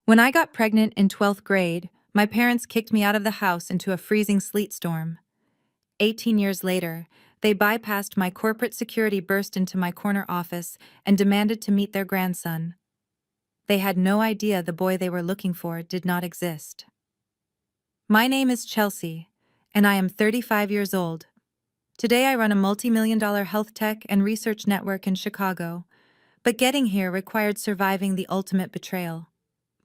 When I got pregnant in 12th grade, my parents kicked me out of the house into a freezing sleet storm. 18 years later, they bypassed my corporate security, burst into my corner office, and demanded to meet their grandson. They had no idea the boy they were looking for did not exist. My name is Chelsea, and I am 35 years old. Today I run a multi-million-dollar health tech and research network in Chicago, but getting here required surviving the ultimate betrayal.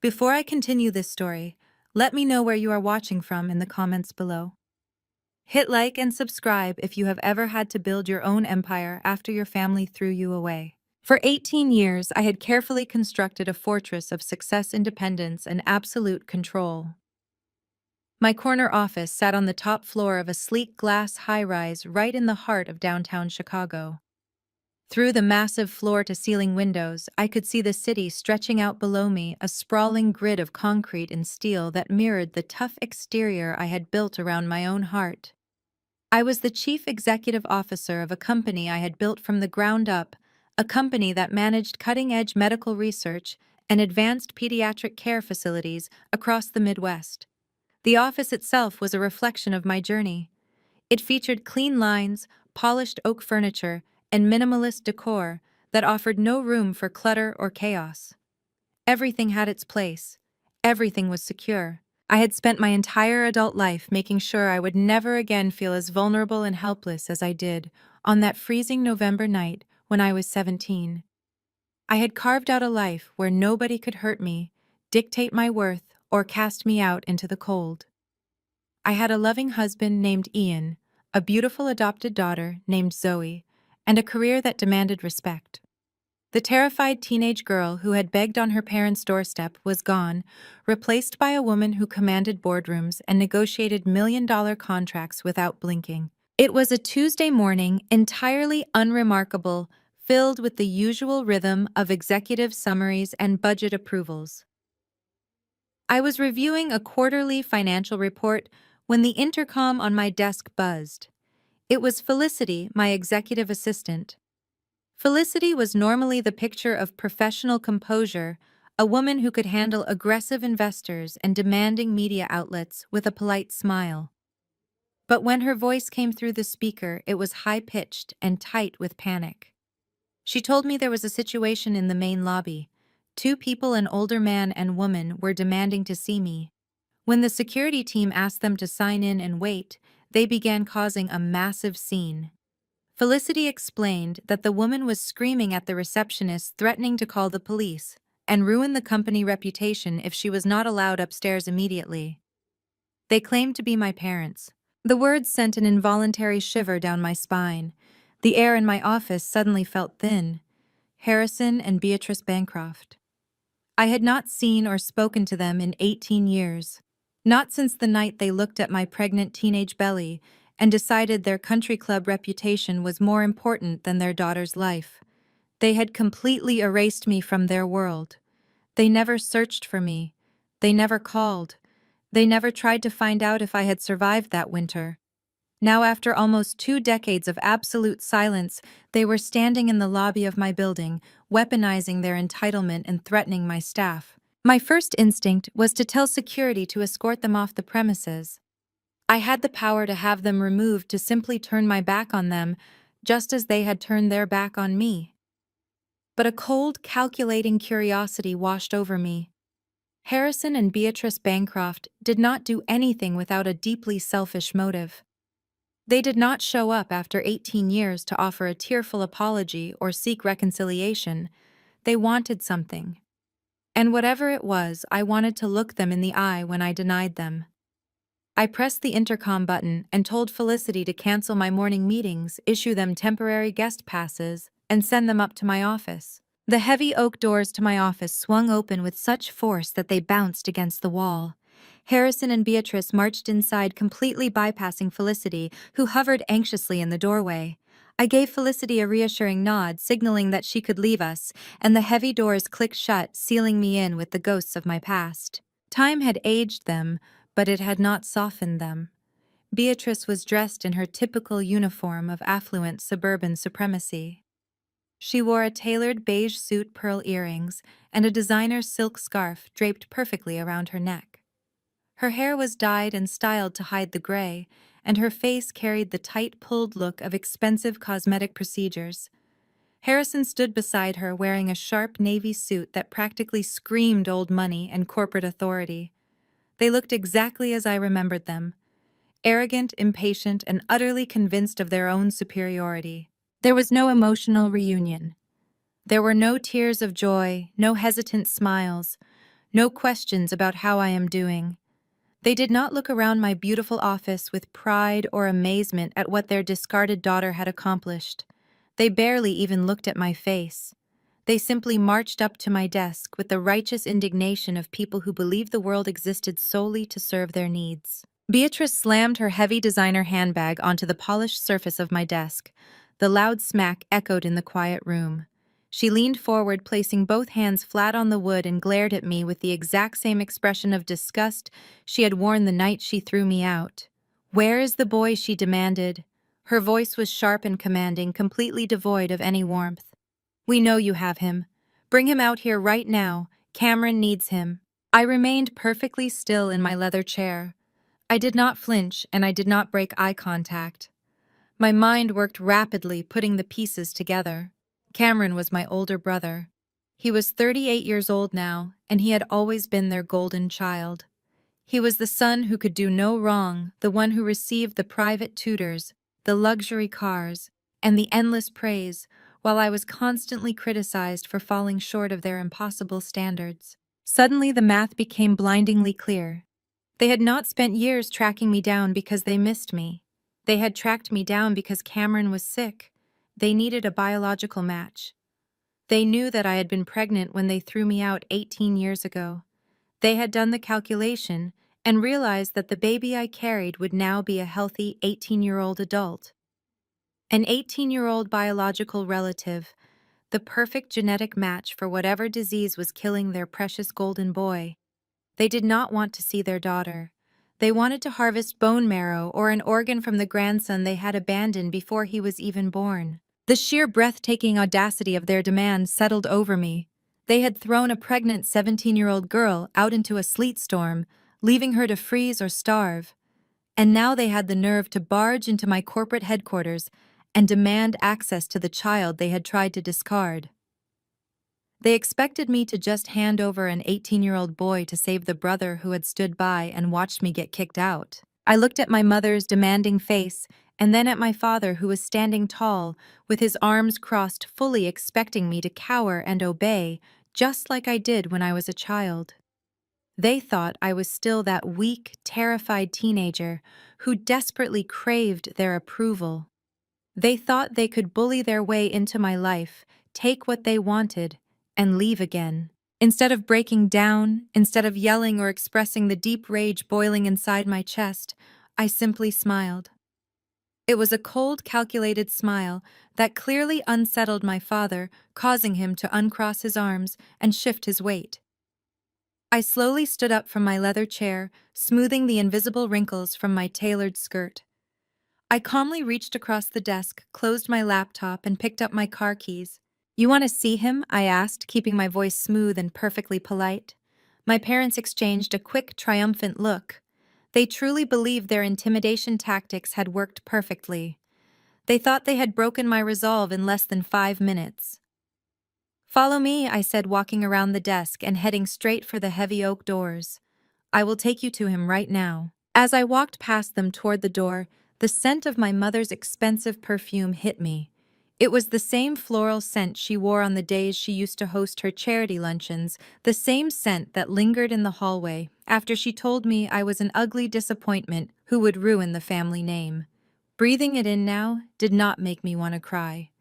Before I continue this story, let me know where you are watching from in the comments below. Hit like and subscribe if you have ever had to build your own empire after your family threw you away. For 18 years, I had carefully constructed a fortress of success, independence, and absolute control. My corner office sat on the top floor of a sleek glass high-rise right in the heart of downtown Chicago. Through the massive floor-to-ceiling windows, I could see the city stretching out below me, a sprawling grid of concrete and steel that mirrored the tough exterior I had built around my own heart. I was the chief executive officer of a company I had built from the ground up, a company that managed cutting-edge medical research and advanced pediatric care facilities across the Midwest. The office itself was a reflection of my journey. It featured clean lines, polished oak furniture, and minimalist decor that offered no room for clutter or chaos. Everything had its place. Everything was secure. I had spent my entire adult life making sure I would never again feel as vulnerable and helpless as I did on that freezing November night when I was 17. I had carved out a life where nobody could hurt me, dictate my worth, or cast me out into the cold. I had a loving husband named Ian, a beautiful adopted daughter named Zoe, and a career that demanded respect. The terrified teenage girl who had begged on her parents' doorstep was gone, replaced by a woman who commanded boardrooms and negotiated million-dollar contracts without blinking. It was a Tuesday morning, entirely unremarkable, filled with the usual rhythm of executive summaries and budget approvals. I was reviewing a quarterly financial report when the intercom on my desk buzzed. It was Felicity, my executive assistant. Felicity was normally the picture of professional composure, a woman who could handle aggressive investors and demanding media outlets with a polite smile. But when her voice came through the speaker, it was high-pitched and tight with panic. She told me there was a situation in the main lobby. Two people, an older man and woman, were demanding to see me. When the security team asked them to sign in and wait, they began causing a massive scene. Felicity explained that the woman was screaming at the receptionist, threatening to call the police and ruin the company reputation if she was not allowed upstairs immediately. They claimed to be my parents. The words sent an involuntary shiver down my spine. The air in my office suddenly felt thin. Harrison and Beatrice Bancroft. I had not seen or spoken to them in 18 years. Not since the night they looked at my pregnant teenage belly and decided their country club reputation was more important than their daughter's life. They had completely erased me from their world. They never searched for me. They never called. They never tried to find out if I had survived that winter. Now, after almost 2 decades of absolute silence, they were standing in the lobby of my building, weaponizing their entitlement and threatening my staff. My first instinct was to tell security to escort them off the premises. I had the power to have them removed, to simply turn my back on them, just as they had turned their back on me. But a cold, calculating curiosity washed over me. Harrison and Beatrice Bancroft did not do anything without a deeply selfish motive. They did not show up after 18 years to offer a tearful apology or seek reconciliation. They wanted something. And whatever it was, I wanted to look them in the eye when I denied them. I pressed the intercom button and told Felicity to cancel my morning meetings, issue them temporary guest passes, and send them up to my office. The heavy oak doors to my office swung open with such force that they bounced against the wall. Harrison and Beatrice marched inside, completely bypassing Felicity, who hovered anxiously in the doorway. I gave Felicity a reassuring nod, signaling that she could leave us, and the heavy doors clicked shut, sealing me in with the ghosts of my past. Time had aged them, but it had not softened them. Beatrice was dressed in her typical uniform of affluent suburban supremacy. She wore a tailored beige suit, pearl earrings, and a designer silk scarf draped perfectly around her neck. Her hair was dyed and styled to hide the gray, and her face carried the tight-pulled look of expensive cosmetic procedures. Harrison stood beside her wearing a sharp navy suit that practically screamed old money and corporate authority. They looked exactly as I remembered them, arrogant, impatient, and utterly convinced of their own superiority. There was no emotional reunion. There were no tears of joy, no hesitant smiles, no questions about how I am doing. They did not look around my beautiful office with pride or amazement at what their discarded daughter had accomplished. They barely even looked at my face. They simply marched up to my desk with the righteous indignation of people who believe the world existed solely to serve their needs. Beatrice slammed her heavy designer handbag onto the polished surface of my desk. The loud smack echoed in the quiet room. She leaned forward, placing both hands flat on the wood, and glared at me with the exact same expression of disgust she had worn the night she threw me out. "Where is the boy?" she demanded. Her voice was sharp and commanding, completely devoid of any warmth. "We know you have him. Bring him out here right now. Cameron needs him." I remained perfectly still in my leather chair. I did not flinch, and I did not break eye contact. My mind worked rapidly, putting the pieces together. Cameron was my older brother. He was 38 years old now, and he had always been their golden child. He was the son who could do no wrong, the one who received the private tutors, the luxury cars, and the endless praise, while I was constantly criticized for falling short of their impossible standards. Suddenly the math became blindingly clear. They had not spent years tracking me down because they missed me. They had tracked me down because Cameron was sick. They needed a biological match. They knew that I had been pregnant when they threw me out 18 years ago. They had done the calculation and realized that the baby I carried would now be a healthy 18-year-old adult. An 18-year-old biological relative, the perfect genetic match for whatever disease was killing their precious golden boy. They did not want to see their daughter. They wanted to harvest bone marrow or an organ from the grandson they had abandoned before he was even born. The sheer breathtaking audacity of their demand settled over me. They had thrown a pregnant 17-year-old girl out into a sleet storm, leaving her to freeze or starve. And now they had the nerve to barge into my corporate headquarters and demand access to the child they had tried to discard. They expected me to just hand over an 18-year-old boy to save the brother who had stood by and watched me get kicked out. I looked at my mother's demanding face and then at my father, who was standing tall, with his arms crossed, fully expecting me to cower and obey, just like I did when I was a child. They thought I was still that weak, terrified teenager who desperately craved their approval. They thought they could bully their way into my life, take what they wanted, and leave again. Instead of breaking down, instead of yelling or expressing the deep rage boiling inside my chest, I simply smiled. It was a cold, calculated smile that clearly unsettled my father, causing him to uncross his arms and shift his weight. I slowly stood up from my leather chair, smoothing the invisible wrinkles from my tailored skirt. I calmly reached across the desk, closed my laptop, and picked up my car keys. "You want to see him?" I asked, keeping my voice smooth and perfectly polite. My parents exchanged a quick, triumphant look. They truly believed their intimidation tactics had worked perfectly. They thought they had broken my resolve in less than 5 minutes. "Follow me," I said, walking around the desk and heading straight for the heavy oak doors. "I will take you to him right now." As I walked past them toward the door, the scent of my mother's expensive perfume hit me. It was the same floral scent she wore on the days she used to host her charity luncheons, the same scent that lingered in the hallway after she told me I was an ugly disappointment who would ruin the family name. Breathing it in now did not make me want to cry.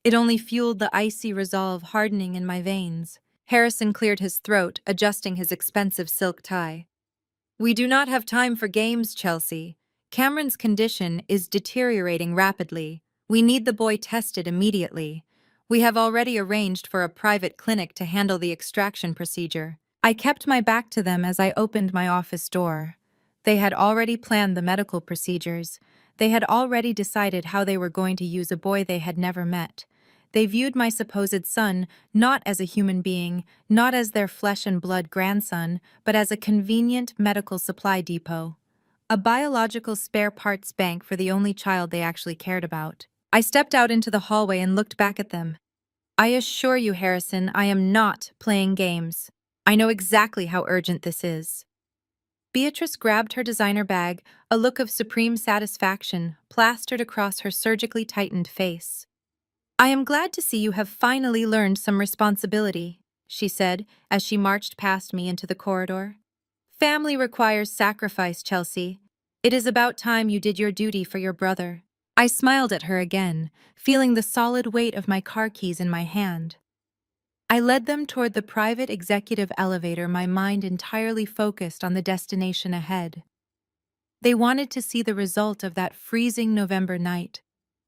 It only fueled the icy resolve hardening in my veins. Harrison cleared his throat, adjusting his expensive silk tie. "We do not have time for games, Chelsea. Cameron's condition is deteriorating rapidly. We need the boy tested immediately. We have already arranged for a private clinic to handle the extraction procedure." I kept my back to them as I opened my office door. They had already planned the medical procedures. They had already decided how they were going to use a boy they had never met. They viewed my supposed son not as a human being, not as their flesh and blood grandson, but as a convenient medical supply depot. A biological spare parts bank for the only child they actually cared about. I stepped out into the hallway and looked back at them. I assure you, Harrison, I am not playing games. I know exactly how urgent this is. Beatrice grabbed her designer bag, a look of supreme satisfaction plastered across her surgically tightened face. I am glad to see you have finally learned some responsibility, she said as she marched past me into the corridor. Family requires sacrifice, Chelsea. It is about time you did your duty for your brother. I smiled at her again, feeling the solid weight of my car keys in my hand. I led them toward the private executive elevator, my mind entirely focused on the destination ahead. They wanted to see the result of that freezing November night.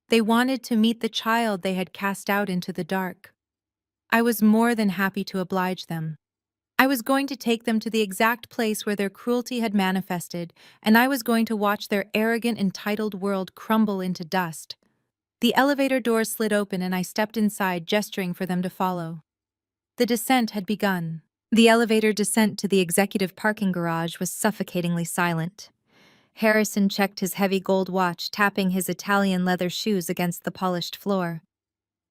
They wanted to meet the child they had cast out into the dark. I was more than happy to oblige them. I was going to take them to the exact place where their cruelty had manifested, and I was going to watch their arrogant, entitled world crumble into dust. The elevator doors slid open and I stepped inside, gesturing for them to follow. The descent had begun. The elevator descent to the executive parking garage was suffocatingly silent. Harrison checked his heavy gold watch, tapping his Italian leather shoes against the polished floor.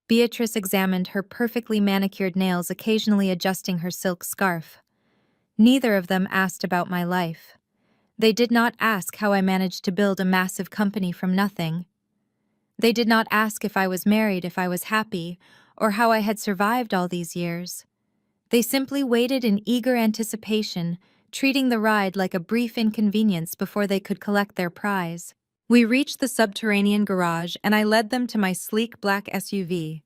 Beatrice examined her perfectly manicured nails, occasionally adjusting her silk scarf. Neither of them asked about my life. They did not ask how I managed to build a massive company from nothing. They did not ask if I was married, if I was happy, or how I had survived all these years. They simply waited in eager anticipation, treating the ride like a brief inconvenience before they could collect their prize. We reached the subterranean garage and I led them to my sleek black SUV.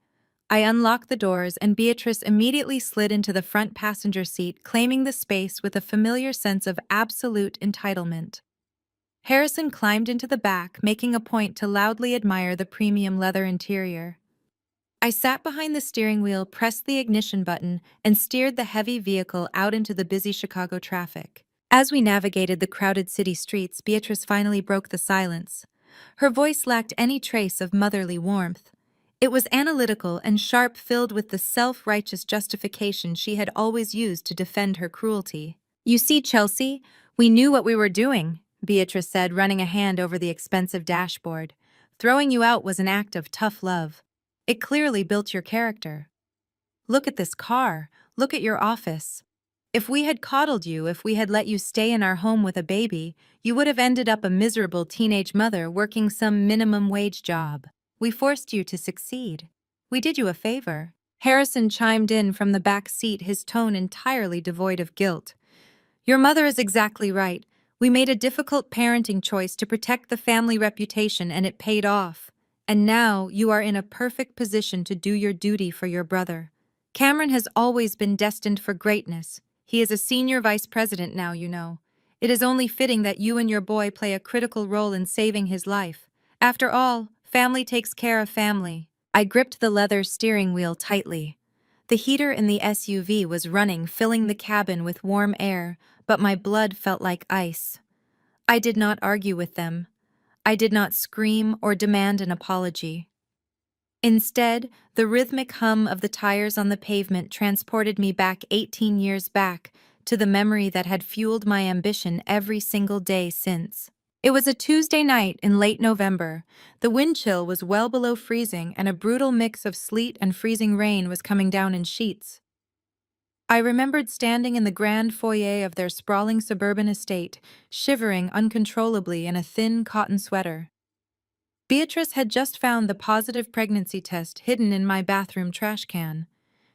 I unlocked the doors and Beatrice immediately slid into the front passenger seat, claiming the space with a familiar sense of absolute entitlement. Harrison climbed into the back, making a point to loudly admire the premium leather interior. I sat behind the steering wheel, pressed the ignition button, and steered the heavy vehicle out into the busy Chicago traffic. As we navigated the crowded city streets, Beatrice finally broke the silence. Her voice lacked any trace of motherly warmth. It was analytical and sharp, filled with the self-righteous justification she had always used to defend her cruelty. "You see, Chelsea, we knew what we were doing," Beatrice said, running a hand over the expensive dashboard. "Throwing you out was an act of tough love. It clearly built your character. Look at this car. Look at your office. If we had coddled you, if we had let you stay in our home with a baby, you would have ended up a miserable teenage mother working some minimum wage job. We forced you to succeed. We did you a favor." Harrison chimed in from the back seat, his tone entirely devoid of guilt. "Your mother is exactly right. We made a difficult parenting choice to protect the family reputation, and it paid off. And now you are in a perfect position to do your duty for your brother. Cameron has always been destined for greatness. He is a senior vice president now, you know. It is only fitting that you and your boy play a critical role in saving his life. After all, family takes care of family." I gripped the leather steering wheel tightly. The heater in the SUV was running, filling the cabin with warm air, but my blood felt like ice. I did not argue with them. I did not scream or demand an apology. Instead, the rhythmic hum of the tires on the pavement transported me back 18 years back to the memory that had fueled my ambition every single day since. It was a Tuesday night in late November. The wind chill was well below freezing and a brutal mix of sleet and freezing rain was coming down in sheets. I remembered standing in the grand foyer of their sprawling suburban estate, shivering uncontrollably in a thin cotton sweater. Beatrice had just found the positive pregnancy test hidden in my bathroom trash can.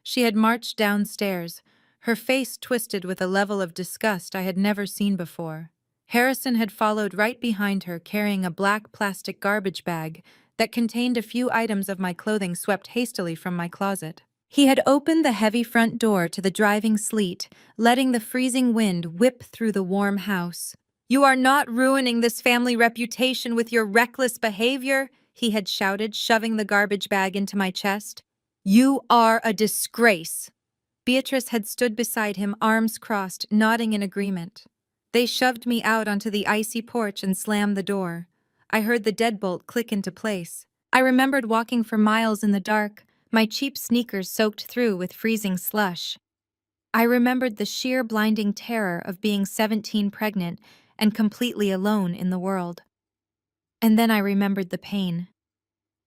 She had marched downstairs, her face twisted with a level of disgust I had never seen before. Harrison had followed right behind her, carrying a black plastic garbage bag that contained a few items of my clothing swept hastily from my closet. He had opened the heavy front door to the driving sleet, letting the freezing wind whip through the warm house. "You are not ruining this family reputation with your reckless behavior," he had shouted, shoving the garbage bag into my chest. "You are a disgrace." Beatrice had stood beside him, arms crossed, nodding in agreement. They shoved me out onto the icy porch and slammed the door. I heard the deadbolt click into place. I remembered walking for miles in the dark, my cheap sneakers soaked through with freezing slush. I remembered the sheer blinding terror of being 17 pregnant and completely alone in the world. And then I remembered the pain.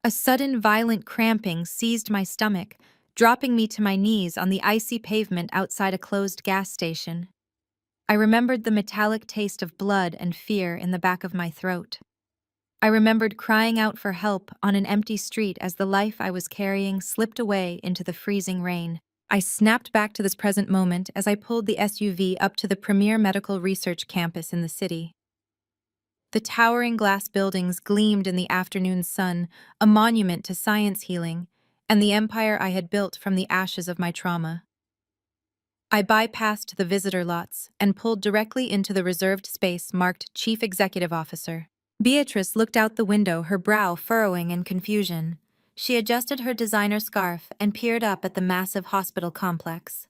A sudden violent cramping seized my stomach, dropping me to my knees on the icy pavement outside a closed gas station. I remembered the metallic taste of blood and fear in the back of my throat. I remembered crying out for help on an empty street as the life I was carrying slipped away into the freezing rain. I snapped back to this present moment as I pulled the SUV up to the premier medical research campus in the city. The towering glass buildings gleamed in the afternoon sun, a monument to science healing, and the empire I had built from the ashes of my trauma. I bypassed the visitor lots and pulled directly into the reserved space marked Chief Executive Officer. Beatrice looked out the window, her brow furrowing in confusion. She adjusted her designer scarf and peered up at the massive hospital complex.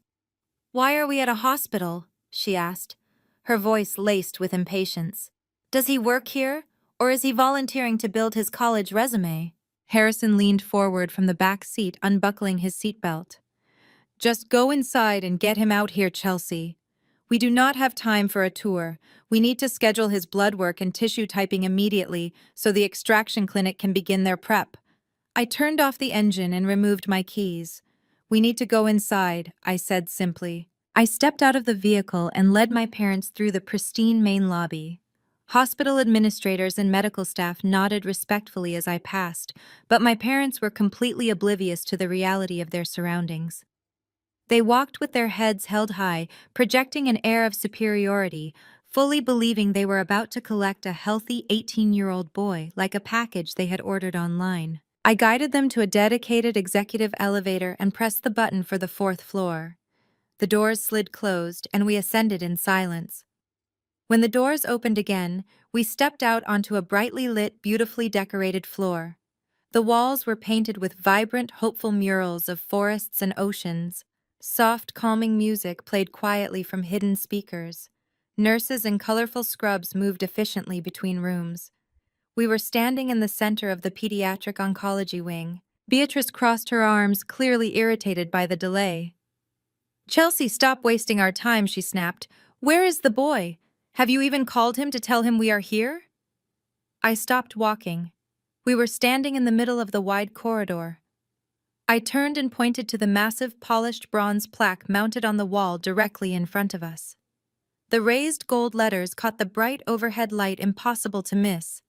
"Why are we at a hospital?" she asked, her voice laced with impatience. "Does he work here, or is he volunteering to build his college resume?" Harrison leaned forward from the back seat, unbuckling his seatbelt. "Just go inside and get him out here, Chelsea. We do not have time for a tour. We need to schedule his blood work and tissue typing immediately so the extraction clinic can begin their prep." I turned off the engine and removed my keys. "We need to go inside," I said simply. I stepped out of the vehicle and led my parents through the pristine main lobby. Hospital administrators and medical staff nodded respectfully as I passed, but my parents were completely oblivious to the reality of their surroundings. They walked with their heads held high, projecting an air of superiority, fully believing they were about to collect a healthy 18-year-old boy like a package they had ordered online. I guided them to a dedicated executive elevator and pressed the button for the 4th floor. The doors slid closed, and we ascended in silence. When the doors opened again, we stepped out onto a brightly lit, beautifully decorated floor. The walls were painted with vibrant, hopeful murals of forests and oceans. Soft, calming music played quietly from hidden speakers. Nurses in colorful scrubs moved efficiently between rooms. We were standing in the center of the pediatric oncology wing. Beatrice crossed her arms, clearly irritated by the delay. "Chelsea, stop wasting our time," she snapped. "Where is the boy? Have you even called him to tell him we are here?" I stopped walking. We were standing in the middle of the wide corridor. I turned and pointed to the massive polished bronze plaque mounted on the wall directly in front of us. The raised gold letters caught the bright overhead light impossible to miss.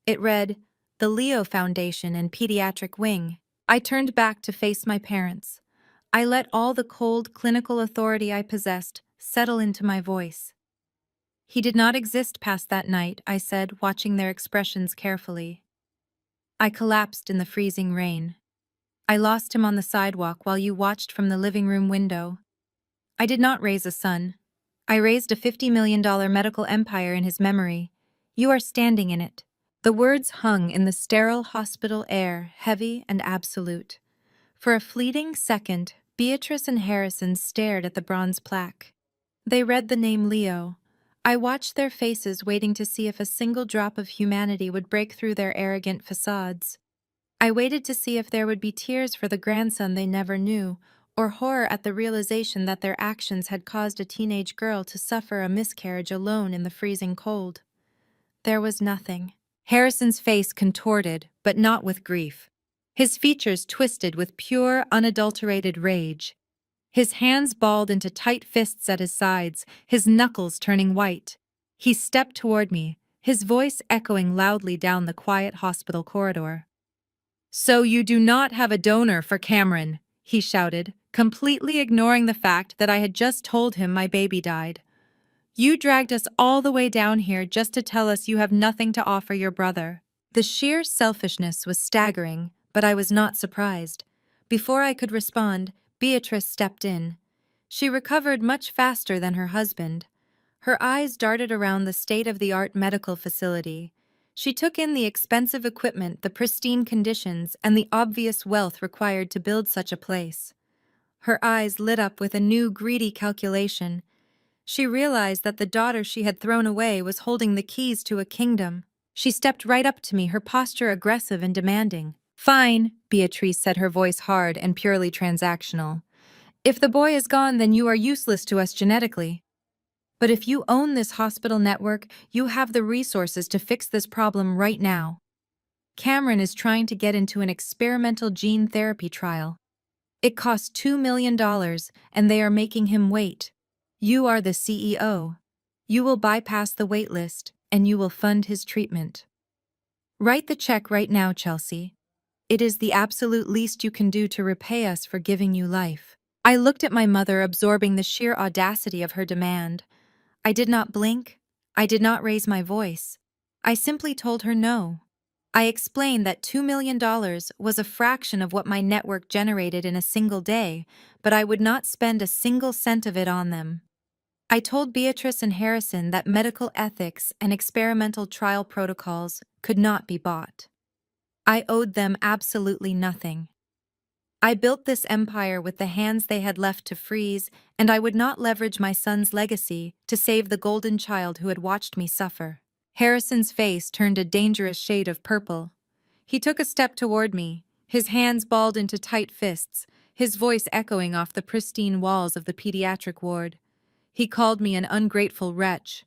It read, "The Leo Foundation and Pediatric Wing." I turned back to face my parents. I let all the cold clinical authority I possessed settle into my voice. "He did not exist past that night," I said, watching their expressions carefully. I collapsed in the freezing rain. "I lost him on the sidewalk while you watched from the living room window. I did not raise a son. I raised a $50 million medical empire in his memory. You are standing in it." The words hung in the sterile hospital air, heavy and absolute. For a fleeting second, Beatrice and Harrison stared at the bronze plaque. They read the name Leo. I watched their faces, waiting to see if a single drop of humanity would break through their arrogant facades. I waited to see if there would be tears for the grandson they never knew, or horror at the realization that their actions had caused a teenage girl to suffer a miscarriage alone in the freezing cold. There was nothing. Harrison's face contorted, but not with grief. His features twisted with pure, unadulterated rage. His hands balled into tight fists at his sides, his knuckles turning white. He stepped toward me, his voice echoing loudly down the quiet hospital corridor. "So you do not have a donor for Cameron," he shouted, completely ignoring the fact that I had just told him my baby died. "You dragged us all the way down here just to tell us you have nothing to offer your brother." The sheer selfishness was staggering, but I was not surprised. Before I could respond, Beatrice stepped in. She recovered much faster than her husband. Her eyes darted around the state-of-the-art medical facility. She took in the expensive equipment, the pristine conditions, and the obvious wealth required to build such a place. Her eyes lit up with a new greedy calculation. She realized that the daughter she had thrown away was holding the keys to a kingdom. She stepped right up to me, her posture aggressive and demanding. Fine, Beatrice said, her voice hard and purely transactional. If the boy is gone, then you are useless to us genetically. But if you own this hospital network, you have the resources to fix this problem right now. Cameron is trying to get into an experimental gene therapy trial. It costs $2 million, and they are making him wait. You are the CEO. You will bypass the wait list, and you will fund his treatment. Write the check right now, Chelsea. It is the absolute least you can do to repay us for giving you life. I looked at my mother, absorbing the sheer audacity of her demand. I did not blink. I did not raise my voice. I simply told her no. I explained that $2 million was a fraction of what my network generated in a single day, but I would not spend a single cent of it on them. I told Beatrice and Harrison that medical ethics and experimental trial protocols could not be bought. I owed them absolutely nothing. I built this empire with the hands they had left to freeze, and I would not leverage my son's legacy to save the golden child who had watched me suffer. Harrison's face turned a dangerous shade of purple. He took a step toward me, his hands balled into tight fists, his voice echoing off the pristine walls of the pediatric ward. He called me an ungrateful wretch.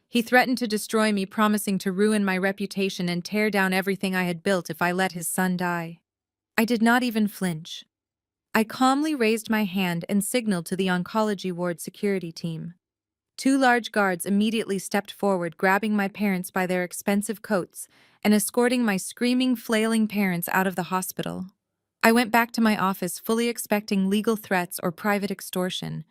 He threatened to destroy me, promising to ruin my reputation and tear down everything I had built if I let his son die. I did not even flinch. I calmly raised my hand and signaled to the oncology ward security team. Two large guards immediately stepped forward, grabbing my parents by their expensive coats and escorting my screaming, flailing parents out of the hospital. I went back to my office fully expecting legal threats or private extortion.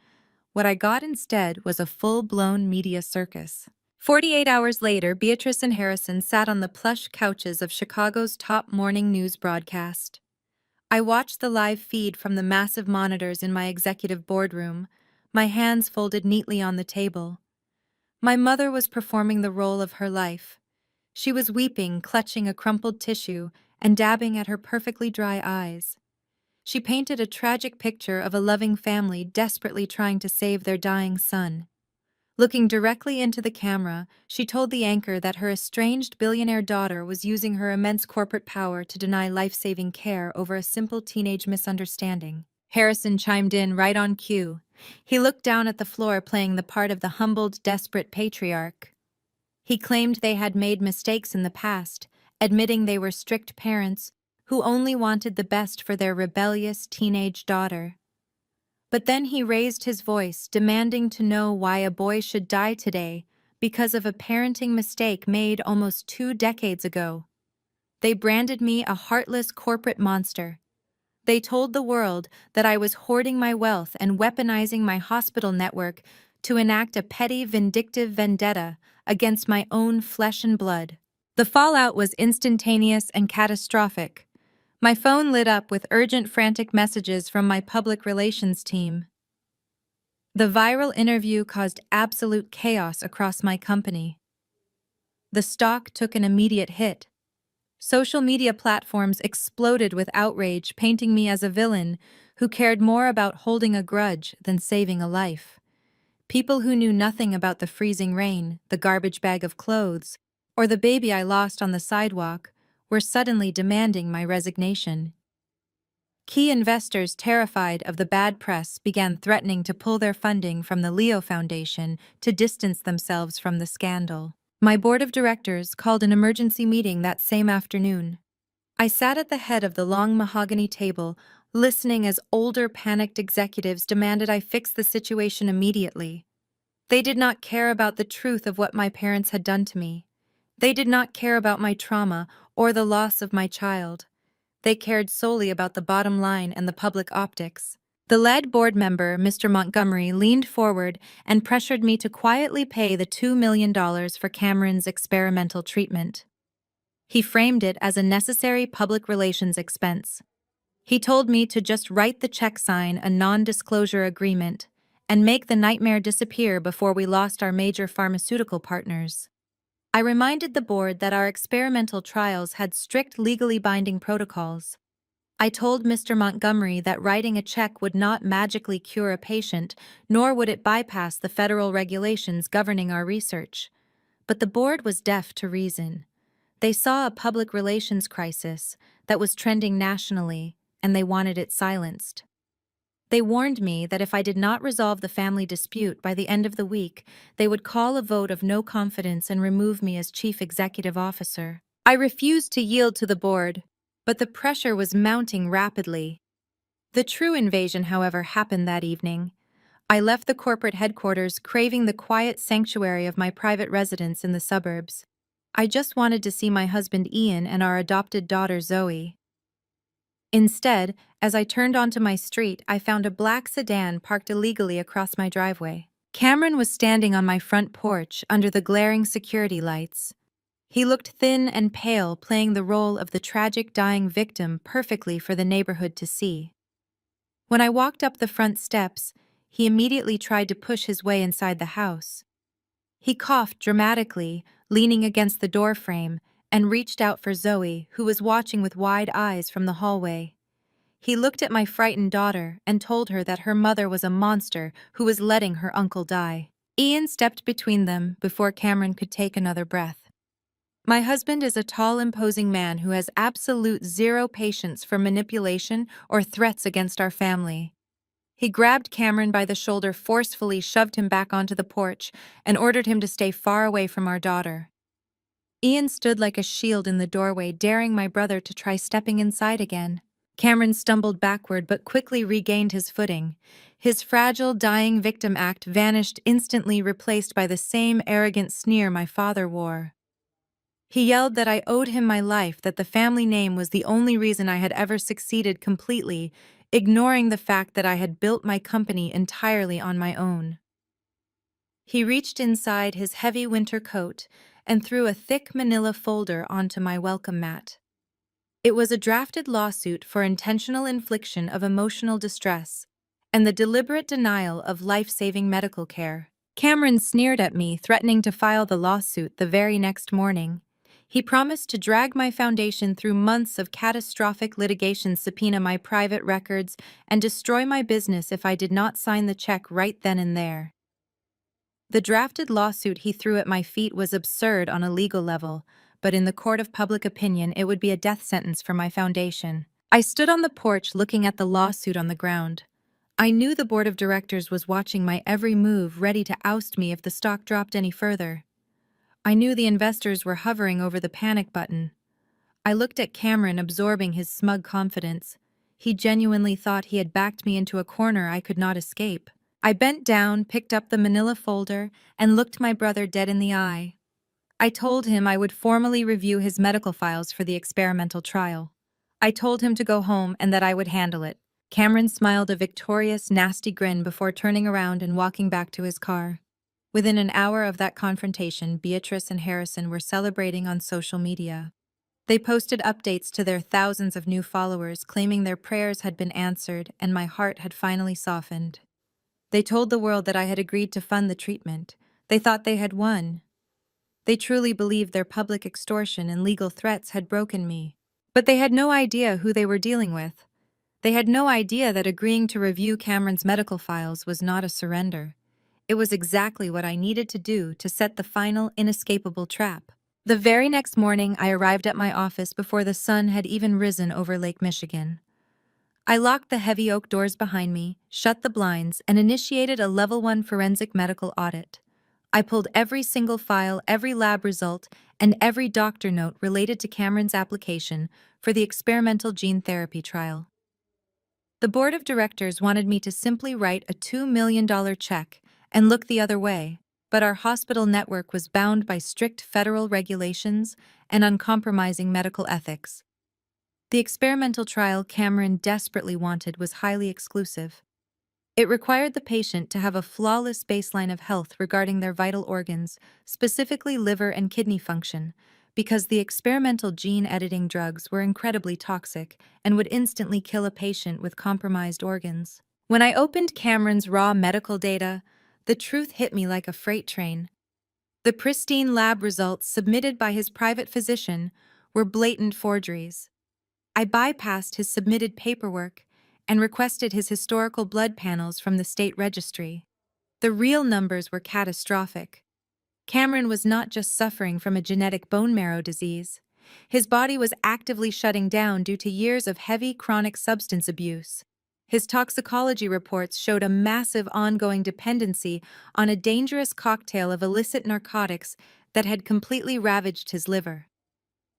What I got instead was a full-blown media circus. 48 hours later, Beatrice and Harrison sat on the plush couches of Chicago's top morning news broadcast. I watched the live feed from the massive monitors in my executive boardroom, my hands folded neatly on the table. My mother was performing the role of her life. She was weeping, clutching a crumpled tissue, and dabbing at her perfectly dry eyes. She painted a tragic picture of a loving family desperately trying to save their dying son. Looking directly into the camera, she told the anchor that her estranged billionaire daughter was using her immense corporate power to deny life-saving care over a simple teenage misunderstanding. Harrison chimed in right on cue. He looked down at the floor, playing the part of the humbled, desperate patriarch. He claimed they had made mistakes in the past, admitting they were strict parents who only wanted the best for their rebellious teenage daughter. But then he raised his voice, demanding to know why a boy should die today because of a parenting mistake made almost 2 decades ago. They branded me a heartless corporate monster. They told the world that I was hoarding my wealth and weaponizing my hospital network to enact a petty, vindictive vendetta against my own flesh and blood. The fallout was instantaneous and catastrophic. My phone lit up with urgent, frantic messages from my public relations team. The viral interview caused absolute chaos across my company. The stock took an immediate hit. Social media platforms exploded with outrage, painting me as a villain who cared more about holding a grudge than saving a life. People who knew nothing about the freezing rain, the garbage bag of clothes, or the baby I lost on the sidewalk were suddenly demanding my resignation. Key investors, terrified of the bad press, began threatening to pull their funding from the Leo Foundation to distance themselves from the scandal. My board of directors called an emergency meeting that same afternoon. I sat at the head of the long mahogany table, listening as older, panicked executives demanded I fix the situation immediately. They did not care about the truth of what my parents had done to me. They did not care about my trauma or the loss of my child. They cared solely about the bottom line and the public optics. The lead board member, Mr. Montgomery, leaned forward and pressured me to quietly pay the $2 million for Cameron's experimental treatment. He framed it as a necessary public relations expense. He told me to just write the check, sign a non-disclosure agreement, and make the nightmare disappear before we lost our major pharmaceutical partners. I reminded the board that our experimental trials had strict, legally binding protocols. I told Mr. Montgomery that writing a check would not magically cure a patient, nor would it bypass the federal regulations governing our research. But the board was deaf to reason. They saw a public relations crisis. that was trending nationally, and they wanted it silenced. They warned me that if I did not resolve the family dispute by the end of the week, they would call a vote of no confidence and remove me as chief executive officer. I refused to yield to the board, but the pressure was mounting rapidly. The true invasion, however, happened that evening. I left the corporate headquarters craving the quiet sanctuary of my private residence in the suburbs. I just wanted to see my husband Ian and our adopted daughter Zoe. Instead, as I turned onto my street, I found a black sedan parked illegally across my driveway. Cameron was standing on my front porch under the glaring security lights. He looked thin and pale, playing the role of the tragic dying victim perfectly for the neighborhood to see. When I walked up the front steps, he immediately tried to push his way inside the house. He coughed dramatically, leaning against the doorframe, and reached out for Zoe, who was watching with wide eyes from the hallway. He looked at my frightened daughter and told her that her mother was a monster who was letting her uncle die. Ian stepped between them before Cameron could take another breath. My husband is a tall, imposing man who has absolute zero patience for manipulation or threats against our family. He grabbed Cameron by the shoulder, forcefully shoved him back onto the porch, and ordered him to stay far away from our daughter. Ian stood like a shield in the doorway, daring my brother to try stepping inside again. Cameron stumbled backward but quickly regained his footing. His fragile, dying victim act vanished instantly, replaced by the same arrogant sneer my father wore. He yelled that I owed him my life, that the family name was the only reason I had ever succeeded completely, ignoring the fact that I had built my company entirely on my own. He reached inside his heavy winter coat and threw a thick manila folder onto my welcome mat. It was a drafted lawsuit for intentional infliction of emotional distress and the deliberate denial of life-saving medical care. Cameron sneered at me, threatening to file the lawsuit the very next morning. He promised to drag my foundation through months of catastrophic litigation, subpoena my private records, and destroy my business if I did not sign the check right then and there. The drafted lawsuit he threw at my feet was absurd on a legal level, but in the court of public opinion it would be a death sentence for my foundation. I stood on the porch looking at the lawsuit on the ground. I knew the board of directors was watching my every move, ready to oust me if the stock dropped any further. I knew the investors were hovering over the panic button. I looked at Cameron, absorbing his smug confidence. He genuinely thought he had backed me into a corner I could not escape. I bent down, picked up the manila folder, and looked my brother dead in the eye. I told him I would formally review his medical files for the experimental trial. I told him to go home and that I would handle it. Cameron smiled a victorious, nasty grin before turning around and walking back to his car. Within an hour of that confrontation, Beatrice and Harrison were celebrating on social media. They posted updates to their thousands of new followers, claiming their prayers had been answered and my heart had finally softened. They told the world that I had agreed to fund the treatment. They thought they had won. They truly believed their public extortion and legal threats had broken me. But they had no idea who they were dealing with. They had no idea that agreeing to review Cameron's medical files was not a surrender. It was exactly what I needed to do to set the final, inescapable trap. The very next morning, I arrived at my office before the sun had even risen over Lake Michigan. I locked the heavy oak doors behind me, shut the blinds, and initiated a Level 1 forensic medical audit. I pulled every single file, every lab result, and every doctor note related to Cameron's application for the experimental gene therapy trial. The board of directors wanted me to simply write a $2 million check and look the other way, but our hospital network was bound by strict federal regulations and uncompromising medical ethics. The experimental trial Cameron desperately wanted was highly exclusive. It required the patient to have a flawless baseline of health regarding their vital organs, specifically liver and kidney function, because the experimental gene editing drugs were incredibly toxic and would instantly kill a patient with compromised organs. When I opened Cameron's raw medical data, the truth hit me like a freight train. The pristine lab results submitted by his private physician were blatant forgeries. I bypassed his submitted paperwork and requested his historical blood panels from the state registry. The real numbers were catastrophic. Cameron was not just suffering from a genetic bone marrow disease. His body was actively shutting down due to years of heavy chronic substance abuse. His toxicology reports showed a massive ongoing dependency on a dangerous cocktail of illicit narcotics that had completely ravaged his liver.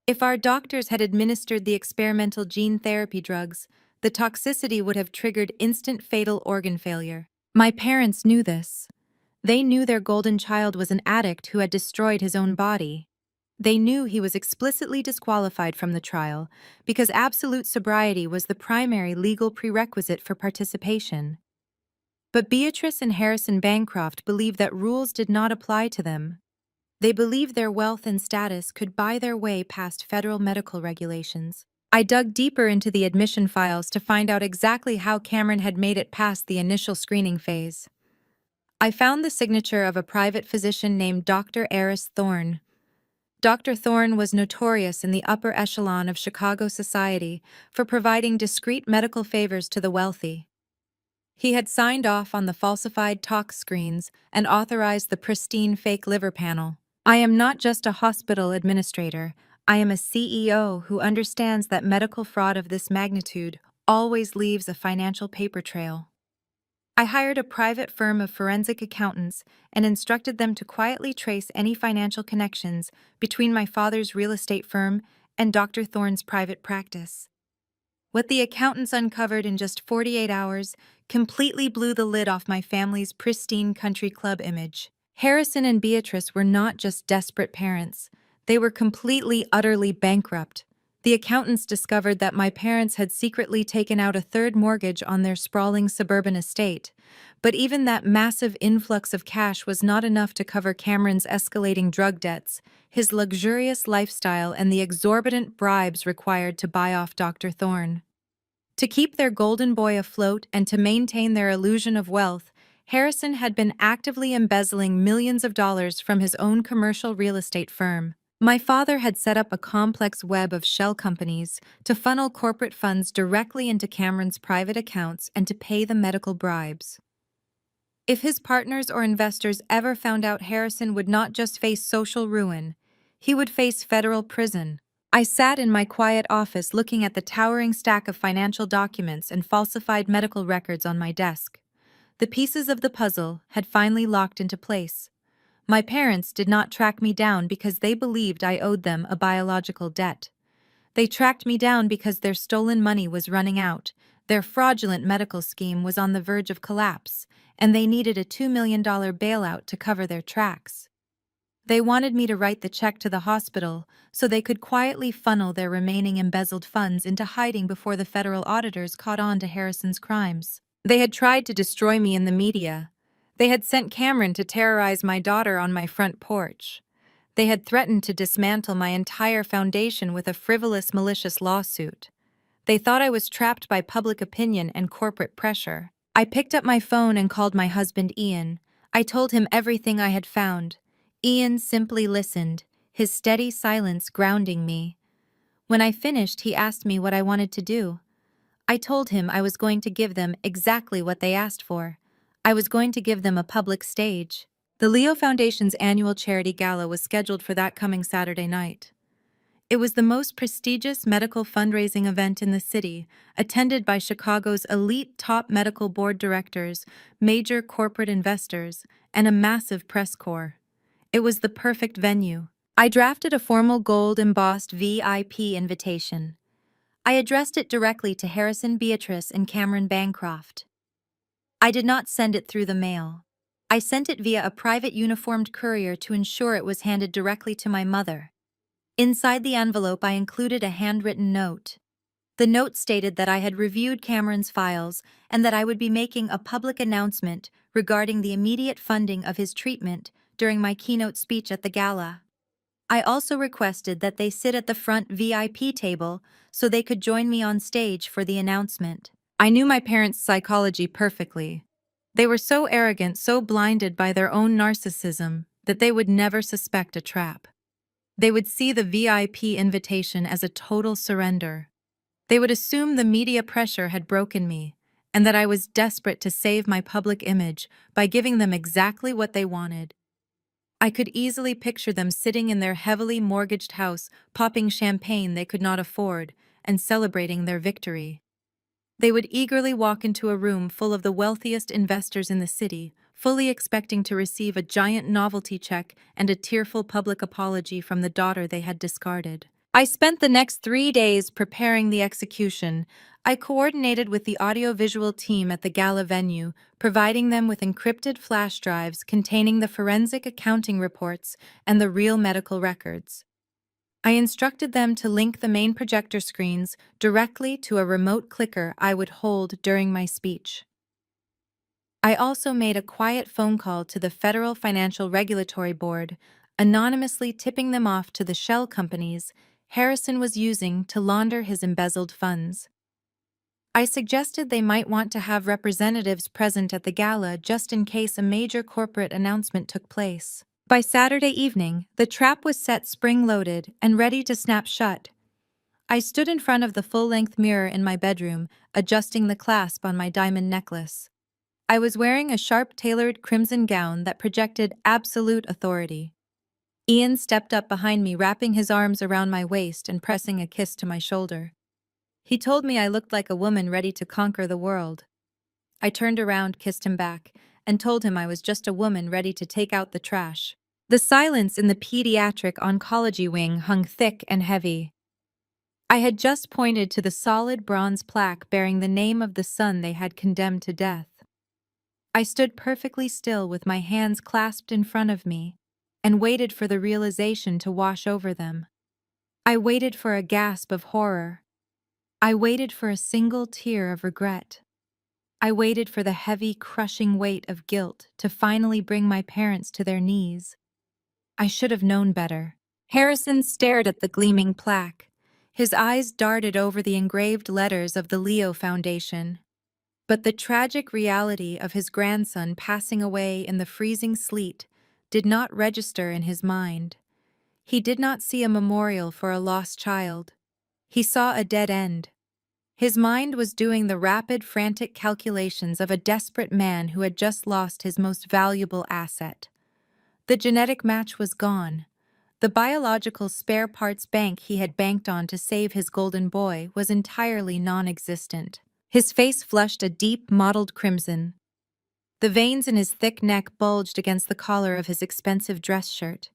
If our doctors had administered the experimental gene therapy drugs, the toxicity would have triggered instant fatal organ failure. My parents knew this. They knew their golden child was an addict who had destroyed his own body. They knew he was explicitly disqualified from the trial because absolute sobriety was the primary legal prerequisite for participation. But Beatrice and Harrison Bancroft believed that rules did not apply to them. They believed their wealth and status could buy their way past federal medical regulations. I dug deeper into the admission files to find out exactly how Cameron had made it past the initial screening phase. I found the signature of a private physician named Dr. Eris Thorne. Dr. Thorne was notorious in the upper echelon of Chicago society for providing discreet medical favors to the wealthy. He had signed off on the falsified tox screens and authorized the pristine fake liver panel. I am not just a hospital administrator, I am a CEO who understands that medical fraud of this magnitude always leaves a financial paper trail. I hired a private firm of forensic accountants and instructed them to quietly trace any financial connections between my father's real estate firm and Dr. Thorne's private practice. What the accountants uncovered in just 48 hours completely blew the lid off my family's pristine country club image. Harrison and Beatrice were not just desperate parents. They were completely, utterly bankrupt. The accountants discovered that my parents had secretly taken out a third mortgage on their sprawling suburban estate. But even that massive influx of cash was not enough to cover Cameron's escalating drug debts, his luxurious lifestyle, and the exorbitant bribes required to buy off Dr. Thorne. To keep their golden boy afloat and to maintain their illusion of wealth, Harrison had been actively embezzling millions of dollars from his own commercial real estate firm. My father had set up a complex web of shell companies to funnel corporate funds directly into Cameron's private accounts and to pay the medical bribes. If his partners or investors ever found out, Harrison would not just face social ruin, he would face federal prison. I sat in my quiet office looking at the towering stack of financial documents and falsified medical records on my desk. The pieces of the puzzle had finally locked into place. My parents did not track me down because they believed I owed them a biological debt. They tracked me down because their stolen money was running out, their fraudulent medical scheme was on the verge of collapse, and they needed a $2 million bailout to cover their tracks. They wanted me to write the check to the hospital so they could quietly funnel their remaining embezzled funds into hiding before the federal auditors caught on to Harrison's crimes. They had tried to destroy me in the media. They had sent Cameron to terrorize my daughter on my front porch. They had threatened to dismantle my entire foundation with a frivolous, malicious lawsuit. They thought I was trapped by public opinion and corporate pressure. I picked up my phone and called my husband Ian. I told him everything I had found. Ian simply listened, his steady silence grounding me. When I finished, he asked me what I wanted to do. I told him I was going to give them exactly what they asked for. I was going to give them a public stage. The Leo Foundation's annual charity gala was scheduled for that coming Saturday night. It was the most prestigious medical fundraising event in the city, attended by Chicago's elite top medical board directors, major corporate investors, and a massive press corps. It was the perfect venue. I drafted a formal gold-embossed VIP invitation. I addressed it directly to Harrison, Beatrice, and Cameron Bancroft. I did not send it through the mail. I sent it via a private uniformed courier to ensure it was handed directly to my mother. Inside the envelope, I included a handwritten note. The note stated that I had reviewed Cameron's files and that I would be making a public announcement regarding the immediate funding of his treatment during my keynote speech at the gala. I also requested that they sit at the front VIP table so they could join me on stage for the announcement. I knew my parents' psychology perfectly. They were so arrogant, so blinded by their own narcissism, that they would never suspect a trap. They would see the VIP invitation as a total surrender. They would assume the media pressure had broken me, and that I was desperate to save my public image by giving them exactly what they wanted. I could easily picture them sitting in their heavily mortgaged house, popping champagne they could not afford, and celebrating their victory. They would eagerly walk into a room full of the wealthiest investors in the city, fully expecting to receive a giant novelty check and a tearful public apology from the daughter they had discarded. I spent the next 3 days preparing the execution. I coordinated with the audiovisual team at the gala venue, providing them with encrypted flash drives containing the forensic accounting reports and the real medical records. I instructed them to link the main projector screens directly to a remote clicker I would hold during my speech. I also made a quiet phone call to the Federal Financial Regulatory Board, anonymously tipping them off to the shell companies Harrison was using to launder his embezzled funds. I suggested they might want to have representatives present at the gala just in case a major corporate announcement took place. By Saturday evening, the trap was set spring-loaded and ready to snap shut. I stood in front of the full-length mirror in my bedroom, adjusting the clasp on my diamond necklace. I was wearing a sharp-tailored crimson gown that projected absolute authority. Ian stepped up behind me, wrapping his arms around my waist and pressing a kiss to my shoulder. He told me I looked like a woman ready to conquer the world. I turned around, kissed him back, and told him I was just a woman ready to take out the trash. The silence in the pediatric oncology wing hung thick and heavy. I had just pointed to the solid bronze plaque bearing the name of the son they had condemned to death. I stood perfectly still with my hands clasped in front of me and waited for the realization to wash over them. I waited for a gasp of horror. I waited for a single tear of regret. I waited for the heavy, crushing weight of guilt to finally bring my parents to their knees. I should have known better. Harrison stared at the gleaming plaque. His eyes darted over the engraved letters of the Leo Foundation. But the tragic reality of his grandson passing away in the freezing sleet did not register in his mind. He did not see a memorial for a lost child. He saw a dead end. His mind was doing the rapid, frantic calculations of a desperate man who had just lost his most valuable asset. The genetic match was gone. The biological spare parts bank he had banked on to save his golden boy was entirely non-existent. His face flushed a deep, mottled crimson. The veins in his thick neck bulged against the collar of his expensive dress shirt.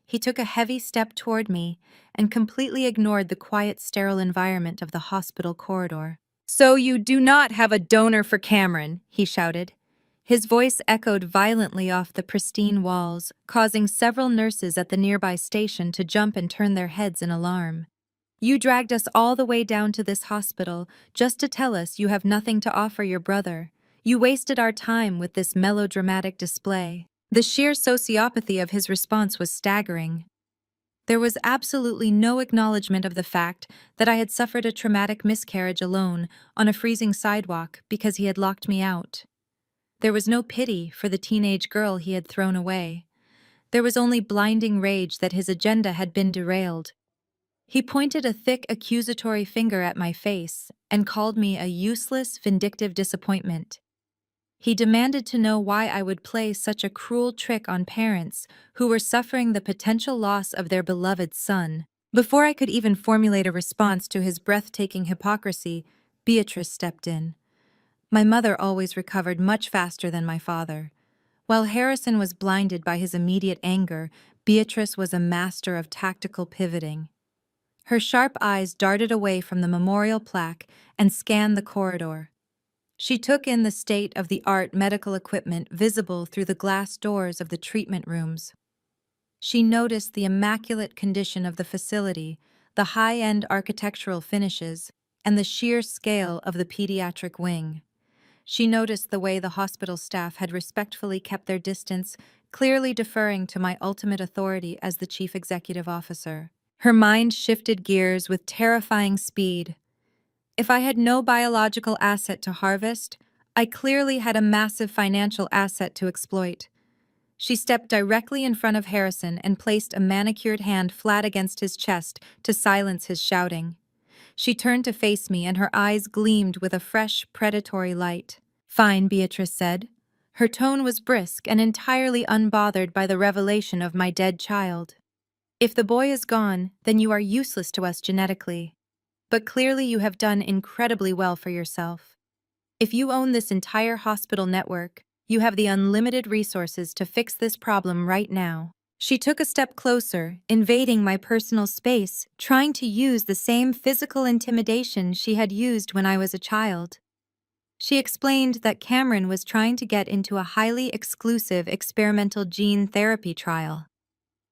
He took a heavy step toward me and completely ignored the quiet, sterile environment of the hospital corridor. "So you do not have a donor for Cameron," he shouted. His voice echoed violently off the pristine walls, causing several nurses at the nearby station to jump and turn their heads in alarm. "You dragged us all the way down to this hospital just to tell us you have nothing to offer your brother. You wasted our time with this melodramatic display." The sheer sociopathy of his response was staggering. There was absolutely no acknowledgement of the fact that I had suffered a traumatic miscarriage alone on a freezing sidewalk because he had locked me out. There was no pity for the teenage girl he had thrown away. There was only blinding rage that his agenda had been derailed. He pointed a thick, accusatory finger at my face and called me a useless, vindictive disappointment. He demanded to know why I would play such a cruel trick on parents who were suffering the potential loss of their beloved son. Before I could even formulate a response to his breathtaking hypocrisy, Beatrice stepped in. My mother always recovered much faster than my father. While Harrison was blinded by his immediate anger, Beatrice was a master of tactical pivoting. Her sharp eyes darted away from the memorial plaque and scanned the corridor. She took in the state-of-the-art medical equipment visible through the glass doors of the treatment rooms. She noticed the immaculate condition of the facility, the high-end architectural finishes, and the sheer scale of the pediatric wing. She noticed the way the hospital staff had respectfully kept their distance, clearly deferring to my ultimate authority as the chief executive officer. Her mind shifted gears with terrifying speed. If I had no biological asset to harvest, I clearly had a massive financial asset to exploit. She stepped directly in front of Harrison and placed a manicured hand flat against his chest to silence his shouting. She turned to face me and her eyes gleamed with a fresh, predatory light. "Fine," Beatrice said. Her tone was brisk and entirely unbothered by the revelation of my dead child. If the boy is gone, then you are useless to us genetically. But clearly you have done incredibly well for yourself. If you own this entire hospital network, you have the unlimited resources to fix this problem right now. She took a step closer, invading my personal space, trying to use the same physical intimidation she had used when I was a child. She explained that Cameron was trying to get into a highly exclusive experimental gene therapy trial.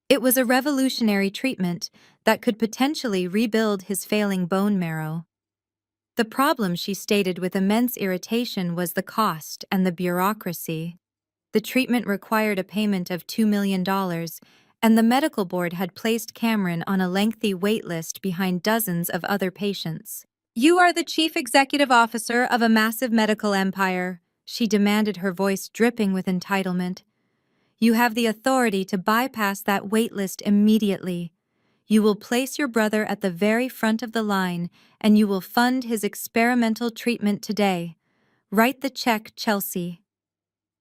It was a revolutionary treatment that could potentially rebuild his failing bone marrow. The problem, she stated with immense irritation, was the cost and the bureaucracy. The treatment required a payment of $2 million, and the medical board had placed Cameron on a lengthy wait list behind dozens of other patients. "You are the chief executive officer of a massive medical empire," she demanded, her voice dripping with entitlement. "You have the authority to bypass that wait list immediately. You will place your brother at the very front of the line, and you will fund his experimental treatment today. Write the check, Chelsea."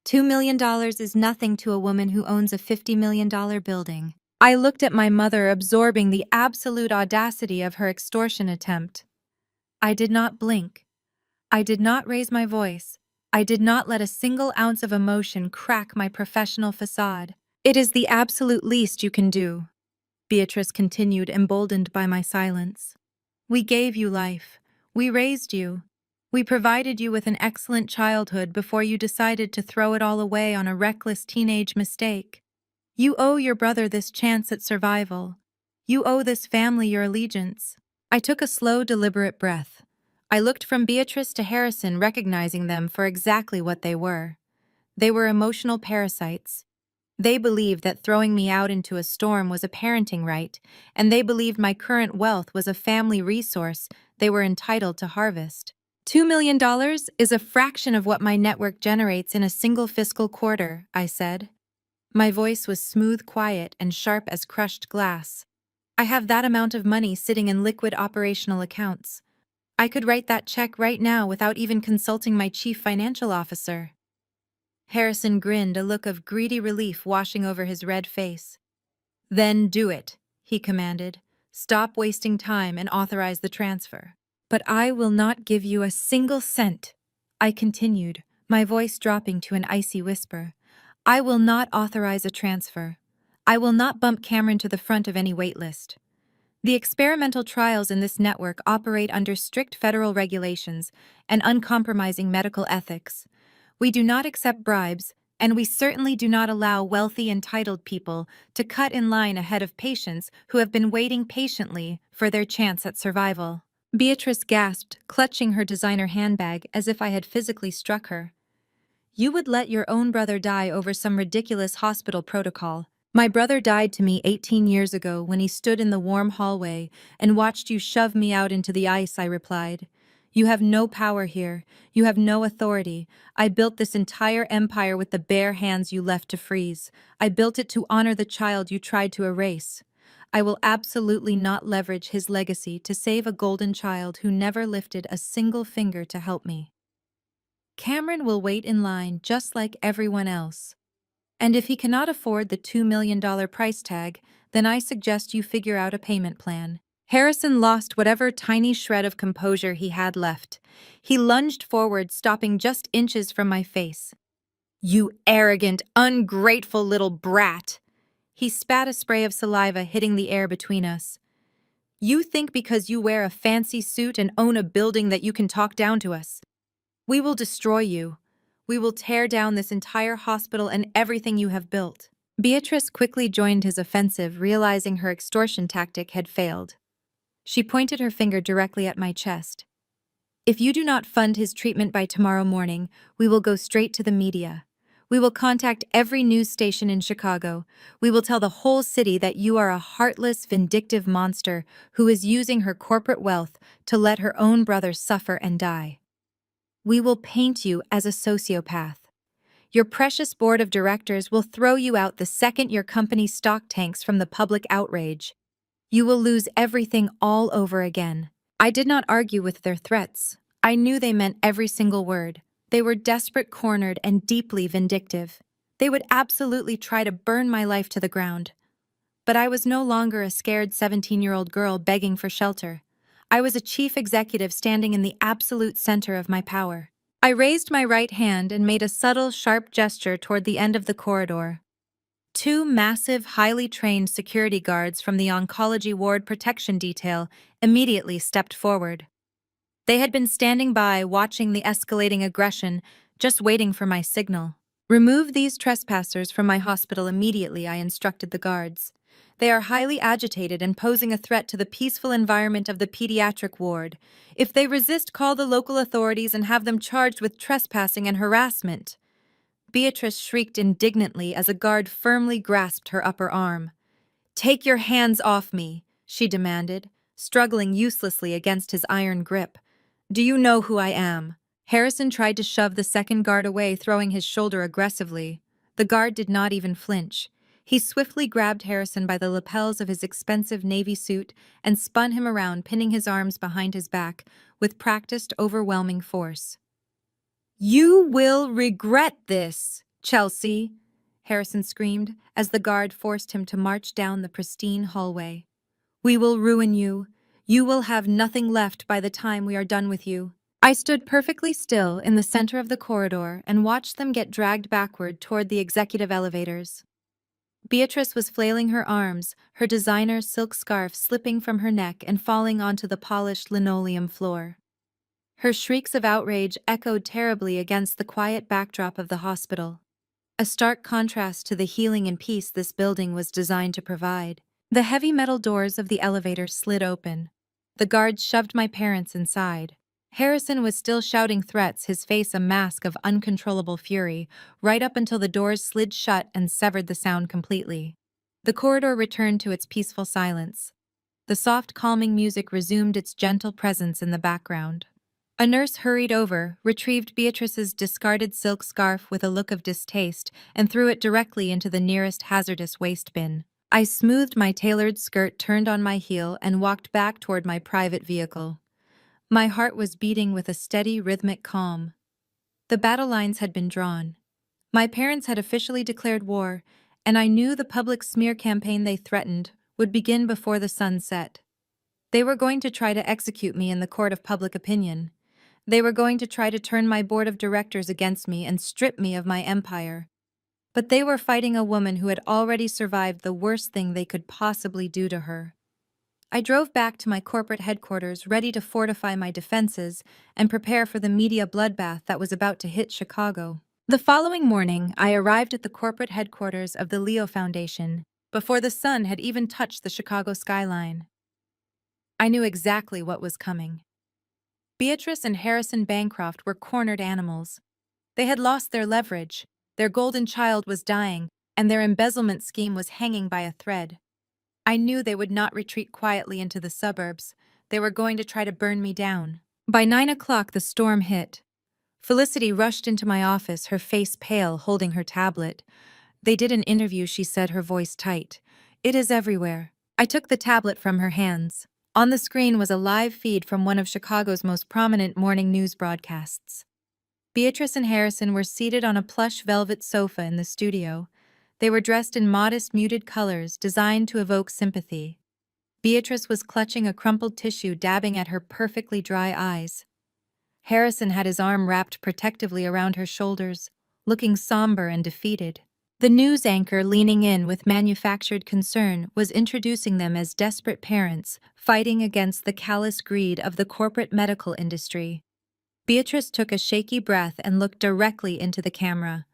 $2 million is nothing to a woman who owns a $50 million building. I looked at my mother, absorbing the absolute audacity of her extortion attempt. I did not blink. I did not raise my voice. I did not let a single ounce of emotion crack my professional facade. "It is the absolute least you can do," Beatrice continued, emboldened by my silence. "We gave you life. We raised you. We provided you with an excellent childhood before you decided to throw it all away on a reckless teenage mistake. You owe your brother this chance at survival. You owe this family your allegiance." I took a slow, deliberate breath. I looked from Beatrice to Harrison, recognizing them for exactly what they were. They were emotional parasites. They believed that throwing me out into a storm was a parenting right, and they believed my current wealth was a family resource they were entitled to harvest. $2 million is a fraction of what my network generates in a single fiscal quarter, I said. My voice was smooth, quiet, and sharp as crushed glass. I have that amount of money sitting in liquid operational accounts. I could write that check right now without even consulting my chief financial officer. Harrison grinned, a look of greedy relief washing over his red face. "Then do it," he commanded. "Stop wasting time and authorize the transfer." "But I will not give you a single cent," I continued, my voice dropping to an icy whisper. "I will not authorize a transfer. I will not bump Cameron to the front of any waitlist. The experimental trials in this network operate under strict federal regulations and uncompromising medical ethics. We do not accept bribes, and we certainly do not allow wealthy, entitled people to cut in line ahead of patients who have been waiting patiently for their chance at survival." Beatrice gasped, clutching her designer handbag as if I had physically struck her. "You would let your own brother die over some ridiculous hospital protocol. My brother died to me 18 years ago when he stood in the warm hallway and watched you shove me out into the ice," I replied. "You have no power here. You have no authority. I built this entire empire with the bare hands you left to freeze. I built it to honor the child you tried to erase. I will absolutely not leverage his legacy to save a golden child who never lifted a single finger to help me. Cameron will wait in line just like everyone else. And if he cannot afford the $2 million price tag, then I suggest you figure out a payment plan." Harrison lost whatever tiny shred of composure he had left. He lunged forward, stopping just inches from my face. "You arrogant, ungrateful little brat!" He spat a spray of saliva, hitting the air between us. "You think because you wear a fancy suit and own a building that you can talk down to us. We will destroy you. We will tear down this entire hospital and everything you have built." Beatrice quickly joined his offensive, realizing her extortion tactic had failed. She pointed her finger directly at my chest. "If you do not fund his treatment by tomorrow morning, we will go straight to the media. We will contact every news station in Chicago. We will tell the whole city that you are a heartless, vindictive monster who is using her corporate wealth to let her own brother suffer and die. We will paint you as a sociopath. Your precious board of directors will throw you out the second your company's stock tanks from the public outrage. You will lose everything all over again." I did not argue with their threats. I knew they meant every single word. They were desperate, cornered, and deeply vindictive. They would absolutely try to burn my life to the ground. But I was no longer a scared 17-year-old girl begging for shelter. I was a chief executive standing in the absolute center of my power. I raised my right hand and made a subtle, sharp gesture toward the end of the corridor. Two massive, highly trained security guards from the oncology ward protection detail immediately stepped forward. They had been standing by, watching the escalating aggression, just waiting for my signal. "Remove these trespassers from my hospital immediately," I instructed the guards. "They are highly agitated and posing a threat to the peaceful environment of the pediatric ward. If they resist, call the local authorities and have them charged with trespassing and harassment." Beatrice shrieked indignantly as a guard firmly grasped her upper arm. "Take your hands off me," she demanded, struggling uselessly against his iron grip. "Do you know who I am?" Harrison tried to shove the second guard away, throwing his shoulder aggressively. The guard did not even flinch. He swiftly grabbed Harrison by the lapels of his expensive navy suit and spun him around, pinning his arms behind his back with practiced, overwhelming force. "You will regret this, Chelsea," Harrison screamed as the guard forced him to march down the pristine hallway. "We will ruin you. You will have nothing left by the time we are done with you." I stood perfectly still in the center of the corridor and watched them get dragged backward toward the executive elevators. Beatrice was flailing her arms, her designer silk scarf slipping from her neck and falling onto the polished linoleum floor. Her shrieks of outrage echoed terribly against the quiet backdrop of the hospital, a stark contrast to the healing and peace this building was designed to provide. The heavy metal doors of the elevator slid open. The guards shoved my parents inside. Harrison was still shouting threats, his face a mask of uncontrollable fury, right up until the doors slid shut and severed the sound completely. The corridor returned to its peaceful silence. The soft, calming music resumed its gentle presence in the background. A nurse hurried over, retrieved Beatrice's discarded silk scarf with a look of distaste, and threw it directly into the nearest hazardous waste bin. I smoothed my tailored skirt, turned on my heel, and walked back toward my private vehicle. My heart was beating with a steady, rhythmic calm. The battle lines had been drawn. My parents had officially declared war, and I knew the public smear campaign they threatened would begin before the sun set. They were going to try to execute me in the court of public opinion. They were going to try to turn my board of directors against me and strip me of my empire. But they were fighting a woman who had already survived the worst thing they could possibly do to her. I drove back to my corporate headquarters, ready to fortify my defenses and prepare for the media bloodbath that was about to hit Chicago. The following morning, I arrived at the corporate headquarters of the Leo Foundation before the sun had even touched the Chicago skyline. I knew exactly what was coming. Beatrice and Harrison Bancroft were cornered animals. They had lost their leverage, their golden child was dying, and their embezzlement scheme was hanging by a thread. I knew they would not retreat quietly into the suburbs. They were going to try to burn me down. By 9 o'clock, the storm hit. Felicity rushed into my office, her face pale, holding her tablet. "They did an interview," she said, her voice tight. "It is everywhere." I took the tablet from her hands. On the screen was a live feed from one of Chicago's most prominent morning news broadcasts. Beatrice and Harrison were seated on a plush velvet sofa in the studio. They were dressed in modest, muted colors designed to evoke sympathy. Beatrice was clutching a crumpled tissue, dabbing at her perfectly dry eyes. Harrison had his arm wrapped protectively around her shoulders, looking somber and defeated. The news anchor, leaning in with manufactured concern, was introducing them as desperate parents fighting against the callous greed of the corporate medical industry. Beatrice took a shaky breath and looked directly into the camera.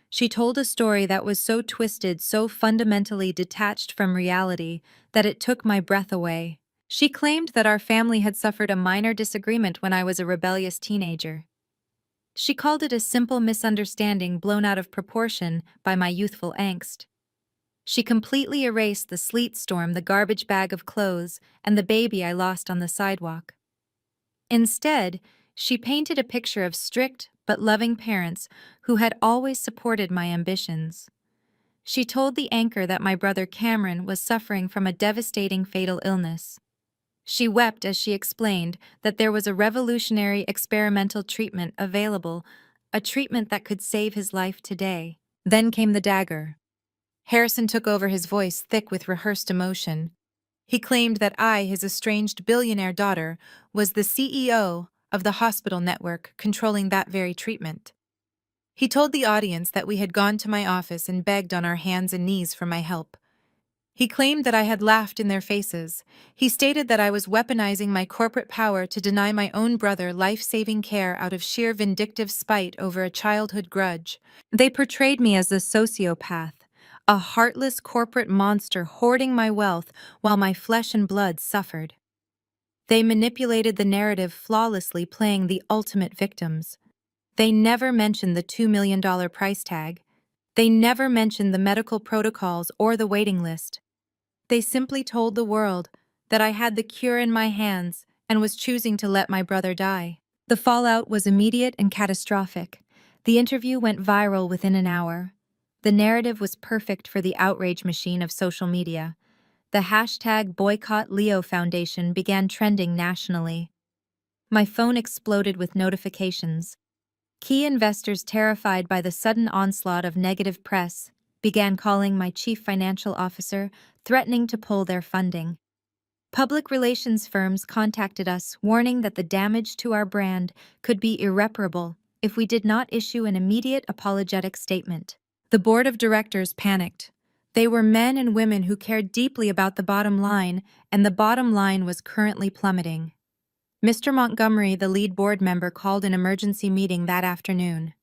She told a story that was so twisted, so fundamentally detached from reality, that it took my breath away. She claimed that our family had suffered a minor disagreement when I was a rebellious teenager. She called it a simple misunderstanding blown out of proportion by my youthful angst. She completely erased the sleet storm, the garbage bag of clothes, and the baby I lost on the sidewalk. Instead, she painted a picture of strict but loving parents who had always supported my ambitions. She told the anchor that my brother Cameron was suffering from a devastating fatal illness. She wept as she explained that there was a revolutionary experimental treatment available, a treatment that could save his life today. Then came the dagger. Harrison took over, his voice thick with rehearsed emotion. He claimed that I, his estranged billionaire daughter, was the CEO of the hospital network controlling that very treatment. He told the audience that we had gone to my office and begged on our hands and knees for my help. He claimed that I had laughed in their faces. He stated that I was weaponizing my corporate power to deny my own brother life-saving care out of sheer vindictive spite over a childhood grudge. They portrayed me as a sociopath, a heartless corporate monster hoarding my wealth while my flesh and blood suffered. They manipulated the narrative flawlessly, playing the ultimate victims. They never mentioned the $2 million price tag. They never mentioned the medical protocols or the waiting list. They simply told the world that I had the cure in my hands and was choosing to let my brother die. The fallout was immediate and catastrophic. The interview went viral within an hour. The narrative was perfect for the outrage machine of social media. The hashtag Boycott Leo Foundation began trending nationally. My phone exploded with notifications. Key investors, terrified by the sudden onslaught of negative press, began calling my chief financial officer, threatening to pull their funding. Public relations firms contacted us, warning that the damage to our brand could be irreparable if we did not issue an immediate apologetic statement. The board of directors panicked. They were men and women who cared deeply about the bottom line, and the bottom line was currently plummeting. Mr. Montgomery, the lead board member, called an emergency meeting that afternoon.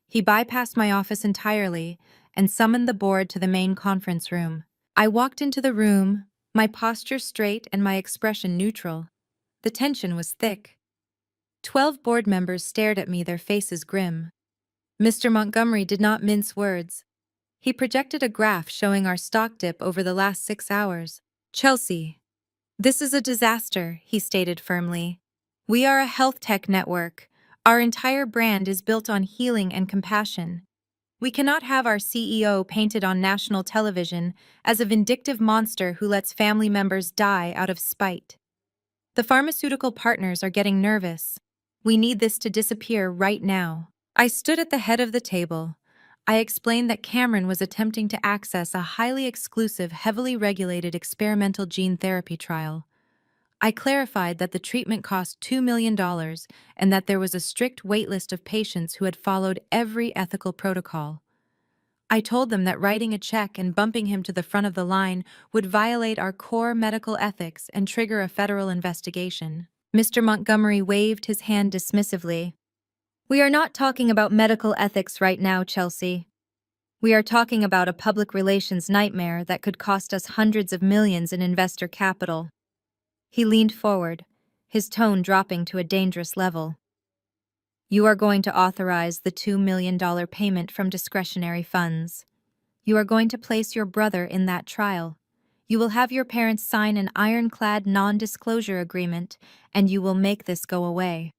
He bypassed my office entirely and summoned the board to the main conference room. I walked into the room, my posture straight and my expression neutral. The tension was thick. 12 board members stared at me, their faces grim. Mr. Montgomery did not mince words. He projected a graph showing our stock dip over the last 6 hours. "Chelsea, this is a disaster," he stated firmly. "We are a health tech network. Our entire brand is built on healing and compassion. We cannot have our CEO painted on national television as a vindictive monster who lets family members die out of spite. The pharmaceutical partners are getting nervous. We need this to disappear right now." I stood at the head of the table. I explained that Cameron was attempting to access a highly exclusive, heavily regulated experimental gene therapy trial. I clarified that the treatment cost $2 million and that there was a strict waitlist of patients who had followed every ethical protocol. I told them that writing a check and bumping him to the front of the line would violate our core medical ethics and trigger a federal investigation. Mr. Montgomery waved his hand dismissively. "We are not talking about medical ethics right now, Chelsea. We are talking about a public relations nightmare that could cost us hundreds of millions in investor capital." He leaned forward, his tone dropping to a dangerous level. "You are going to authorize the $2 million payment from discretionary funds. You are going to place your brother in that trial. You will have your parents sign an ironclad non-disclosure agreement, and you will make this go away.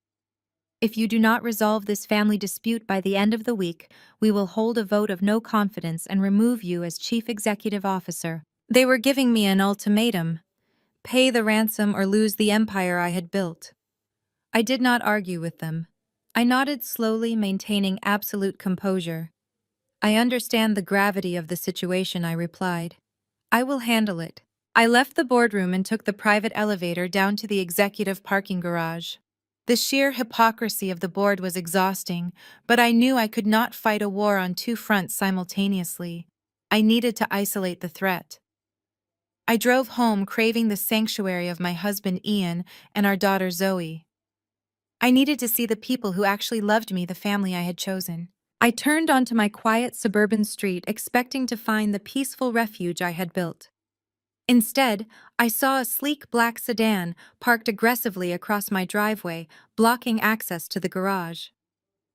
If you do not resolve this family dispute by the end of the week, we will hold a vote of no confidence and remove you as chief executive officer." They were giving me an ultimatum: pay the ransom or lose the empire I had built. I did not argue with them. I nodded slowly, maintaining absolute composure. "I understand the gravity of the situation," I replied. "I will handle it." I left the boardroom and took the private elevator down to the executive parking garage. The sheer hypocrisy of the board was exhausting, but I knew I could not fight a war on two fronts simultaneously. I needed to isolate the threat. I drove home, craving the sanctuary of my husband Ian and our daughter Zoe. I needed to see the people who actually loved me, the family I had chosen. I turned onto my quiet suburban street, expecting to find the peaceful refuge I had built. Instead, I saw a sleek black sedan parked aggressively across my driveway, blocking access to the garage.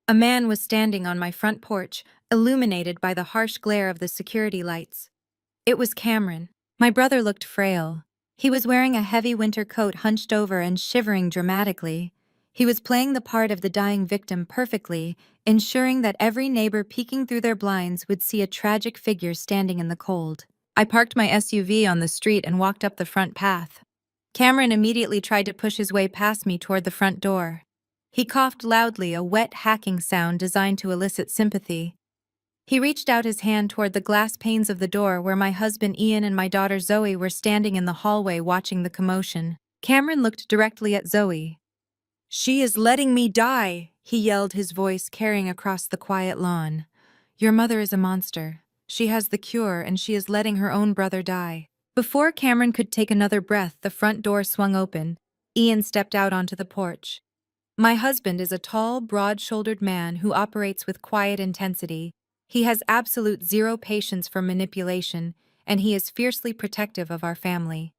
A man was standing on my front porch, illuminated by the harsh glare of the security lights. It was Cameron. My brother looked frail. He was wearing a heavy winter coat, hunched over and shivering dramatically. He was playing the part of the dying victim perfectly, ensuring that every neighbor peeking through their blinds would see a tragic figure standing in the cold. I parked my SUV on the street and walked up the front path. Cameron immediately tried to push his way past me toward the front door. He coughed loudly, a wet, hacking sound designed to elicit sympathy. He reached out his hand toward the glass panes of the door where my husband Ian and my daughter Zoe were standing in the hallway watching the commotion. Cameron looked directly at Zoe. "She is letting me die," he yelled, his voice carrying across the quiet lawn. "Your mother is a monster. She has the cure, and she is letting her own brother die." Before Cameron could take another breath, the front door swung open. Ian stepped out onto the porch. My husband is a tall, broad-shouldered man who operates with quiet intensity. He has absolute zero patience for manipulation, and he is fiercely protective of our family.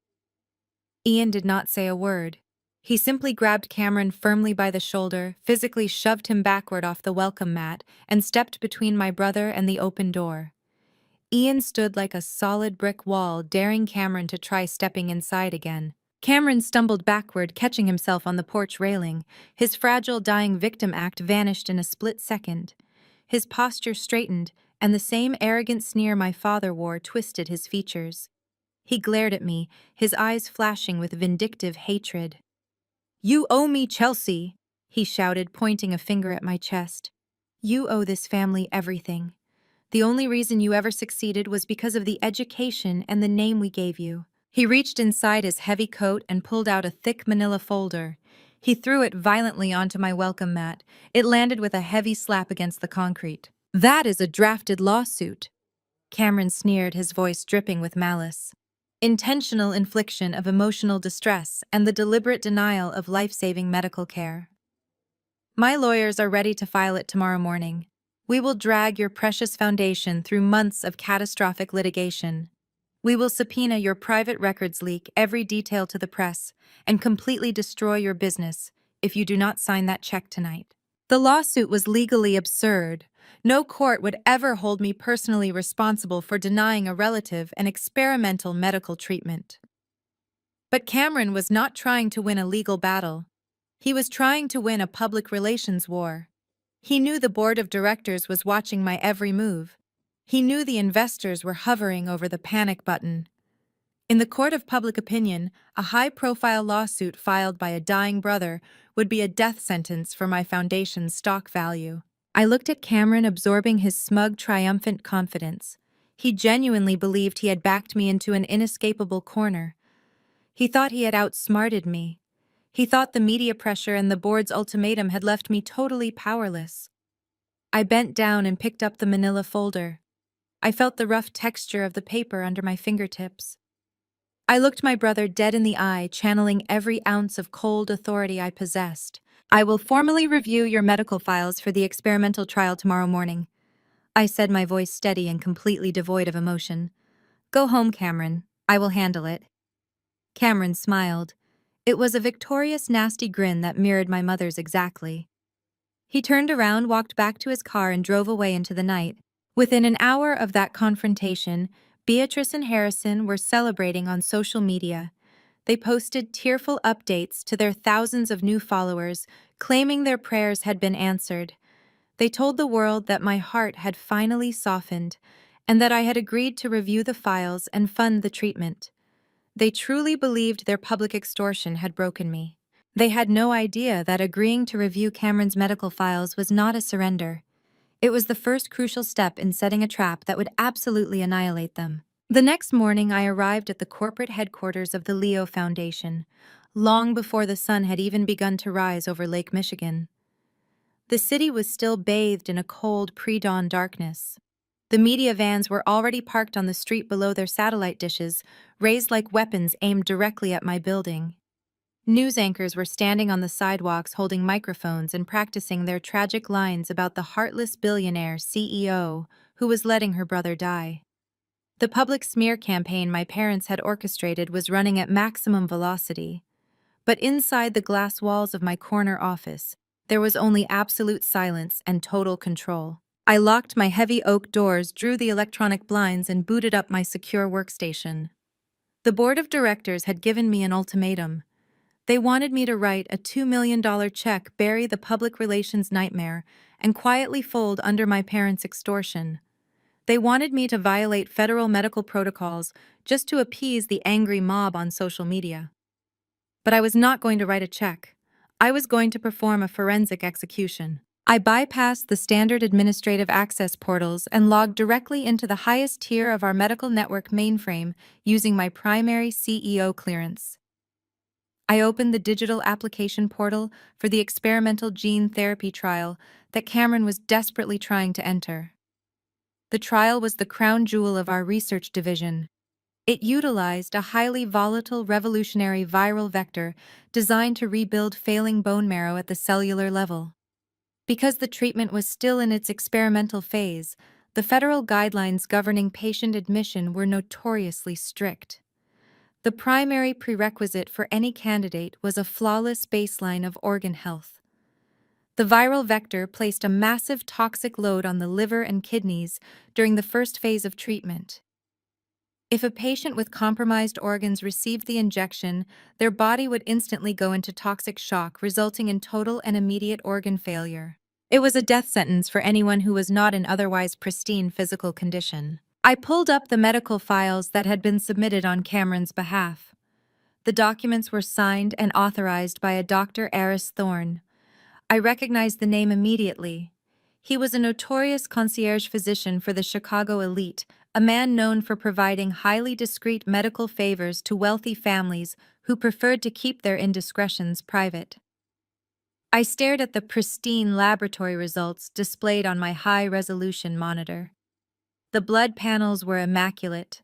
Ian did not say a word. He simply grabbed Cameron firmly by the shoulder, physically shoved him backward off the welcome mat, and stepped between my brother and the open door. Ian stood like a solid brick wall, daring Cameron to try stepping inside again. Cameron stumbled backward, catching himself on the porch railing. His fragile dying victim act vanished in a split second. His posture straightened, and the same arrogant sneer my father wore twisted his features. He glared at me, his eyes flashing with vindictive hatred. "You owe me, Chelsea," he shouted, pointing a finger at my chest. "You owe this family everything. The only reason you ever succeeded was because of the education and the name we gave you." He reached inside his heavy coat and pulled out a thick manila folder. He threw it violently onto my welcome mat. It landed with a heavy slap against the concrete. "That is a drafted lawsuit," Cameron sneered, his voice dripping with malice. "Intentional infliction of emotional distress and the deliberate denial of life-saving medical care. My lawyers are ready to file it tomorrow morning. We will drag your precious foundation through months of catastrophic litigation. We will subpoena your private records, leak every detail to the press, and completely destroy your business if you do not sign that check tonight." The lawsuit was legally absurd. No court would ever hold me personally responsible for denying a relative an experimental medical treatment. But Cameron was not trying to win a legal battle. He was trying to win a public relations war. He knew the board of directors was watching my every move. He knew the investors were hovering over the panic button. In the court of public opinion, a high-profile lawsuit filed by a dying brother would be a death sentence for my foundation's stock value. I looked at Cameron, absorbing his smug, triumphant confidence. He genuinely believed he had backed me into an inescapable corner. He thought he had outsmarted me. He thought the media pressure and the board's ultimatum had left me totally powerless. I bent down and picked up the manila folder. I felt the rough texture of the paper under my fingertips. I looked my brother dead in the eye, channeling every ounce of cold authority I possessed. "I will formally review your medical files for the experimental trial tomorrow morning," I said, my voice steady and completely devoid of emotion. "Go home, Cameron. I will handle it." Cameron smiled. It was a victorious, nasty grin that mirrored my mother's exactly. He turned around, walked back to his car, and drove away into the night. Within an hour of that confrontation, Beatrice and Harrison were celebrating on social media. They posted tearful updates to their thousands of new followers, claiming their prayers had been answered. They told the world that my heart had finally softened, and that I had agreed to review the files and fund the treatment. They truly believed their public extortion had broken me. They had no idea that agreeing to review Cameron's medical files was not a surrender. It was the first crucial step in setting a trap that would absolutely annihilate them. The next morning, I arrived at the corporate headquarters of the Leo Foundation, long before the sun had even begun to rise over Lake Michigan. The city was still bathed in a cold, pre-dawn darkness. The media vans were already parked on the street below their satellite dishes, raised like weapons aimed directly at my building. News anchors were standing on the sidewalks holding microphones and practicing their tragic lines about the heartless billionaire CEO who was letting her brother die. The public smear campaign my parents had orchestrated was running at maximum velocity. But inside the glass walls of my corner office, there was only absolute silence and total control. I locked my heavy oak doors, drew the electronic blinds, and booted up my secure workstation. The board of directors had given me an ultimatum. They wanted me to write a $2 million check, bury the public relations nightmare, and quietly fold under my parents' extortion. They wanted me to violate federal medical protocols just to appease the angry mob on social media. But I was not going to write a check. I was going to perform a forensic execution. I bypassed the standard administrative access portals and logged directly into the highest tier of our medical network mainframe using my primary CEO clearance. I opened the digital application portal for the experimental gene therapy trial that Cameron was desperately trying to enter. The trial was the crown jewel of our research division. It utilized a highly volatile revolutionary viral vector designed to rebuild failing bone marrow at the cellular level. Because the treatment was still in its experimental phase, the federal guidelines governing patient admission were notoriously strict. The primary prerequisite for any candidate was a flawless baseline of organ health. The viral vector placed a massive toxic load on the liver and kidneys during the first phase of treatment. If a patient with compromised organs received the injection, their body would instantly go into toxic shock, resulting in total and immediate organ failure. It was a death sentence for anyone who was not in otherwise pristine physical condition. I pulled up the medical files that had been submitted on Cameron's behalf. The documents were signed and authorized by a Dr. Eris Thorne. I recognized the name immediately. He was a notorious concierge physician for the Chicago elite, a man known for providing highly discreet medical favors to wealthy families who preferred to keep their indiscretions private. I stared at the pristine laboratory results displayed on my high-resolution monitor. The blood panels were immaculate.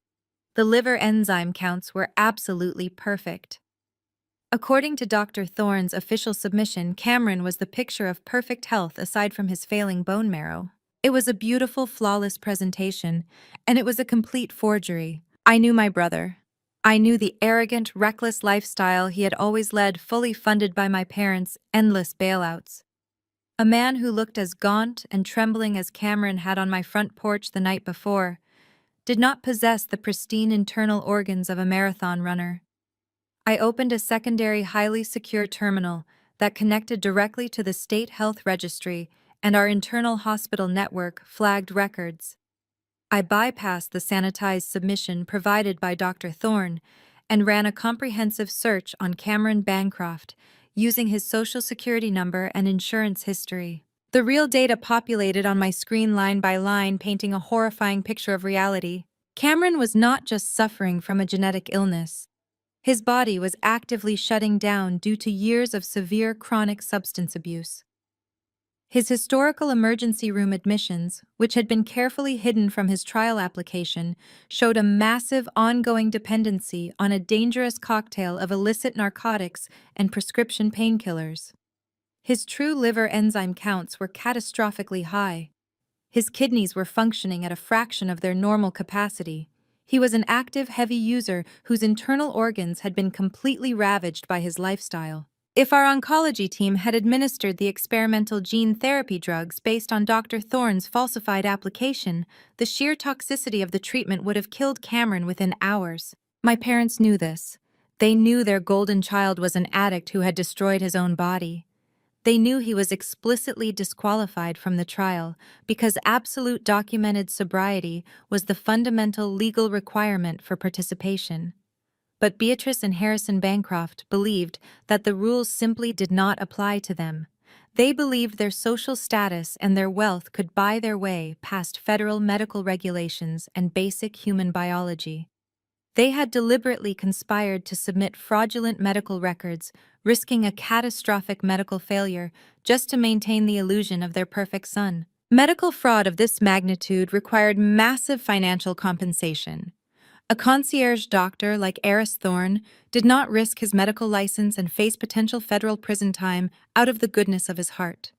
The liver enzyme counts were absolutely perfect. According to Dr. Thorne's official submission, Cameron was the picture of perfect health aside from his failing bone marrow. It was a beautiful, flawless presentation, and it was a complete forgery. I knew my brother. I knew the arrogant, reckless lifestyle he had always led, fully funded by my parents' endless bailouts. A man who looked as gaunt and trembling as Cameron had on my front porch the night before did not possess the pristine internal organs of a marathon runner. I opened a secondary highly secure terminal that connected directly to the state health registry and our internal hospital network flagged records. I bypassed the sanitized submission provided by Dr. Thorne and ran a comprehensive search on Cameron Bancroft using his social security number and insurance history. The real data populated on my screen line by line, painting a horrifying picture of reality. Cameron was not just suffering from a genetic illness. His body was actively shutting down due to years of severe chronic substance abuse. His historical emergency room admissions, which had been carefully hidden from his trial application, showed a massive ongoing dependency on a dangerous cocktail of illicit narcotics and prescription painkillers. His true liver enzyme counts were catastrophically high. His kidneys were functioning at a fraction of their normal capacity. He was an active, heavy user whose internal organs had been completely ravaged by his lifestyle. If our oncology team had administered the experimental gene therapy drugs based on Dr. Thorne's falsified application, the sheer toxicity of the treatment would have killed Cameron within hours. My parents knew this. They knew their golden child was an addict who had destroyed his own body. They knew he was explicitly disqualified from the trial because absolute documented sobriety was the fundamental legal requirement for participation. But Beatrice and Harrison Bancroft believed that the rules simply did not apply to them. They believed their social status and their wealth could buy their way past federal medical regulations and basic human biology. They had deliberately conspired to submit fraudulent medical records, risking a catastrophic medical failure just to maintain the illusion of their perfect son. Medical fraud of this magnitude required massive financial compensation. A concierge doctor like Eris Thorne did not risk his medical license and face potential federal prison time out of the goodness of his heart.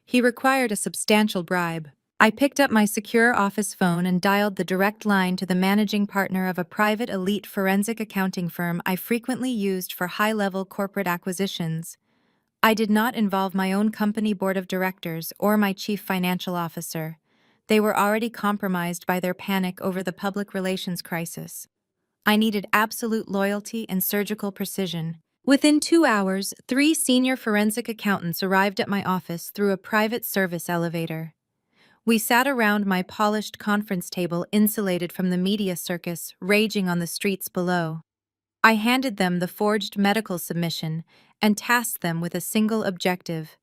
He required a substantial bribe. I picked up my secure office phone and dialed the direct line to the managing partner of a private elite forensic accounting firm I frequently used for high-level corporate acquisitions. I did not involve my own company board of directors or my chief financial officer. They were already compromised by their panic over the public relations crisis. I needed absolute loyalty and surgical precision. Within 2 hours, 3 senior forensic accountants arrived at my office through a private service elevator. We sat around my polished conference table insulated from the media circus raging on the streets below. I handed them the forged medical submission and tasked them with a single objective.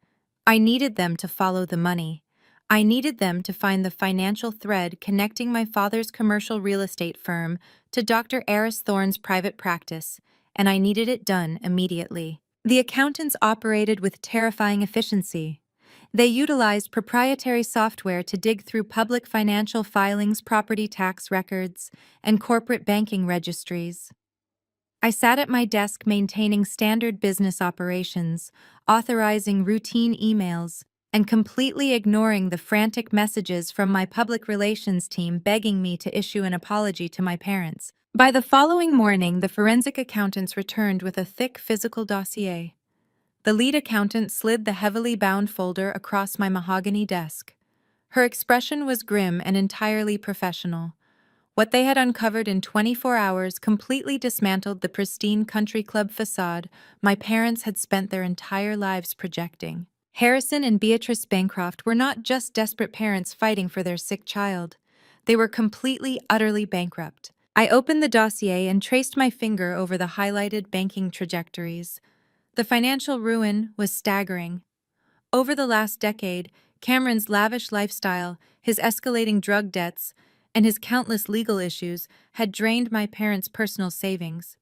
I needed them to follow the money. I needed them to find the financial thread connecting my father's commercial real estate firm to Dr. Eris Thorne's private practice, and I needed it done immediately. The accountants operated with terrifying efficiency. They utilized proprietary software to dig through public financial filings, property tax records, and corporate banking registries. I sat at my desk maintaining standard business operations, authorizing routine emails, and completely ignoring the frantic messages from my public relations team begging me to issue an apology to my parents. By the following morning, the forensic accountants returned with a thick physical dossier. The lead accountant slid the heavily bound folder across my mahogany desk. Her expression was grim and entirely professional. What they had uncovered in 24 hours completely dismantled the pristine country club facade my parents had spent their entire lives projecting. Harrison and Beatrice Bancroft were not just desperate parents fighting for their sick child. They were completely, utterly bankrupt. I opened the dossier and traced my finger over the highlighted banking trajectories. The financial ruin was staggering. Over the last decade, Cameron's lavish lifestyle, his escalating drug debts, and his countless legal issues had drained my parents' personal savings.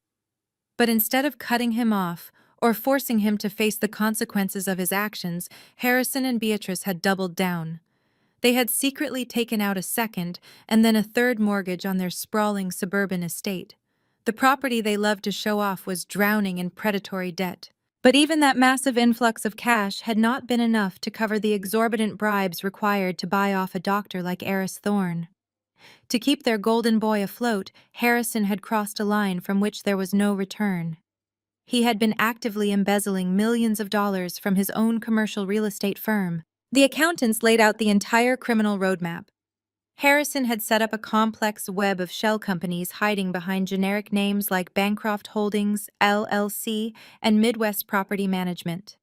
But instead of cutting him off or forcing him to face the consequences of his actions, Harrison and Beatrice had doubled down. They had secretly taken out a second and then a third mortgage on their sprawling suburban estate. The property they loved to show off was drowning in predatory debt. But even that massive influx of cash had not been enough to cover the exorbitant bribes required to buy off a doctor like Eris Thorne. To keep their golden boy afloat, Harrison had crossed a line from which there was no return. He had been actively embezzling millions of dollars from his own commercial real estate firm. The accountants laid out the entire criminal roadmap. Harrison had set up a complex web of shell companies hiding behind generic names like Bancroft Holdings, LLC, and Midwest Property Management.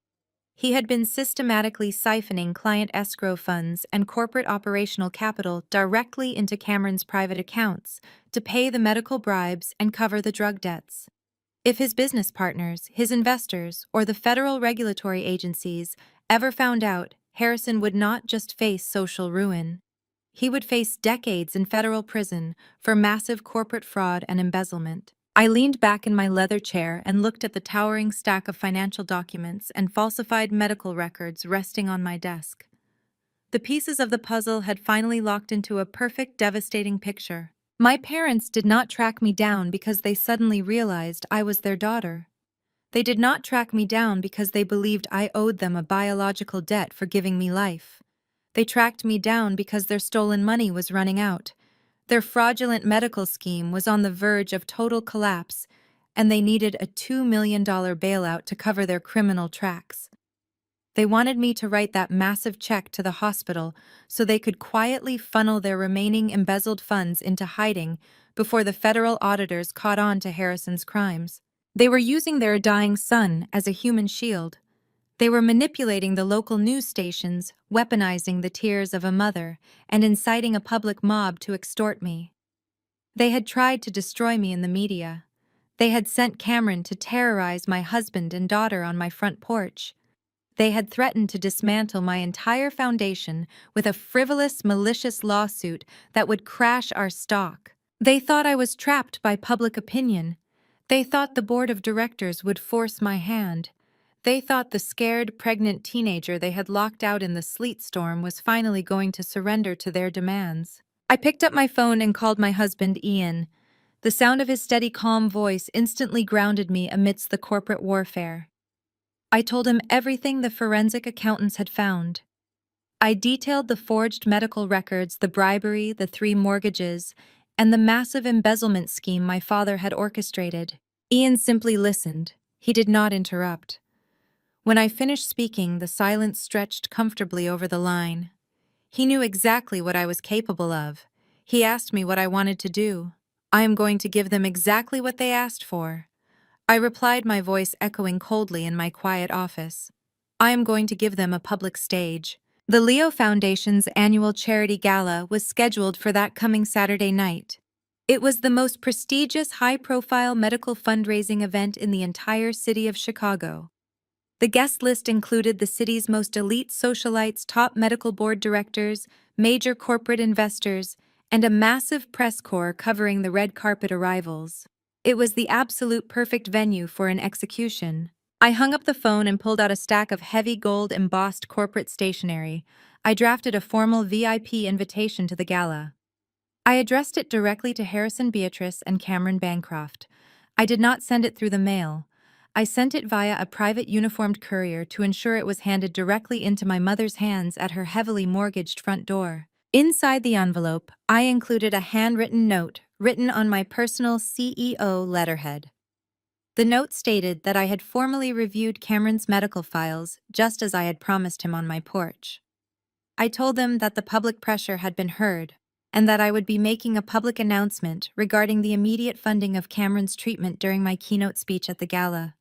He had been systematically siphoning client escrow funds and corporate operational capital directly into Cameron's private accounts to pay the medical bribes and cover the drug debts. If his business partners, his investors, or the federal regulatory agencies ever found out, Harrison would not just face social ruin. He would face decades in federal prison for massive corporate fraud and embezzlement. I leaned back in my leather chair and looked at the towering stack of financial documents and falsified medical records resting on my desk. The pieces of the puzzle had finally locked into a perfect, devastating picture. My parents did not track me down because they suddenly realized I was their daughter. They did not track me down because they believed I owed them a biological debt for giving me life. They tracked me down because their stolen money was running out. Their fraudulent medical scheme was on the verge of total collapse, and they needed a $2 million bailout to cover their criminal tracks. They wanted me to write that massive check to the hospital so they could quietly funnel their remaining embezzled funds into hiding before the federal auditors caught on to Harrison's crimes. They were using their dying son as a human shield. They were manipulating the local news stations, weaponizing the tears of a mother, and inciting a public mob to extort me. They had tried to destroy me in the media. They had sent Cameron to terrorize my husband and daughter on my front porch. They had threatened to dismantle my entire foundation with a frivolous, malicious lawsuit that would crash our stock. They thought I was trapped by public opinion. They thought the board of directors would force my hand. They thought the scared, pregnant teenager they had locked out in the sleet storm was finally going to surrender to their demands. I picked up my phone and called my husband, Ian. The sound of his steady, calm voice instantly grounded me amidst the corporate warfare. I told him everything the forensic accountants had found. I detailed the forged medical records, the bribery, the 3 mortgages, and the massive embezzlement scheme my father had orchestrated. Ian simply listened. He did not interrupt. When I finished speaking, the silence stretched comfortably over the line. He knew exactly what I was capable of. He asked me what I wanted to do. I am going to give them exactly what they asked for. I replied, my voice echoing coldly in my quiet office. I am going to give them a public stage. The Leo Foundation's annual charity gala was scheduled for that coming Saturday night. It was the most prestigious, high-profile medical fundraising event in the entire city of Chicago. The guest list included the city's most elite socialites, top medical board directors, major corporate investors, and a massive press corps covering the red carpet arrivals. It was the absolute perfect venue for an execution. I hung up the phone and pulled out a stack of heavy gold embossed corporate stationery. I drafted a formal VIP invitation to the gala. I addressed it directly to Harrison Beatrice and Cameron Bancroft. I did not send it through the mail. I sent it via a private uniformed courier to ensure it was handed directly into my mother's hands at her heavily mortgaged front door. Inside the envelope, I included a handwritten note written on my personal CEO letterhead. The note stated that I had formally reviewed Cameron's medical files just as I had promised him on my porch. I told them that the public pressure had been heard and that I would be making a public announcement regarding the immediate funding of Cameron's treatment during my keynote speech at the gala.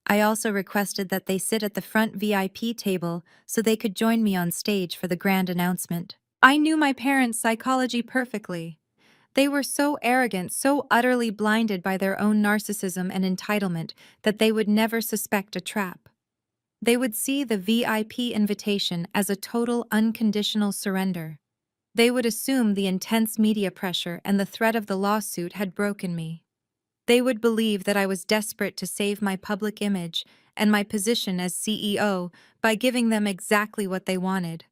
I also requested that they sit at the front VIP table so they could join me on stage for the grand announcement. I knew my parents' psychology perfectly. They were so arrogant, so utterly blinded by their own narcissism and entitlement that they would never suspect a trap. They would see the VIP invitation as a total unconditional surrender. They would assume the intense media pressure and the threat of the lawsuit had broken me. They would believe that I was desperate to save my public image and my position as CEO by giving them exactly what they wanted.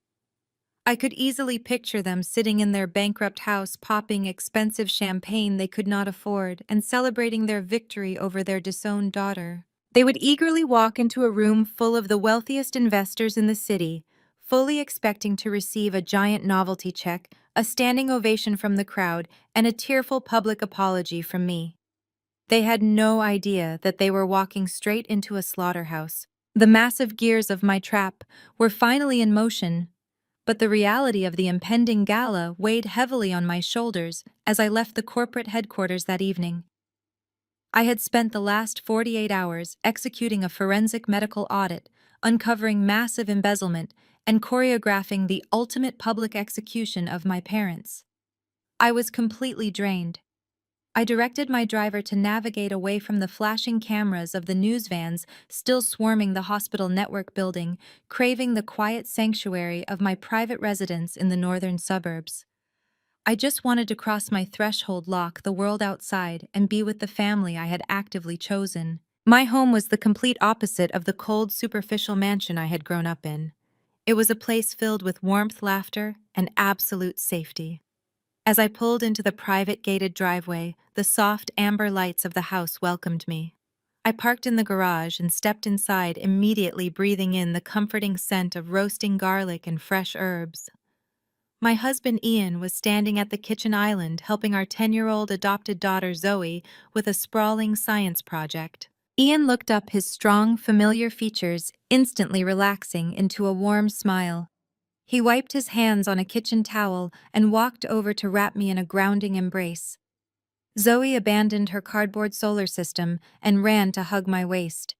I could easily picture them sitting in their bankrupt house popping expensive champagne they could not afford and celebrating their victory over their disowned daughter. They would eagerly walk into a room full of the wealthiest investors in the city, fully expecting to receive a giant novelty check, a standing ovation from the crowd, and a tearful public apology from me. They had no idea that they were walking straight into a slaughterhouse. The massive gears of my trap were finally in motion, but the reality of the impending gala weighed heavily on my shoulders as I left the corporate headquarters that evening. I had spent the last 48 hours executing a forensic medical audit, uncovering massive embezzlement, and choreographing the ultimate public execution of my parents. I was completely drained. I directed my driver to navigate away from the flashing cameras of the news vans still swarming the hospital network building, craving the quiet sanctuary of my private residence in the northern suburbs. I just wanted to cross my threshold, lock the world outside, and be with the family I had actively chosen. My home was the complete opposite of the cold, superficial mansion I had grown up in. It was a place filled with warmth, laughter, and absolute safety. As I pulled into the private gated driveway, the soft amber lights of the house welcomed me. I parked in the garage and stepped inside, immediately breathing in the comforting scent of roasting garlic and fresh herbs. My husband Ian was standing at the kitchen island helping our 10-year-old adopted daughter Zoe with a sprawling science project. Ian looked up, his strong, familiar features instantly relaxing into a warm smile. He wiped his hands on a kitchen towel and walked over to wrap me in a grounding embrace. Zoe abandoned her cardboard solar system and ran to hug my waist.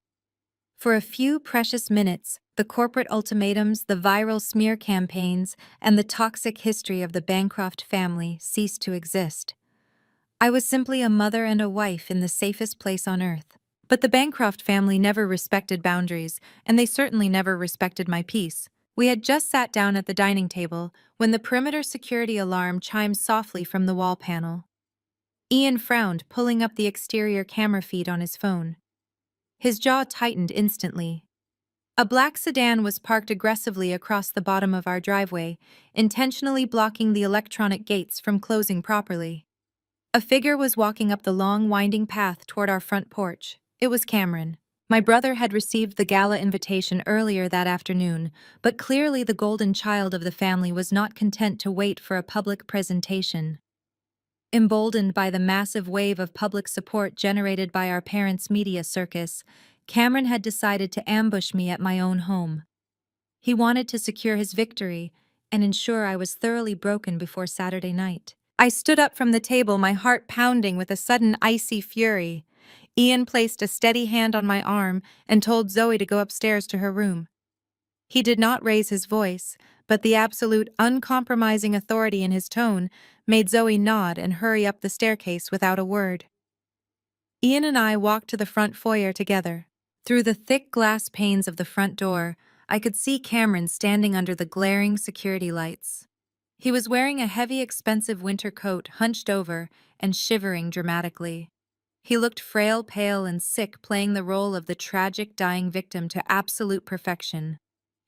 For a few precious minutes, the corporate ultimatums, the viral smear campaigns, and the toxic history of the Bancroft family ceased to exist. I was simply a mother and a wife in the safest place on earth. But the Bancroft family never respected boundaries, and they certainly never respected my peace. We had just sat down at the dining table when the perimeter security alarm chimed softly from the wall panel. Ian frowned, pulling up the exterior camera feed on his phone. His jaw tightened instantly. A black sedan was parked aggressively across the bottom of our driveway, intentionally blocking the electronic gates from closing properly. A figure was walking up the long, winding path toward our front porch. It was Cameron. My brother had received the gala invitation earlier that afternoon, but clearly the golden child of the family was not content to wait for a public presentation. Emboldened by the massive wave of public support generated by our parents' media circus, Cameron had decided to ambush me at my own home. He wanted to secure his victory and ensure I was thoroughly broken before Saturday night. I stood up from the table, my heart pounding with a sudden icy fury. Ian placed a steady hand on my arm and told Zoe to go upstairs to her room. He did not raise his voice, but the absolute uncompromising authority in his tone made Zoe nod and hurry up the staircase without a word. Ian and I walked to the front foyer together. Through the thick glass panes of the front door, I could see Cameron standing under the glaring security lights. He was wearing a heavy, expensive winter coat hunched over and shivering dramatically. He looked frail, pale, and sick, playing the role of the tragic dying victim to absolute perfection.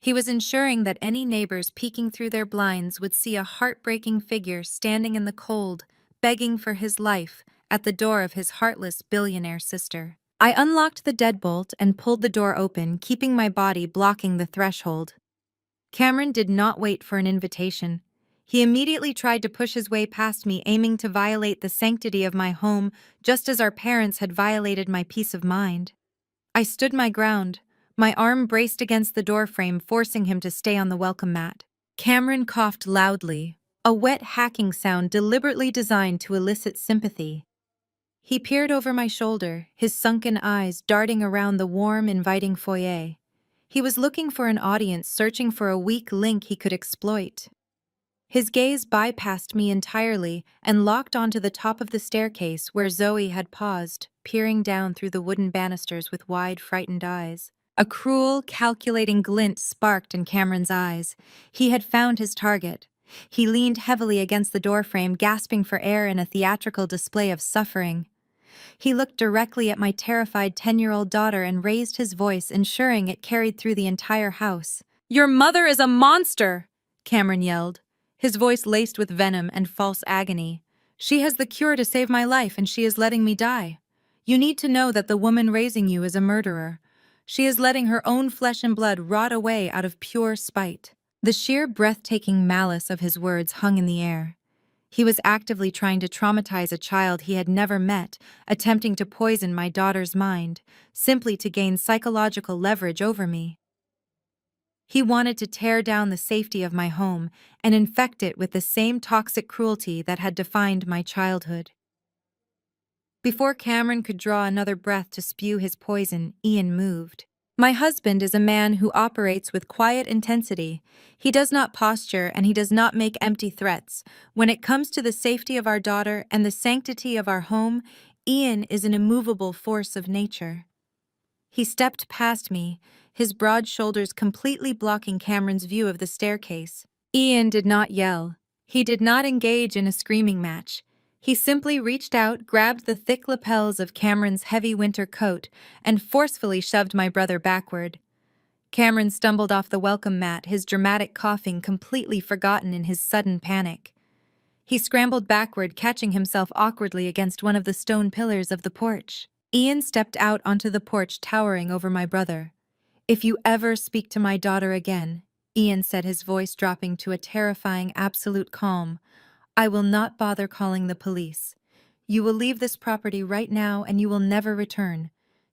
He was ensuring that any neighbors peeking through their blinds would see a heartbreaking figure standing in the cold, begging for his life, at the door of his heartless billionaire sister. I unlocked the deadbolt and pulled the door open, keeping my body blocking the threshold. Cameron did not wait for an invitation. He immediately tried to push his way past me, aiming to violate the sanctity of my home, just as our parents had violated my peace of mind. I stood my ground, my arm braced against the doorframe, forcing him to stay on the welcome mat. Cameron coughed loudly, a wet hacking sound deliberately designed to elicit sympathy. He peered over my shoulder, his sunken eyes darting around the warm, inviting foyer. He was looking for an audience, searching for a weak link he could exploit. His gaze bypassed me entirely and locked onto the top of the staircase where Zoe had paused, peering down through the wooden banisters with wide, frightened eyes. A cruel, calculating glint sparked in Cameron's eyes. He had found his target. He leaned heavily against the doorframe, gasping for air in a theatrical display of suffering. He looked directly at my terrified 10-year-old daughter and raised his voice, ensuring it carried through the entire house. "Your mother is a monster!" Cameron yelled, his voice laced with venom and false agony. "She has the cure to save my life, and she is letting me die. You need to know that the woman raising you is a murderer. She is letting her own flesh and blood rot away out of pure spite." The sheer breathtaking malice of his words hung in the air. He was actively trying to traumatize a child he had never met, attempting to poison my daughter's mind, simply to gain psychological leverage over me. He wanted to tear down the safety of my home and infect it with the same toxic cruelty that had defined my childhood. Before Cameron could draw another breath to spew his poison, Ian moved. My husband is a man who operates with quiet intensity. He does not posture and he does not make empty threats. When it comes to the safety of our daughter and the sanctity of our home, Ian is an immovable force of nature. He stepped past me, his broad shoulders completely blocking Cameron's view of the staircase. Ian did not yell. He did not engage in a screaming match. He simply reached out, grabbed the thick lapels of Cameron's heavy winter coat, and forcefully shoved my brother backward. Cameron stumbled off the welcome mat, his dramatic coughing completely forgotten in his sudden panic. He scrambled backward, catching himself awkwardly against one of the stone pillars of the porch. Ian stepped out onto the porch, towering over my brother. "If you ever speak to my daughter again," Ian said, his voice dropping to a terrifying absolute calm, "I will not bother calling the police. You will leave this property right now and you will never return.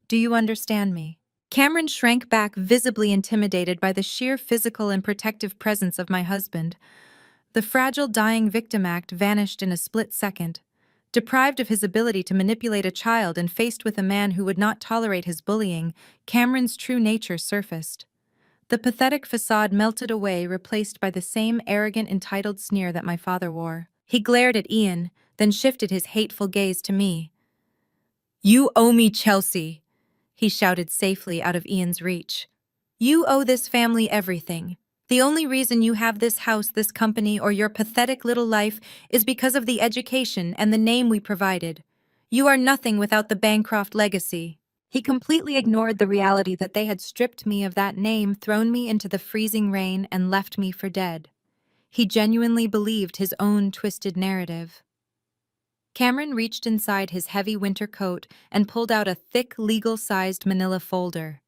Do you understand me?" Cameron shrank back, visibly intimidated by the sheer physical and protective presence of my husband. The fragile dying victim act vanished in a split second. Deprived of his ability to manipulate a child and faced with a man who would not tolerate his bullying, Cameron's true nature surfaced. The pathetic facade melted away, replaced by the same arrogant, entitled sneer that my father wore. He glared at Ian, then shifted his hateful gaze to me. "You owe me, Chelsea," he shouted safely out of Ian's reach. "You owe this family everything. The only reason you have this house, this company, or your pathetic little life is because of the education and the name we provided. You are nothing without the Bancroft legacy." He completely ignored the reality that they had stripped me of that name, thrown me into the freezing rain, and left me for dead. He genuinely believed his own twisted narrative. Cameron reached inside his heavy winter coat and pulled out a thick, legal-sized manila folder.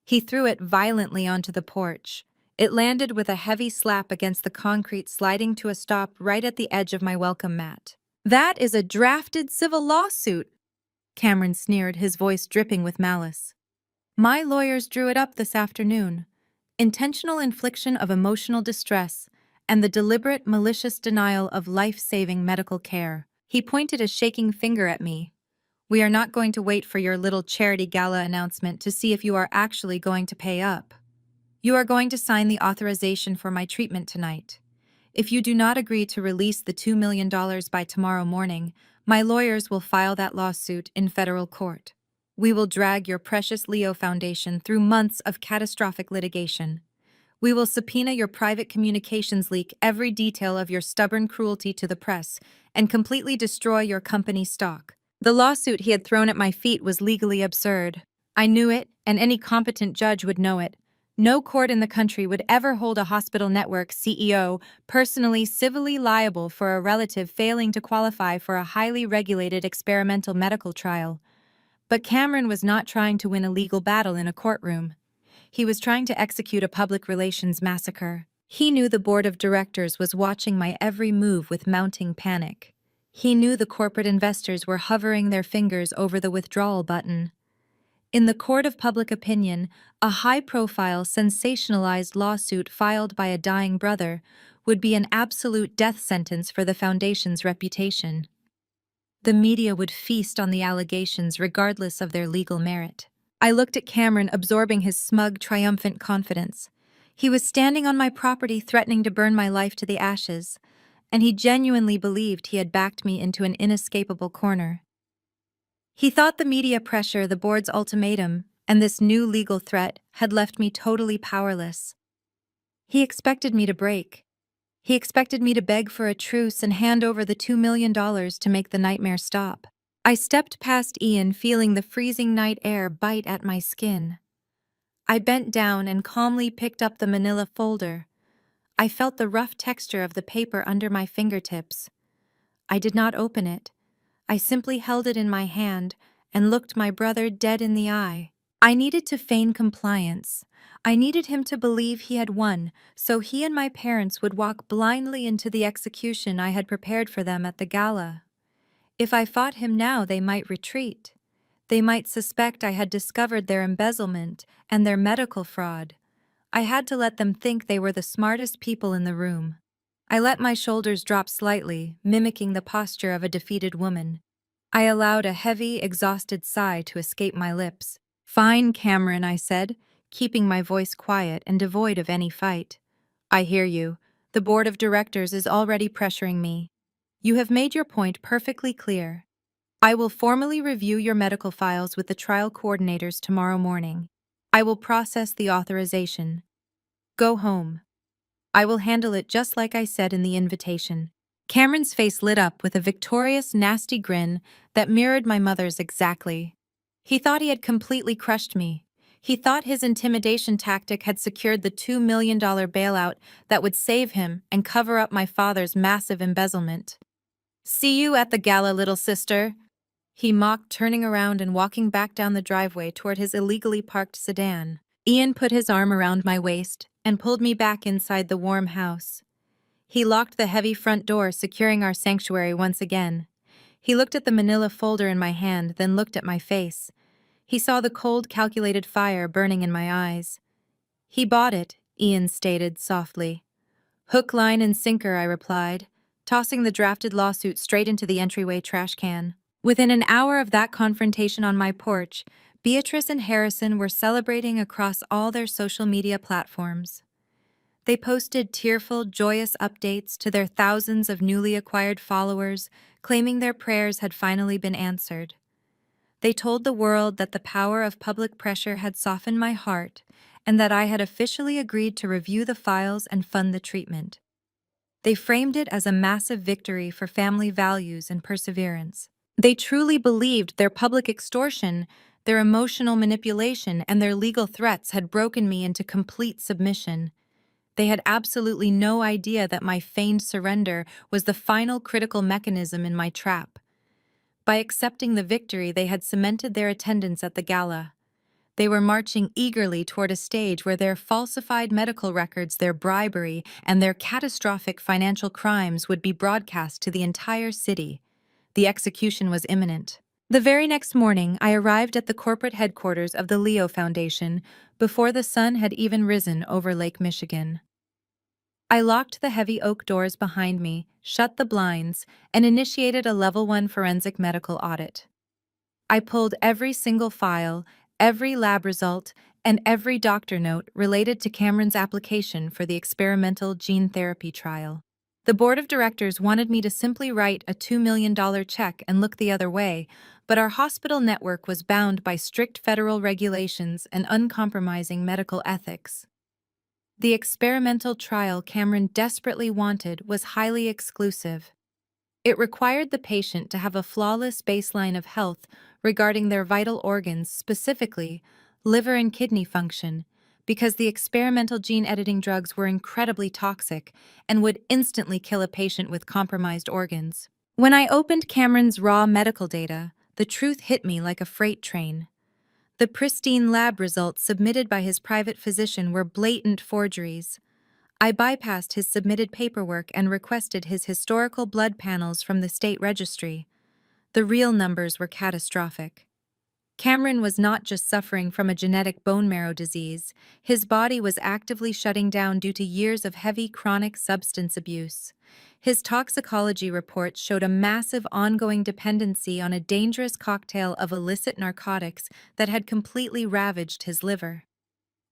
He threw it violently onto the porch. It landed with a heavy slap against the concrete, sliding to a stop right at the edge of my welcome mat. "That is a drafted civil lawsuit," Cameron sneered, his voice dripping with malice. "My lawyers drew it up this afternoon. Intentional infliction of emotional distress and the deliberate, malicious denial of life-saving medical care." He pointed a shaking finger at me. "We are not going to wait for your little charity gala announcement to see if you are actually going to pay up. You are going to sign the authorization for my treatment tonight. If you do not agree to release the $2 million by tomorrow morning, my lawyers will file that lawsuit in federal court. We will drag your precious Leo Foundation through months of catastrophic litigation. We will subpoena your private communications leak every detail of your stubborn cruelty to the press and completely destroy your company's stock. The lawsuit he had thrown at my feet was legally absurd. I knew it, and any competent judge would know it. No court in the country would ever hold a hospital network CEO personally civilly liable for a relative failing to qualify for a highly regulated experimental medical trial. But Cameron was not trying to win a legal battle in a courtroom. He was trying to execute a public relations massacre. He knew the board of directors was watching my every move with mounting panic. He knew the corporate investors were hovering their fingers over the withdrawal button. In the court of public opinion, a high-profile, sensationalized lawsuit filed by a dying brother would be an absolute death sentence for the foundation's reputation. The media would feast on the allegations regardless of their legal merit. I looked at Cameron, absorbing his smug, triumphant confidence. He was standing on my property, threatening to burn my life to the ashes, and he genuinely believed he had backed me into an inescapable corner. He thought the media pressure, the board's ultimatum, and this new legal threat had left me totally powerless. He expected me to break. He expected me to beg for a truce and hand over the $2 million to make the nightmare stop. I stepped past Ian, feeling the freezing night air bite at my skin. I bent down and calmly picked up the manila folder. I felt the rough texture of the paper under my fingertips. I did not open it. I simply held it in my hand and looked my brother dead in the eye. I needed to feign compliance. I needed him to believe he had won, so he and my parents would walk blindly into the execution I had prepared for them at the gala. If I fought him now, they might retreat. They might suspect I had discovered their embezzlement and their medical fraud. I had to let them think they were the smartest people in the room. I let my shoulders drop slightly, mimicking the posture of a defeated woman. I allowed a heavy, exhausted sigh to escape my lips. "Fine, Cameron," I said, keeping my voice quiet and devoid of any fight. "I hear you. The board of directors is already pressuring me. You have made your point perfectly clear. I will formally review your medical files with the trial coordinators tomorrow morning. I will process the authorization. Go home. I will handle it just like I said in the invitation." Cameron's face lit up with a victorious, nasty grin that mirrored my mother's exactly. He thought he had completely crushed me. He thought his intimidation tactic had secured the $2 million bailout that would save him and cover up my father's massive embezzlement. "See you at the gala, little sister," he mocked, turning around and walking back down the driveway toward his illegally parked sedan. Ian put his arm around my waist and pulled me back inside the warm house. He locked the heavy front door, securing our sanctuary once again. He looked at the manila folder in my hand, then looked at my face. He saw the cold, calculated fire burning in my eyes. "He bought it," Ian stated softly. "Hook, line, and sinker," I replied, tossing the drafted lawsuit straight into the entryway trash can. Within an hour of that confrontation on my porch, Beatrice and Harrison were celebrating across all their social media platforms. They posted tearful, joyous updates to their thousands of newly acquired followers, claiming their prayers had finally been answered. They told the world that the power of public pressure had softened my heart and that I had officially agreed to review the files and fund the treatment. They framed it as a massive victory for family values and perseverance. They truly believed their public extortion, their emotional manipulation, and their legal threats had broken me into complete submission. They had absolutely no idea that my feigned surrender was the final critical mechanism in my trap. By accepting the victory, they had cemented their attendance at the gala. They were marching eagerly toward a stage where their falsified medical records, their bribery, and their catastrophic financial crimes would be broadcast to the entire city. The execution was imminent. The very next morning, I arrived at the corporate headquarters of the Leo Foundation before the sun had even risen over Lake Michigan. I locked the heavy oak doors behind me, shut the blinds, and initiated a Level 1 forensic medical audit. I pulled every single file, every lab result, and every doctor note related to Cameron's application for the experimental gene therapy trial. The board of directors wanted me to simply write a $2 million check and look the other way, but our hospital network was bound by strict federal regulations and uncompromising medical ethics. The experimental trial Cameron desperately wanted was highly exclusive. It required the patient to have a flawless baseline of health regarding their vital organs, specifically liver and kidney function, because the experimental gene editing drugs were incredibly toxic and would instantly kill a patient with compromised organs. When I opened Cameron's raw medical data, the truth hit me like a freight train. The pristine lab results submitted by his private physician were blatant forgeries. I bypassed his submitted paperwork and requested his historical blood panels from the state registry. The real numbers were catastrophic. Cameron was not just suffering from a genetic bone marrow disease, his body was actively shutting down due to years of heavy chronic substance abuse. His toxicology reports showed a massive ongoing dependency on a dangerous cocktail of illicit narcotics that had completely ravaged his liver.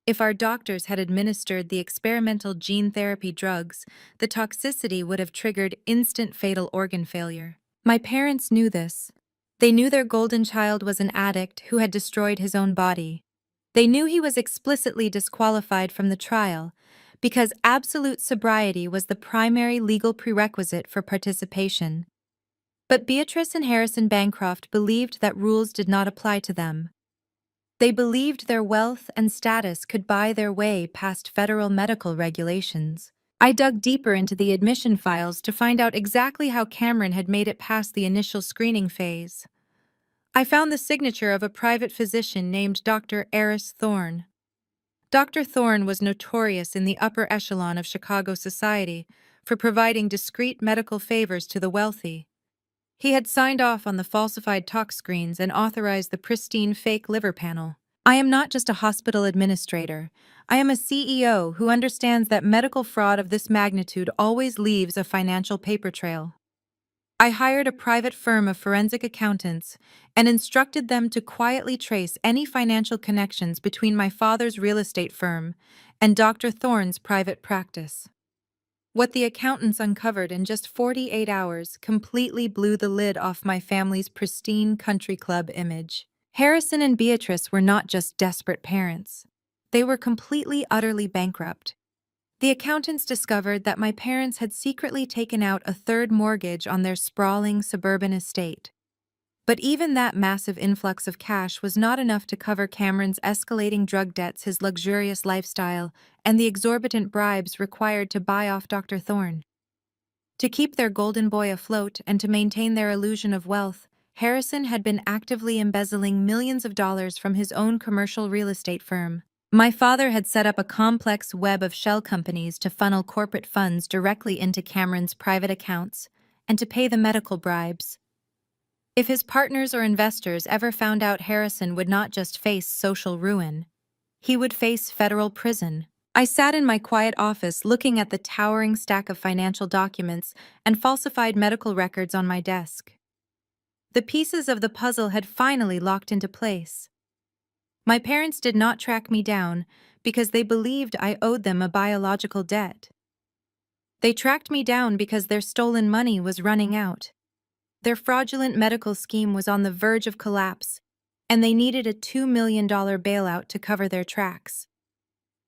If our doctors had administered the experimental gene therapy drugs, the toxicity would have triggered instant fatal organ failure. My parents knew this. They knew their golden child was an addict who had destroyed his own body. They knew he was explicitly disqualified from the trial because absolute sobriety was the primary legal prerequisite for participation. But Beatrice and Harrison Bancroft believed that rules did not apply to them. They believed their wealth and status could buy their way past federal medical regulations. I dug deeper into the admission files to find out exactly how Cameron had made it past the initial screening phase. I found the signature of a private physician named Dr. Eris Thorne. Dr. Thorne was notorious in the upper echelon of Chicago society for providing discreet medical favors to the wealthy. He had signed off on the falsified tox screens and authorized the pristine fake liver panel. I am not just a hospital administrator. I am a CEO who understands that medical fraud of this magnitude always leaves a financial paper trail. I hired a private firm of forensic accountants and instructed them to quietly trace any financial connections between my father's real estate firm and Dr. Thorne's private practice. What the accountants uncovered in just 48 hours completely blew the lid off my family's pristine country club image. Harrison and Beatrice were not just desperate parents. They were completely, utterly bankrupt. The accountants discovered that my parents had secretly taken out a third mortgage on their sprawling suburban estate. But even that massive influx of cash was not enough to cover Cameron's escalating drug debts, his luxurious lifestyle, and the exorbitant bribes required to buy off Dr. Thorne. To keep their golden boy afloat and to maintain their illusion of wealth, Harrison had been actively embezzling millions of dollars from his own commercial real estate firm. My father had set up a complex web of shell companies to funnel corporate funds directly into Cameron's private accounts and to pay the medical bribes. If his partners or investors ever found out Harrison would not just face social ruin, he would face federal prison. I sat in my quiet office looking at the towering stack of financial documents and falsified medical records on my desk. The pieces of the puzzle had finally locked into place. My parents did not track me down because they believed I owed them a biological debt. They tracked me down because their stolen money was running out. Their fraudulent medical scheme was on the verge of collapse, and they needed a $2 million bailout to cover their tracks.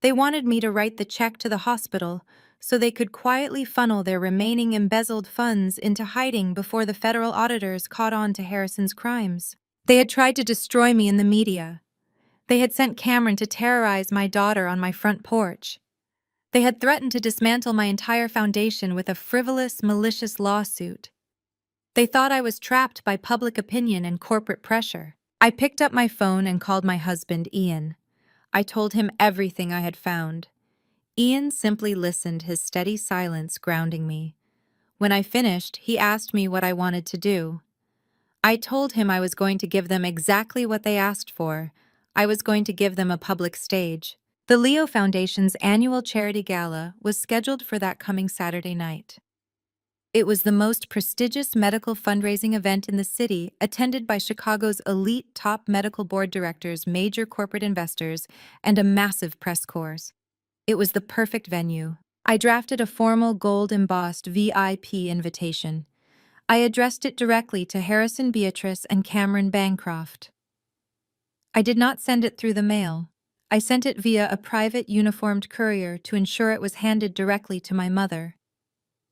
They wanted me to write the check to the hospital so they could quietly funnel their remaining embezzled funds into hiding before the federal auditors caught on to Harrison's crimes. They had tried to destroy me in the media. They had sent Cameron to terrorize my daughter on my front porch. They had threatened to dismantle my entire foundation with a frivolous, malicious lawsuit. They thought I was trapped by public opinion and corporate pressure. I picked up my phone and called my husband, Ian. I told him everything I had found. Ian simply listened, his steady silence grounding me. When I finished, he asked me what I wanted to do. I told him I was going to give them exactly what they asked for. I was going to give them a public stage. The Leo Foundation's annual charity gala was scheduled for that coming Saturday night. It was the most prestigious medical fundraising event in the city, attended by Chicago's elite top medical board directors, major corporate investors, and a massive press corps. It was the perfect venue. I drafted a formal gold-embossed VIP invitation. I addressed it directly to Harrison Beatrice and Cameron Bancroft. I did not send it through the mail. I sent it via a private uniformed courier to ensure it was handed directly to my mother.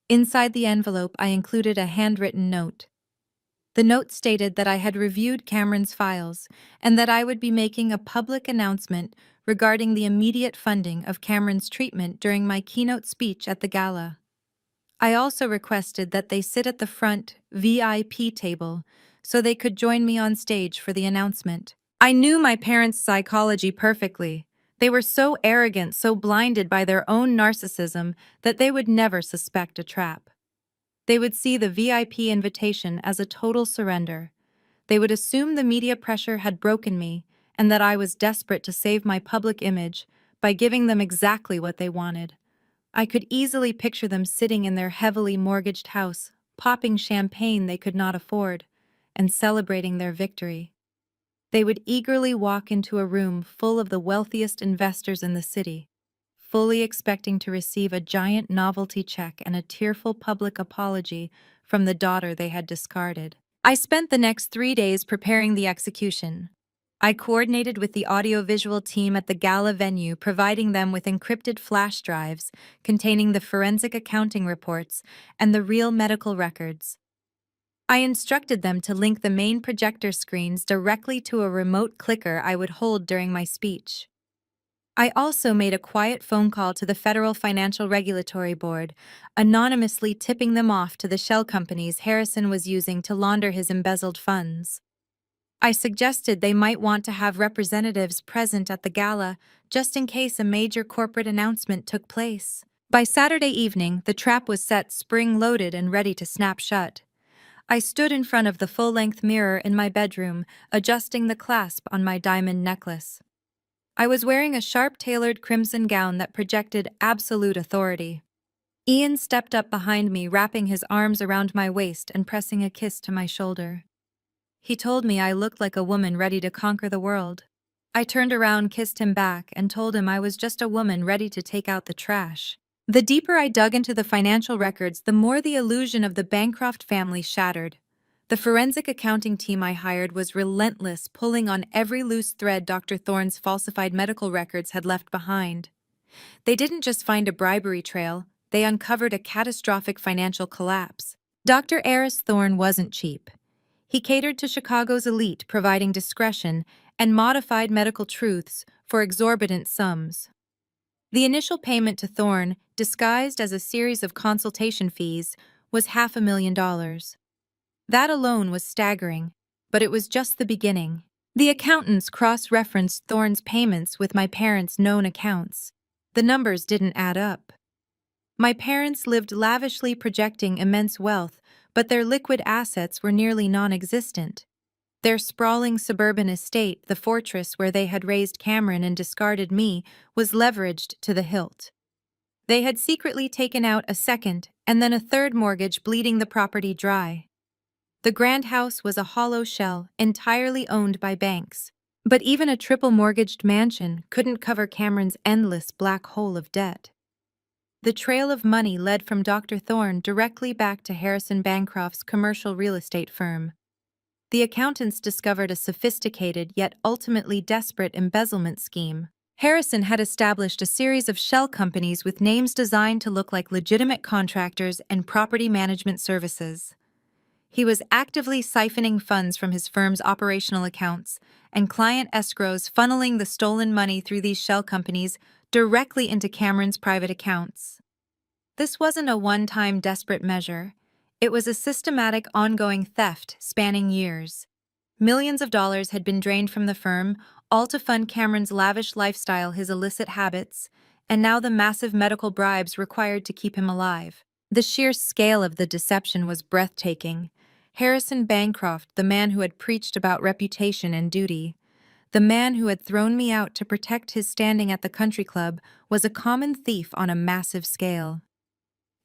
Inside the envelope, I included a handwritten note. The note stated that I had reviewed Cameron's files and that I would be making a public announcement regarding the immediate funding of Cameron's treatment during my keynote speech at the gala. I also requested that they sit at the front VIP table so they could join me on stage for the announcement. I knew my parents' psychology perfectly. They were so arrogant, so blinded by their own narcissism that they would never suspect a trap. They would see the VIP invitation as a total surrender. They would assume the media pressure had broken me and that I was desperate to save my public image by giving them exactly what they wanted. I could easily picture them sitting in their heavily mortgaged house, popping champagne they could not afford, and celebrating their victory. They would eagerly walk into a room full of the wealthiest investors in the city, fully expecting to receive a giant novelty check and a tearful public apology from the daughter they had discarded. I spent the next 3 days preparing the execution. I coordinated with the audiovisual team at the gala venue, providing them with encrypted flash drives containing the forensic accounting reports and the real medical records. I instructed them to link the main projector screens directly to a remote clicker I would hold during my speech. I also made a quiet phone call to the Federal Financial Regulatory Board, anonymously tipping them off to the shell companies Harrison was using to launder his embezzled funds. I suggested they might want to have representatives present at the gala just in case a major corporate announcement took place. By Saturday evening, the trap was set spring-loaded and ready to snap shut. I stood in front of the full-length mirror in my bedroom, adjusting the clasp on my diamond necklace. I was wearing a sharp-tailored crimson gown that projected absolute authority. Ian stepped up behind me, wrapping his arms around my waist and pressing a kiss to my shoulder. He told me I looked like a woman ready to conquer the world. I turned around, kissed him back, and told him I was just a woman ready to take out the trash. The deeper I dug into the financial records, the more the illusion of the Bancroft family shattered. The forensic accounting team I hired was relentless, pulling on every loose thread Dr. Thorne's falsified medical records had left behind. They didn't just find a bribery trail, they uncovered a catastrophic financial collapse. Dr. Eris Thorne wasn't cheap. He catered to Chicago's elite, providing discretion and modified medical truths for exorbitant sums. The initial payment to Thorne, disguised as a series of consultation fees, was $500,000. That alone was staggering, but it was just the beginning. The accountants cross-referenced Thorne's payments with my parents' known accounts. The numbers didn't add up. My parents lived lavishly, projecting immense wealth, but their liquid assets were nearly non-existent. Their sprawling suburban estate, the fortress where they had raised Cameron and discarded me, was leveraged to the hilt. They had secretly taken out a second and then a third mortgage, bleeding the property dry. The grand house was a hollow shell, entirely owned by banks. But even a triple-mortgaged mansion couldn't cover Cameron's endless black hole of debt. The trail of money led from Dr. Thorne directly back to Harrison Bancroft's commercial real estate firm. The accountants discovered a sophisticated yet ultimately desperate embezzlement scheme. Harrison had established a series of shell companies with names designed to look like legitimate contractors and property management services. He was actively siphoning funds from his firm's operational accounts and client escrows, funneling the stolen money through these shell companies directly into Cameron's private accounts. This wasn't a one-time desperate measure. It was a systematic, ongoing theft spanning years. Millions of dollars had been drained from the firm, all to fund Cameron's lavish lifestyle, his illicit habits, and now the massive medical bribes required to keep him alive. The sheer scale of the deception was breathtaking. Harrison Bancroft, the man who had preached about reputation and duty, the man who had thrown me out to protect his standing at the country club, was a common thief on a massive scale.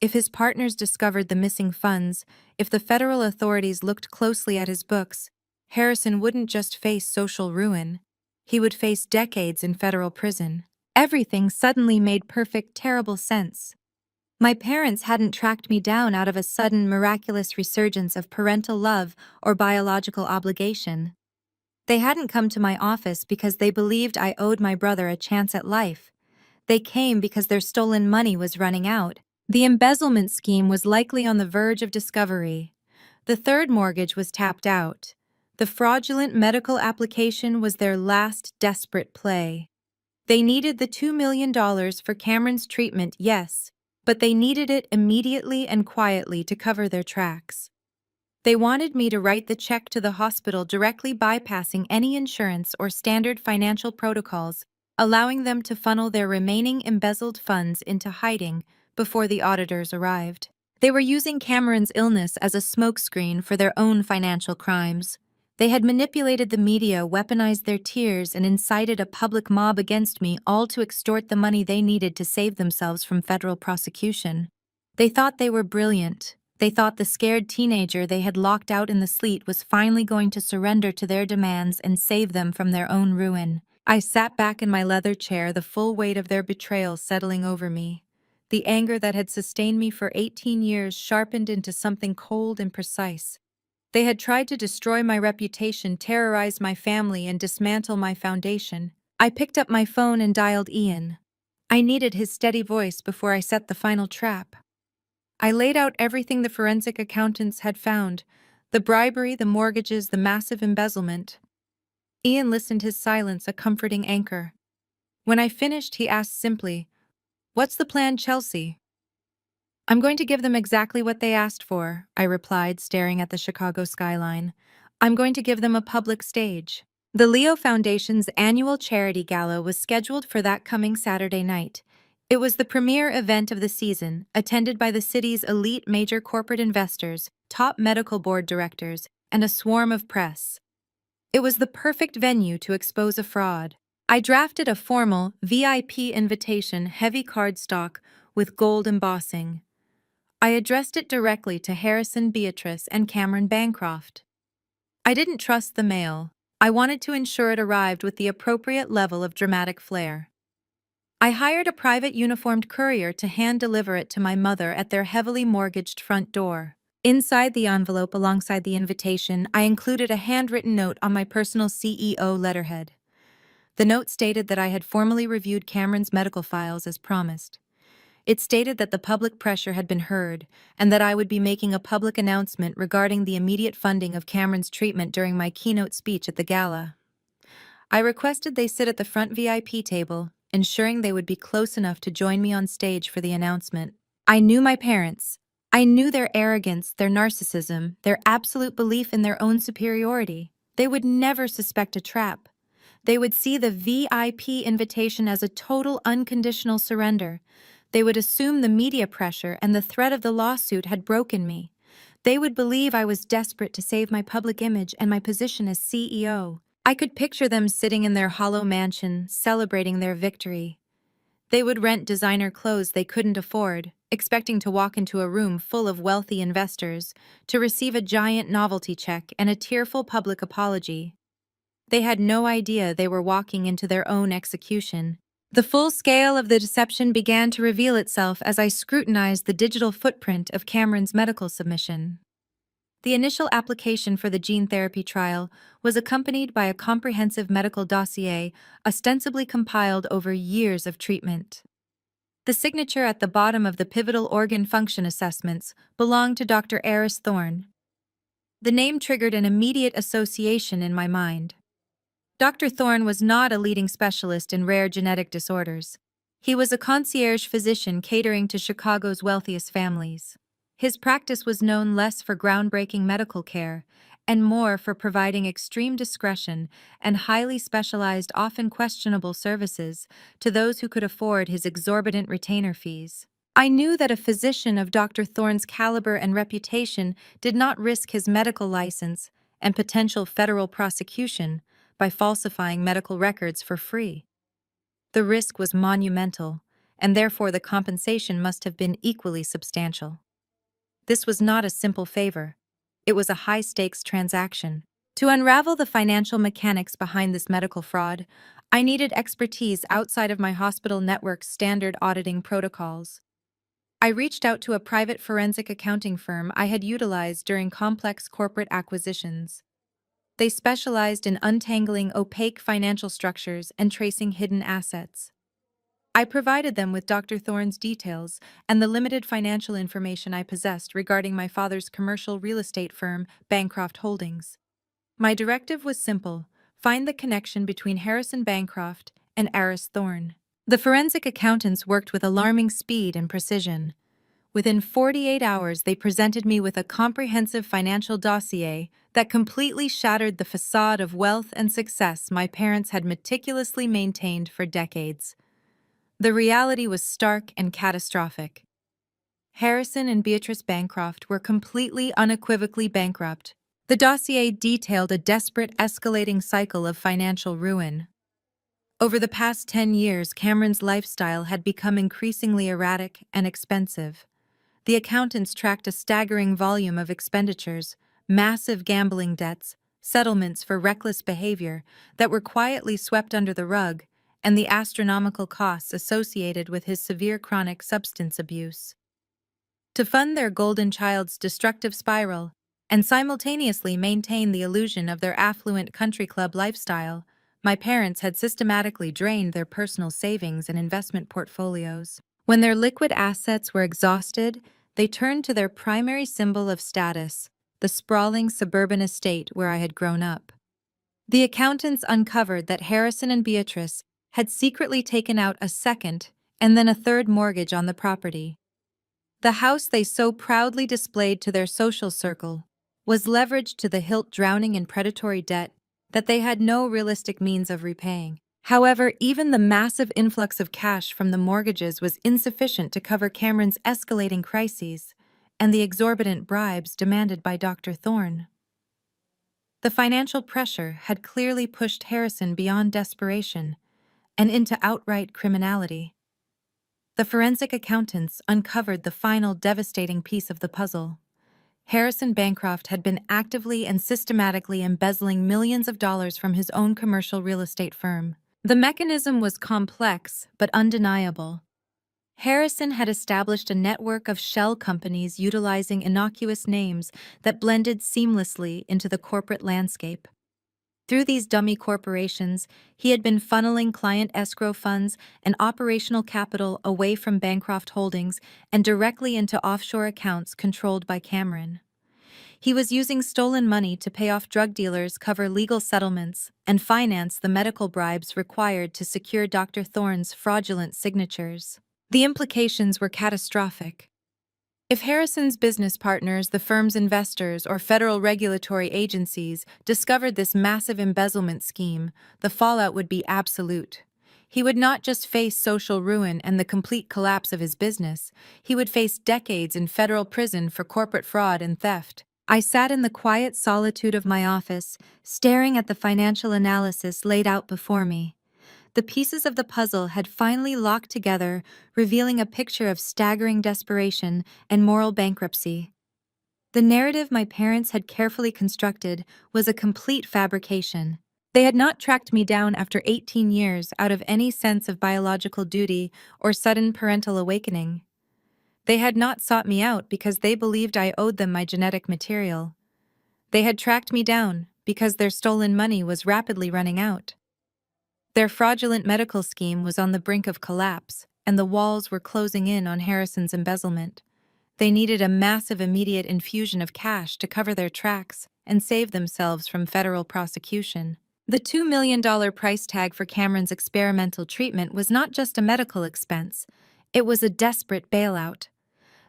If his partners discovered the missing funds, if the federal authorities looked closely at his books, Harrison wouldn't just face social ruin. He would face decades in federal prison. Everything suddenly made perfect, terrible sense. My parents hadn't tracked me down out of a sudden miraculous resurgence of parental love or biological obligation. They hadn't come to my office because they believed I owed my brother a chance at life. They came because their stolen money was running out. The embezzlement scheme was likely on the verge of discovery. The third mortgage was tapped out. The fraudulent medical application was their last desperate play. They needed the $2 million for Cameron's treatment, yes, but they needed it immediately and quietly to cover their tracks. They wanted me to write the check to the hospital directly, bypassing any insurance or standard financial protocols, allowing them to funnel their remaining embezzled funds into hiding before the auditors arrived. They were using Cameron's illness as a smokescreen for their own financial crimes. They had manipulated the media, weaponized their tears, and incited a public mob against me, all to extort the money they needed to save themselves from federal prosecution. They thought they were brilliant. They thought the scared teenager they had locked out in the sleet was finally going to surrender to their demands and save them from their own ruin. I sat back in my leather chair, the full weight of their betrayal settling over me. The anger that had sustained me for 18 years sharpened into something cold and precise. They had tried to destroy my reputation, terrorize my family, and dismantle my foundation. I picked up my phone and dialed Ian. I needed his steady voice before I set the final trap. I laid out everything the forensic accountants had found: the bribery, the mortgages, the massive embezzlement. Ian listened, his silence a comforting anchor. When I finished, he asked simply, "What's the plan, Chelsea?" "I'm going to give them exactly what they asked for," I replied, staring at the Chicago skyline. "I'm going to give them a public stage." The Leo Foundation's annual charity gala was scheduled for that coming Saturday night. It was the premier event of the season, attended by the city's elite major corporate investors, top medical board directors, and a swarm of press. It was the perfect venue to expose a fraud. I drafted a formal, VIP invitation, heavy cardstock with gold embossing. I addressed it directly to Harrison Beatrice and Cameron Bancroft. I didn't trust the mail. I wanted to ensure it arrived with the appropriate level of dramatic flair. I hired a private uniformed courier to hand-deliver it to my mother at their heavily mortgaged front door. Inside the envelope alongside the invitation, I included a handwritten note on my personal CEO letterhead. The note stated that I had formally reviewed Cameron's medical files as promised. It stated that the public pressure had been heard, and that I would be making a public announcement regarding the immediate funding of Cameron's treatment during my keynote speech at the gala. I requested they sit at the front VIP table, ensuring they would be close enough to join me on stage for the announcement. I knew my parents. I knew their arrogance, their narcissism, their absolute belief in their own superiority. They would never suspect a trap. They would see the VIP invitation as a total unconditional surrender. They would assume the media pressure and the threat of the lawsuit had broken me. They would believe I was desperate to save my public image and my position as CEO. I could picture them sitting in their hollow mansion, celebrating their victory. They would rent designer clothes they couldn't afford, expecting to walk into a room full of wealthy investors, to receive a giant novelty check and a tearful public apology. They had no idea they were walking into their own execution. The full scale of the deception began to reveal itself as I scrutinized the digital footprint of Cameron's medical submission. The initial application for the gene therapy trial was accompanied by a comprehensive medical dossier ostensibly compiled over years of treatment. The signature at the bottom of the pivotal organ function assessments belonged to Dr. Eris Thorne. The name triggered an immediate association in my mind. Dr. Thorne was not a leading specialist in rare genetic disorders. He was a concierge physician catering to Chicago's wealthiest families. His practice was known less for groundbreaking medical care and more for providing extreme discretion and highly specialized, often questionable services to those who could afford his exorbitant retainer fees. I knew that a physician of Dr. Thorne's caliber and reputation did not risk his medical license and potential federal prosecution by falsifying medical records for free. The risk was monumental, and therefore the compensation must have been equally substantial. This was not a simple favor. It was a high-stakes transaction. To unravel the financial mechanics behind this medical fraud, I needed expertise outside of my hospital network's standard auditing protocols. I reached out to a private forensic accounting firm I had utilized during complex corporate acquisitions. They specialized in untangling opaque financial structures and tracing hidden assets. I provided them with Dr. Thorne's details and the limited financial information I possessed regarding my father's commercial real estate firm, Bancroft Holdings. My directive was simple: find the connection between Harrison Bancroft and Aris Thorne. The forensic accountants worked with alarming speed and precision. Within 48 hours, they presented me with a comprehensive financial dossier that completely shattered the facade of wealth and success my parents had meticulously maintained for decades. The reality was stark and catastrophic. Harrison and Beatrice Bancroft were completely unequivocally bankrupt. The dossier detailed a desperate, escalating cycle of financial ruin. Over the past 10 years, Cameron's lifestyle had become increasingly erratic and expensive. The accountants tracked a staggering volume of expenditures, massive gambling debts, settlements for reckless behavior that were quietly swept under the rug, and the astronomical costs associated with his severe chronic substance abuse. To fund their golden child's destructive spiral and simultaneously maintain the illusion of their affluent country club lifestyle, my parents had systematically drained their personal savings and investment portfolios. When their liquid assets were exhausted, they turned to their primary symbol of status, the sprawling suburban estate where I had grown up. The accountants uncovered that Harrison and Beatrice had secretly taken out a second and then a third mortgage on the property. The house they so proudly displayed to their social circle was leveraged to the hilt, drowning in predatory debt that they had no realistic means of repaying. However, even the massive influx of cash from the mortgages was insufficient to cover Cameron's escalating crises and the exorbitant bribes demanded by Dr. Thorne. The financial pressure had clearly pushed Harrison beyond desperation and into outright criminality. The forensic accountants uncovered the final devastating piece of the puzzle. Harrison Bancroft had been actively and systematically embezzling millions of dollars from his own commercial real estate firm. The mechanism was complex but undeniable. Harrison had established a network of shell companies utilizing innocuous names that blended seamlessly into the corporate landscape. Through these dummy corporations, he had been funneling client escrow funds and operational capital away from Bancroft Holdings and directly into offshore accounts controlled by Cameron. He was using stolen money to pay off drug dealers, cover legal settlements, and finance the medical bribes required to secure Dr. Thorne's fraudulent signatures. The implications were catastrophic. If Harrison's business partners, the firm's investors, or federal regulatory agencies discovered this massive embezzlement scheme, the fallout would be absolute. He would not just face social ruin and the complete collapse of his business, he would face decades in federal prison for corporate fraud and theft. I sat in the quiet solitude of my office, staring at the financial analysis laid out before me. The pieces of the puzzle had finally locked together, revealing a picture of staggering desperation and moral bankruptcy. The narrative my parents had carefully constructed was a complete fabrication. They had not tracked me down after 18 years out of any sense of biological duty or sudden parental awakening. They had not sought me out because they believed I owed them my genetic material. They had tracked me down because their stolen money was rapidly running out. Their fraudulent medical scheme was on the brink of collapse, and the walls were closing in on Harrison's embezzlement. They needed a massive immediate infusion of cash to cover their tracks and save themselves from federal prosecution. The $2 million price tag for Cameron's experimental treatment was not just a medical expense, it was a desperate bailout.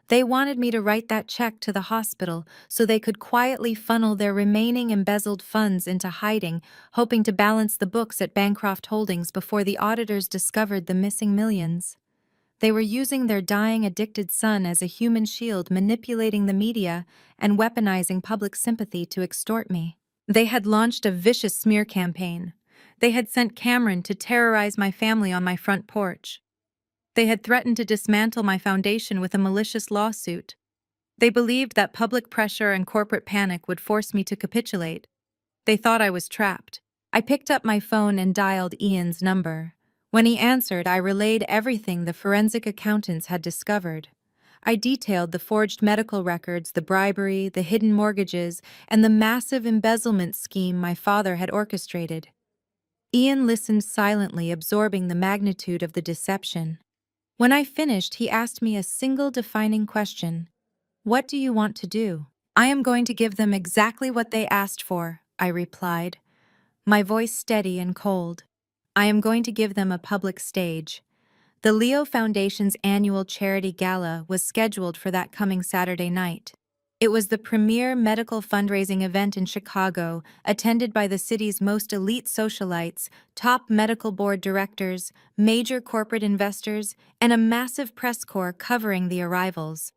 They wanted me to write that check to the hospital so they could quietly funnel their remaining embezzled funds into hiding, hoping to balance the books at Bancroft Holdings before the auditors discovered the missing millions. They were using their dying, addicted son as a human shield, manipulating the media and weaponizing public sympathy to extort me. They had launched a vicious smear campaign. They had sent Cameron to terrorize my family on my front porch. They had threatened to dismantle my foundation with a malicious lawsuit. They believed that public pressure and corporate panic would force me to capitulate. They thought I was trapped. I picked up my phone and dialed Ian's number. When he answered, I relayed everything the forensic accountants had discovered. I detailed the forged medical records, the bribery, the hidden mortgages, and the massive embezzlement scheme my father had orchestrated. Ian listened silently, absorbing the magnitude of the deception. When I finished, he asked me a single defining question. "What do you want to do?" "I am going to give them exactly what they asked for," I replied, my voice steady and cold. "I am going to give them a public stage." The Leo Foundation's annual charity gala was scheduled for that coming Saturday night. It was the premier medical fundraising event in Chicago, attended by the city's most elite socialites, top medical board directors, major corporate investors, and a massive press corps covering the arrivals.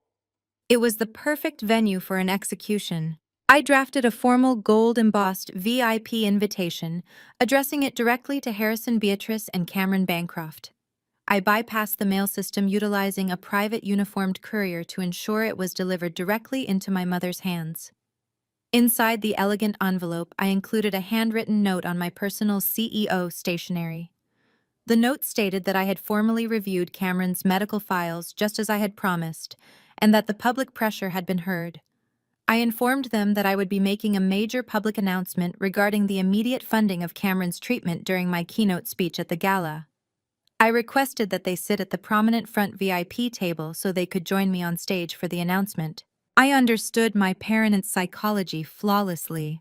It was the perfect venue for an execution. I drafted a formal gold-embossed VIP invitation, addressing it directly to Harrison Beatrice and Cameron Bancroft. I bypassed the mail system, utilizing a private uniformed courier to ensure it was delivered directly into my mother's hands. Inside the elegant envelope, I included a handwritten note on my personal CEO stationery. The note stated that I had formally reviewed Cameron's medical files just as I had promised, and that the public pressure had been heard. I informed them that I would be making a major public announcement regarding the immediate funding of Cameron's treatment during my keynote speech at the gala. I requested that they sit at the prominent front VIP table so they could join me on stage for the announcement. I understood my parents' psychology flawlessly.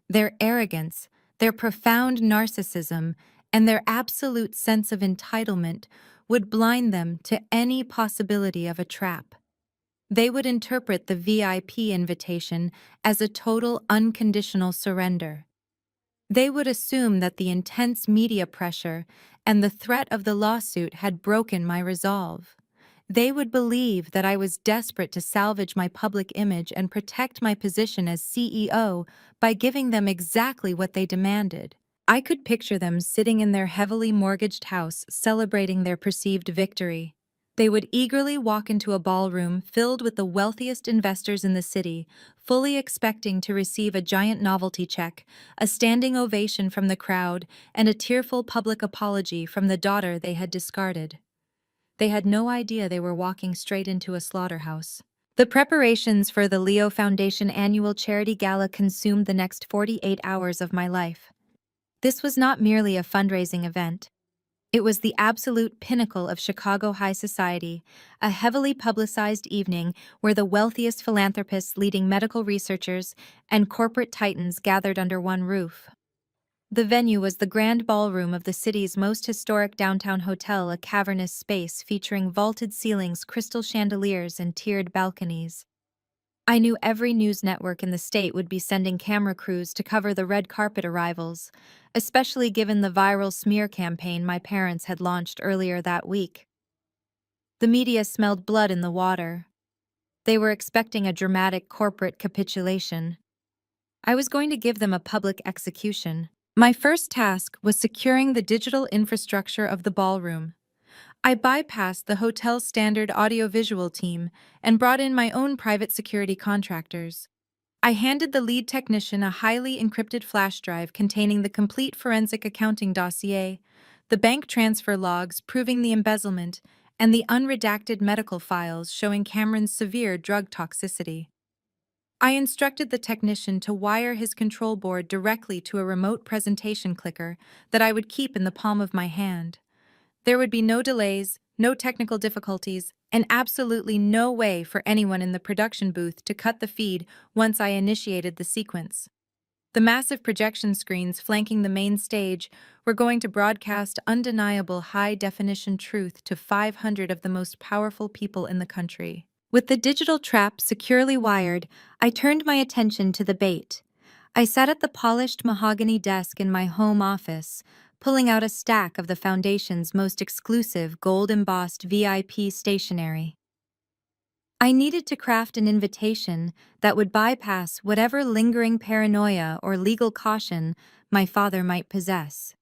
Their arrogance, their profound narcissism, and their absolute sense of entitlement would blind them to any possibility of a trap. They would interpret the VIP invitation as a total unconditional surrender. They would assume that the intense media pressure and the threat of the lawsuit had broken my resolve. They would believe that I was desperate to salvage my public image and protect my position as CEO by giving them exactly what they demanded. I could picture them sitting in their heavily mortgaged house celebrating their perceived victory. They would eagerly walk into a ballroom filled with the wealthiest investors in the city, fully expecting to receive a giant novelty check, a standing ovation from the crowd, and a tearful public apology from the daughter they had discarded. They had no idea they were walking straight into a slaughterhouse. The preparations for the Leo Foundation annual charity gala consumed the next 48 hours of my life. This was not merely a fundraising event. It was the absolute pinnacle of Chicago high society, a heavily publicized evening where the wealthiest philanthropists, leading medical researchers, and corporate titans gathered under one roof. The venue was the grand ballroom of the city's most historic downtown hotel, a cavernous space featuring vaulted ceilings, crystal chandeliers, and tiered balconies. I knew every news network in the state would be sending camera crews to cover the red carpet arrivals, especially given the viral smear campaign my parents had launched earlier that week. The media smelled blood in the water. They were expecting a dramatic corporate capitulation. I was going to give them a public execution. My first task was securing the digital infrastructure of the ballroom. I bypassed the hotel's standard audiovisual team and brought in my own private security contractors. I handed the lead technician a highly encrypted flash drive containing the complete forensic accounting dossier, the bank transfer logs proving the embezzlement, and the unredacted medical files showing Cameron's severe drug toxicity. I instructed the technician to wire his control board directly to a remote presentation clicker that I would keep in the palm of my hand. There would be no delays, no technical difficulties, and absolutely no way for anyone in the production booth to cut the feed once I initiated the sequence. The massive projection screens flanking the main stage were going to broadcast undeniable high-definition truth to 500 of the most powerful people in the country. With the digital trap securely wired, I turned my attention to the bait. I sat at the polished mahogany desk in my home office, pulling out a stack of the Foundation's most exclusive gold-embossed VIP stationery. I needed to craft an invitation that would bypass whatever lingering paranoia or legal caution my father might possess.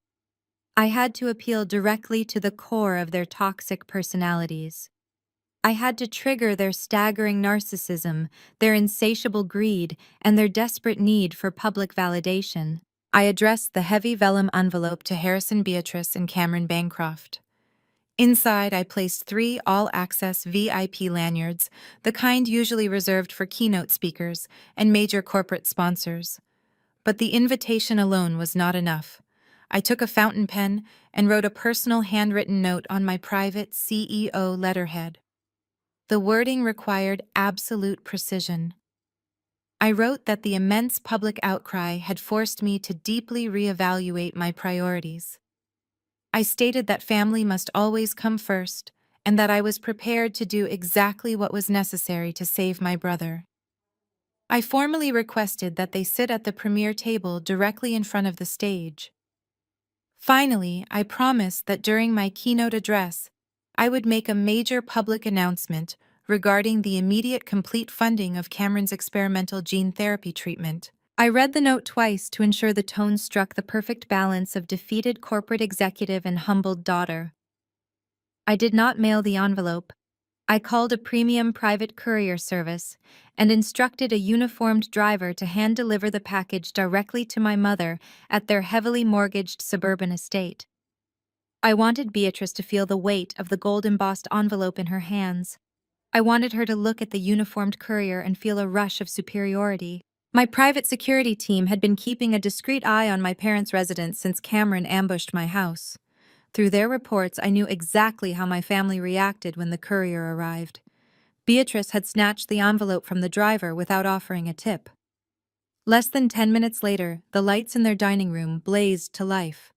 I had to appeal directly to the core of their toxic personalities. I had to trigger their staggering narcissism, their insatiable greed, and their desperate need for public validation. I addressed the heavy vellum envelope to Harrison Beatrice and Cameron Bancroft. Inside, I placed 3 all-access VIP lanyards, the kind usually reserved for keynote speakers and major corporate sponsors. But the invitation alone was not enough. I took a fountain pen and wrote a personal handwritten note on my private CEO letterhead. The wording required absolute precision. I wrote that the immense public outcry had forced me to deeply reevaluate my priorities. I stated that family must always come first, and that I was prepared to do exactly what was necessary to save my brother. I formally requested that they sit at the premiere table directly in front of the stage. Finally, I promised that during my keynote address, I would make a major public announcement regarding the immediate complete funding of Cameron's experimental gene therapy treatment. I read the note twice to ensure the tone struck the perfect balance of defeated corporate executive and humbled daughter. I did not mail the envelope. I called a premium private courier service and instructed a uniformed driver to hand-deliver the package directly to my mother at their heavily mortgaged suburban estate. I wanted Beatrice to feel the weight of the gold-embossed envelope in her hands. I wanted her to look at the uniformed courier and feel a rush of superiority. My private security team had been keeping a discreet eye on my parents' residence since Cameron ambushed my house. Through their reports, I knew exactly how my family reacted when the courier arrived. Beatrice had snatched the envelope from the driver without offering a tip. Less than 10 minutes later, the lights in their dining room blazed to life.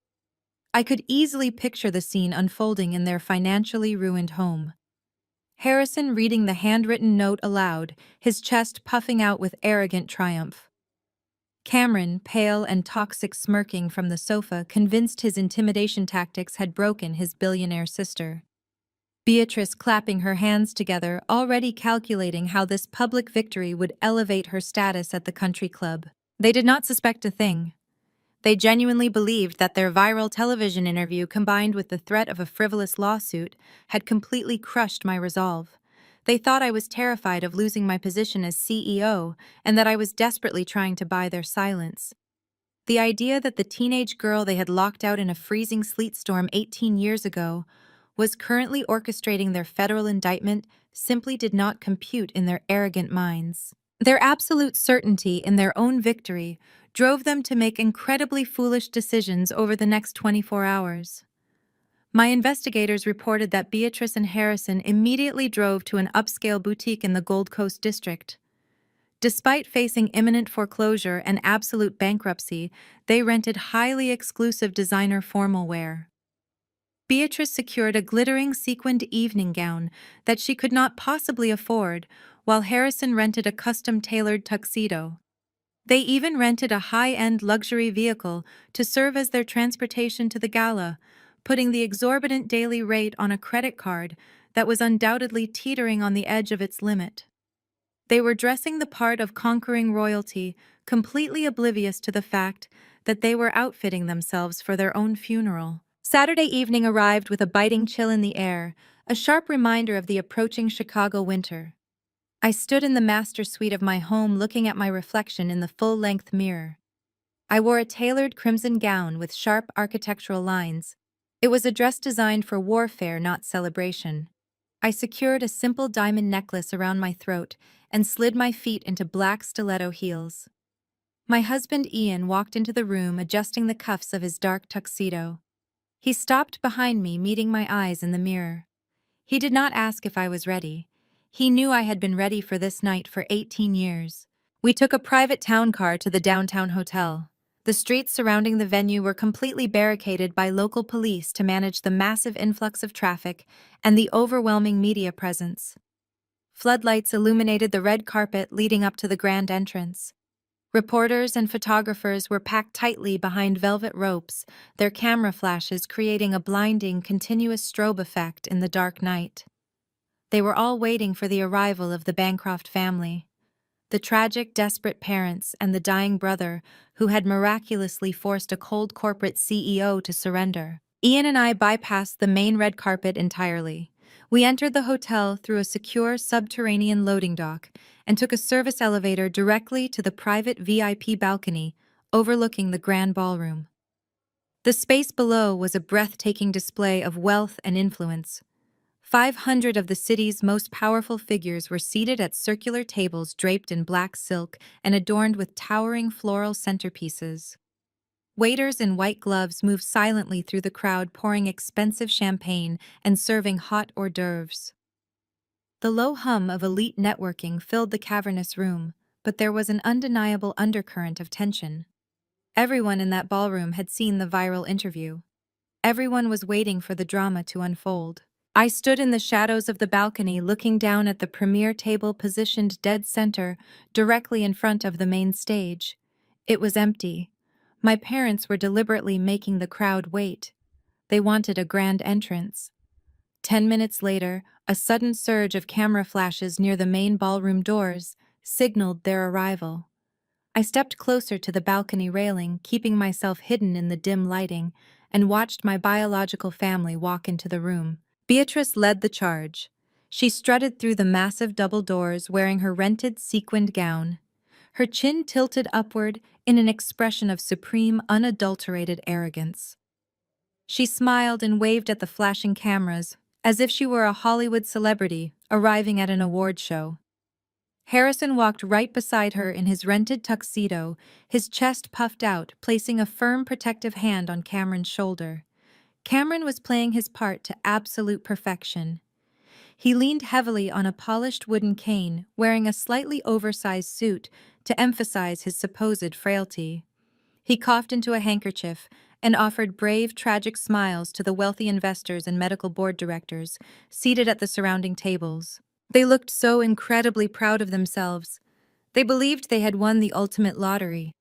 I could easily picture the scene unfolding in their financially ruined home. Harrison reading the handwritten note aloud, his chest puffing out with arrogant triumph. Cameron, pale and toxic, smirking from the sofa, convinced his intimidation tactics had broken his billionaire sister. Beatrice clapping her hands together, already calculating how this public victory would elevate her status at the country club. They did not suspect a thing. They genuinely believed that their viral television interview, combined with the threat of a frivolous lawsuit, had completely crushed my resolve. They thought I was terrified of losing my position as CEO and that I was desperately trying to buy their silence. The idea that the teenage girl they had locked out in a freezing sleet storm 18 years ago was currently orchestrating their federal indictment simply did not compute in their arrogant minds. Their absolute certainty in their own victory drove them to make incredibly foolish decisions over the next 24 hours. My investigators reported that Beatrice and Harrison immediately drove to an upscale boutique in the Gold Coast district. Despite facing imminent foreclosure and absolute bankruptcy, they rented highly exclusive designer formal wear. Beatrice secured a glittering sequined evening gown that she could not possibly afford, while Harrison rented a custom-tailored tuxedo. They even rented a high-end luxury vehicle to serve as their transportation to the gala, putting the exorbitant daily rate on a credit card that was undoubtedly teetering on the edge of its limit. They were dressing the part of conquering royalty, completely oblivious to the fact that they were outfitting themselves for their own funeral. Saturday evening arrived with a biting chill in the air, a sharp reminder of the approaching Chicago winter. I stood in the master suite of my home looking at my reflection in the full-length mirror. I wore a tailored crimson gown with sharp architectural lines. It was a dress designed for warfare, not celebration. I secured a simple diamond necklace around my throat and slid my feet into black stiletto heels. My husband Ian walked into the room adjusting the cuffs of his dark tuxedo. He stopped behind me, meeting my eyes in the mirror. He did not ask if I was ready. He knew I had been ready for this night for 18 years. We took a private town car to the downtown hotel. The streets surrounding the venue were completely barricaded by local police to manage the massive influx of traffic and the overwhelming media presence. Floodlights illuminated the red carpet leading up to the grand entrance. Reporters and photographers were packed tightly behind velvet ropes, their camera flashes creating a blinding, continuous strobe effect in the dark night. They were all waiting for the arrival of the Bancroft family. The tragic, desperate parents and the dying brother who had miraculously forced a cold corporate CEO to surrender. Ian and I bypassed the main red carpet entirely. We entered the hotel through a secure subterranean loading dock and took a service elevator directly to the private VIP balcony overlooking the grand ballroom. The space below was a breathtaking display of wealth and influence. 500 of the city's most powerful figures were seated at circular tables draped in black silk and adorned with towering floral centerpieces. Waiters in white gloves moved silently through the crowd, pouring expensive champagne and serving hot hors d'oeuvres. The low hum of elite networking filled the cavernous room, but there was an undeniable undercurrent of tension. Everyone in that ballroom had seen the viral interview. Everyone was waiting for the drama to unfold. I stood in the shadows of the balcony looking down at the premier table positioned dead center, directly in front of the main stage. It was empty. My parents were deliberately making the crowd wait. They wanted a grand entrance. 10 minutes later, a sudden surge of camera flashes near the main ballroom doors signaled their arrival. I stepped closer to the balcony railing, keeping myself hidden in the dim lighting, and watched my biological family walk into the room. Beatrice led the charge. She strutted through the massive double doors wearing her rented sequined gown. Her chin tilted upward in an expression of supreme, unadulterated arrogance. She smiled and waved at the flashing cameras, as if she were a Hollywood celebrity arriving at an award show. Harrison walked right beside her in his rented tuxedo, his chest puffed out, placing a firm, protective hand on Cameron's shoulder. Cameron was playing his part to absolute perfection. He leaned heavily on a polished wooden cane, wearing a slightly oversized suit to emphasize his supposed frailty. He coughed into a handkerchief and offered brave, tragic smiles to the wealthy investors and medical board directors seated at the surrounding tables. They looked so incredibly proud of themselves. They believed they had won the ultimate lottery.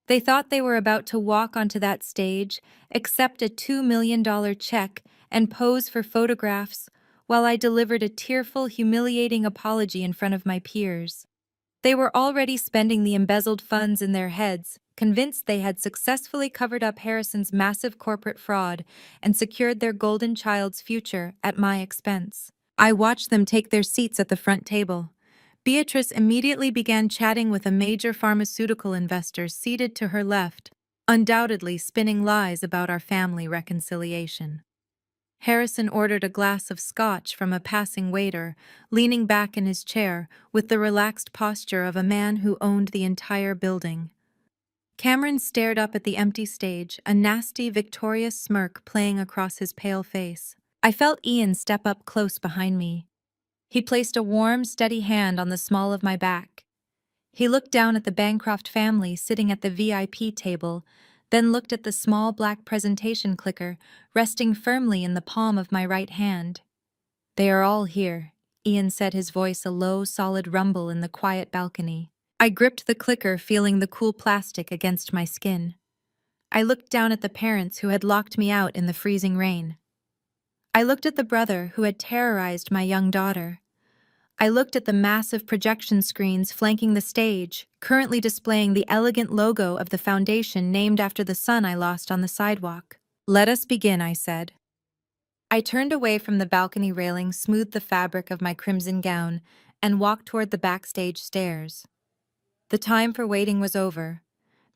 They thought they were about to walk onto that stage, accept a $2 million check, and pose for photographs, while I delivered a tearful, humiliating apology in front of my peers. They were already spending the embezzled funds in their heads, convinced they had successfully covered up Harrison's massive corporate fraud and secured their golden child's future at my expense. I watched them take their seats at the front table. Beatrice immediately began chatting with a major pharmaceutical investor seated to her left, undoubtedly spinning lies about our family reconciliation. Harrison ordered a glass of scotch from a passing waiter, leaning back in his chair with the relaxed posture of a man who owned the entire building. Cameron stared up at the empty stage, a nasty, victorious smirk playing across his pale face. I felt Ian step up close behind me. He placed a warm, steady hand on the small of my back. He looked down at the Bancroft family sitting at the VIP table, then looked at the small black presentation clicker resting firmly in the palm of my right hand. "They are all here," Ian said, his voice a low, solid rumble in the quiet balcony. I gripped the clicker, feeling the cool plastic against my skin. I looked down at the parents who had locked me out in the freezing rain. I looked at the brother who had terrorized my young daughter. I looked at the massive projection screens flanking the stage, currently displaying the elegant logo of the foundation named after the son I lost on the sidewalk. "Let us begin," I said. I turned away from the balcony railing, smoothed the fabric of my crimson gown, and walked toward the backstage stairs. The time for waiting was over.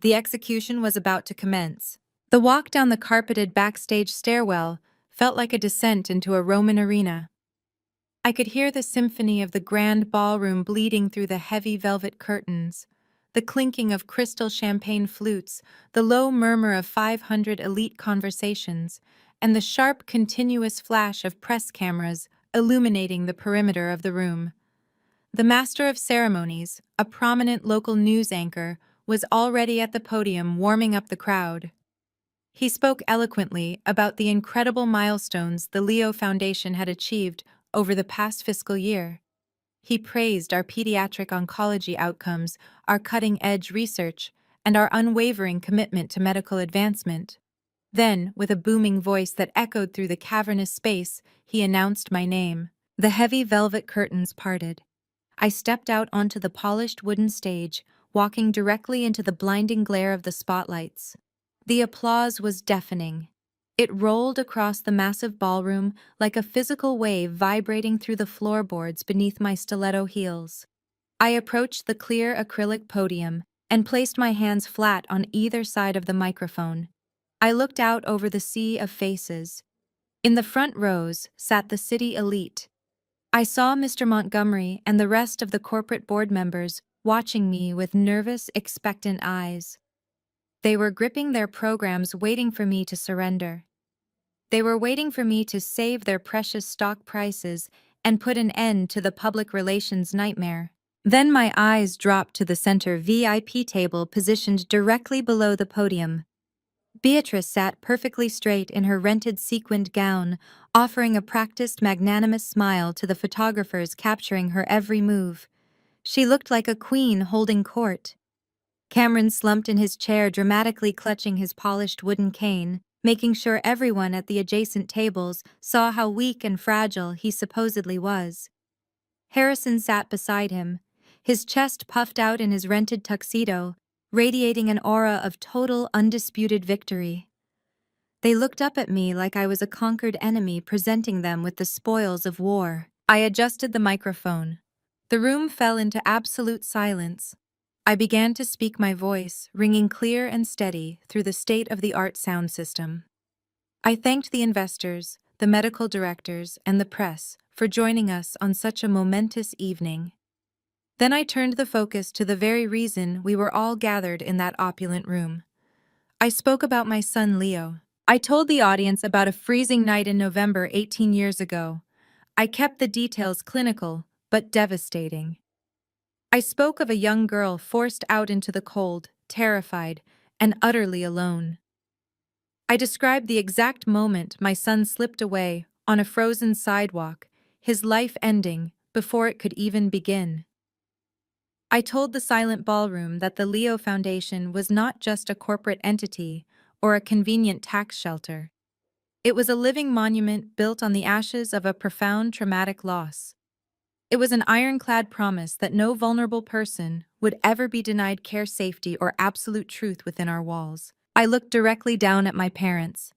The execution was about to commence. The walk down the carpeted backstage stairwell felt like a descent into a Roman arena. I could hear the symphony of the grand ballroom bleeding through the heavy velvet curtains, the clinking of crystal champagne flutes, the low murmur of 500 elite conversations, and the sharp, continuous flash of press cameras illuminating the perimeter of the room. The master of ceremonies, a prominent local news anchor, was already at the podium warming up the crowd. He spoke eloquently about the incredible milestones the Leo Foundation had achieved over the past fiscal year. He praised our pediatric oncology outcomes, our cutting-edge research, and our unwavering commitment to medical advancement. Then, with a booming voice that echoed through the cavernous space, he announced my name. The heavy velvet curtains parted. I stepped out onto the polished wooden stage, walking directly into the blinding glare of the spotlights. The applause was deafening. It rolled across the massive ballroom like a physical wave vibrating through the floorboards beneath my stiletto heels. I approached the clear acrylic podium and placed my hands flat on either side of the microphone. I looked out over the sea of faces. In the front rows sat the city elite. I saw Mr. Montgomery and the rest of the corporate board members watching me with nervous, expectant eyes. They were gripping their programs, waiting for me to surrender. They were waiting for me to save their precious stock prices and put an end to the public relations nightmare. Then my eyes dropped to the center VIP table positioned directly below the podium. Beatrice sat perfectly straight in her rented sequined gown, offering a practiced, magnanimous smile to the photographers capturing her every move. She looked like a queen holding court. Cameron slumped in his chair, dramatically clutching his polished wooden cane, making sure everyone at the adjacent tables saw how weak and fragile he supposedly was. Harrison sat beside him, his chest puffed out in his rented tuxedo, radiating an aura of total, undisputed victory. They looked up at me like I was a conquered enemy presenting them with the spoils of war. I adjusted the microphone. The room fell into absolute silence. I began to speak, my voice ringing clear and steady through the state-of-the-art sound system. I thanked the investors, the medical directors, and the press for joining us on such a momentous evening. Then I turned the focus to the very reason we were all gathered in that opulent room. I spoke about my son Leo. I told the audience about a freezing night in November 18 years ago. I kept the details clinical, but devastating. I spoke of a young girl forced out into the cold, terrified, and utterly alone. I described the exact moment my son slipped away on a frozen sidewalk, his life ending before it could even begin. I told the silent ballroom that the Leo Foundation was not just a corporate entity or a convenient tax shelter. It was a living monument built on the ashes of a profound traumatic loss. It was an ironclad promise that no vulnerable person would ever be denied care, safety, or absolute truth within our walls. I looked directly down at my parents.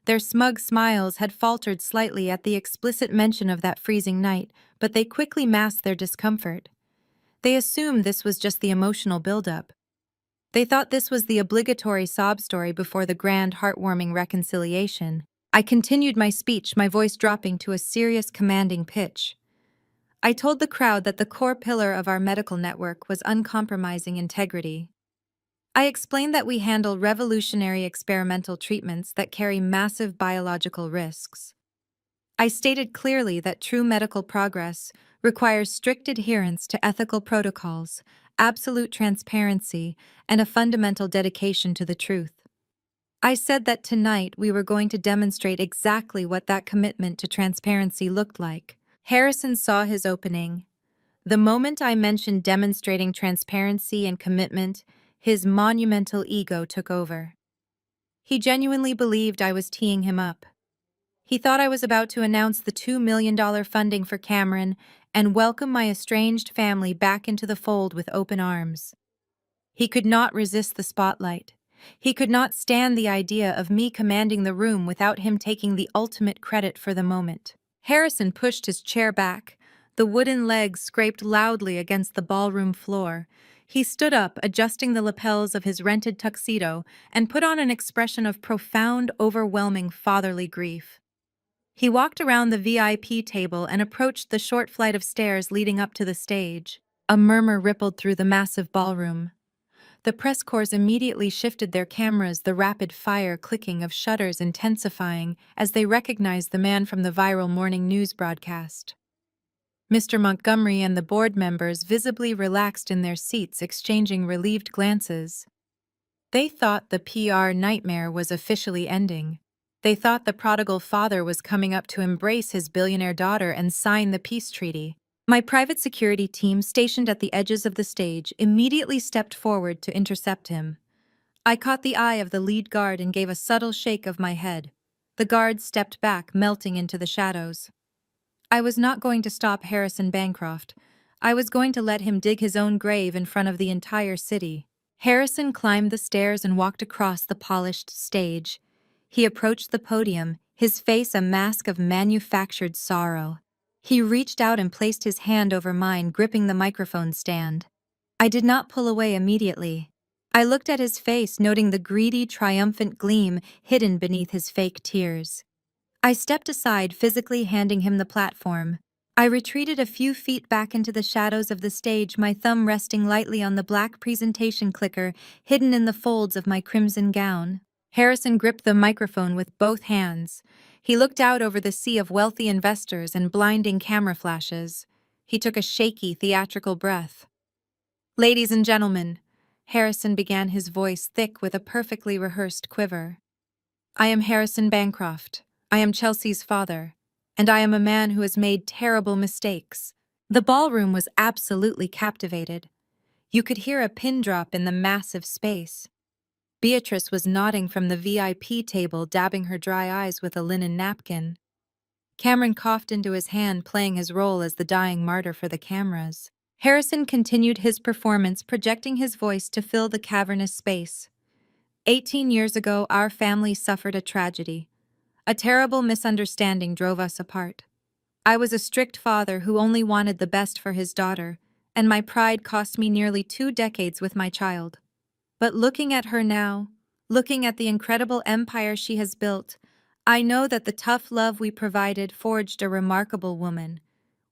Their smug smiles had faltered slightly at the explicit mention of that freezing night, but they quickly masked their discomfort. They assumed this was just the emotional buildup. They thought this was the obligatory sob story before the grand, heartwarming reconciliation. I continued my speech, my voice dropping to a serious, commanding pitch. I told the crowd that the core pillar of our medical network was uncompromising integrity. I explained that we handle revolutionary experimental treatments that carry massive biological risks. I stated clearly that true medical progress requires strict adherence to ethical protocols, absolute transparency, and a fundamental dedication to the truth. I said that tonight we were going to demonstrate exactly what that commitment to transparency looked like. Harrison saw his opening. The moment I mentioned demonstrating transparency and commitment, his monumental ego took over. He genuinely believed I was teeing him up. He thought I was about to announce the $2 million funding for Cameron and welcome my estranged family back into the fold with open arms. He could not resist the spotlight. He could not stand the idea of me commanding the room without him taking the ultimate credit for the moment. Harrison pushed his chair back. The wooden legs scraped loudly against the ballroom floor. He stood up, adjusting the lapels of his rented tuxedo, and put on an expression of profound, overwhelming fatherly grief. He walked around the VIP table and approached the short flight of stairs leading up to the stage. A murmur rippled through the massive ballroom. The press corps immediately shifted their cameras, the rapid-fire clicking of shutters intensifying as they recognized the man from the viral morning news broadcast. Mr. Montgomery and the board members visibly relaxed in their seats, exchanging relieved glances. They thought the PR nightmare was officially ending. They thought the prodigal father was coming up to embrace his billionaire daughter and sign the peace treaty. My private security team, stationed at the edges of the stage, immediately stepped forward to intercept him. I caught the eye of the lead guard and gave a subtle shake of my head. The guard stepped back, melting into the shadows. I was not going to stop Harrison Bancroft. I was going to let him dig his own grave in front of the entire city. Harrison climbed the stairs and walked across the polished stage. He approached the podium, his face a mask of manufactured sorrow. He reached out and placed his hand over mine, gripping the microphone stand. I did not pull away immediately. I looked at his face, noting the greedy, triumphant gleam hidden beneath his fake tears. I stepped aside, physically handing him the platform. I retreated a few feet back into the shadows of the stage, my thumb resting lightly on the black presentation clicker hidden in the folds of my crimson gown. Harrison gripped the microphone with both hands. He looked out over the sea of wealthy investors and blinding camera flashes. He took a shaky, theatrical breath. "Ladies and gentlemen," Harrison began, his voice thick with a perfectly rehearsed quiver. "I am Harrison Bancroft. I am Chelsea's father, and I am a man who has made terrible mistakes." The ballroom was absolutely captivated. You could hear a pin drop in the massive space. Beatrice was nodding from the VIP table, dabbing her dry eyes with a linen napkin. Cameron coughed into his hand, playing his role as the dying martyr for the cameras. Harrison continued his performance, projecting his voice to fill the cavernous space. 18 years ago, our family suffered a tragedy. A terrible misunderstanding drove us apart. I was a strict father who only wanted the best for his daughter, and my pride cost me nearly 2 decades with my child. But looking at her now, looking at the incredible empire she has built, I know that the tough love we provided forged a remarkable woman.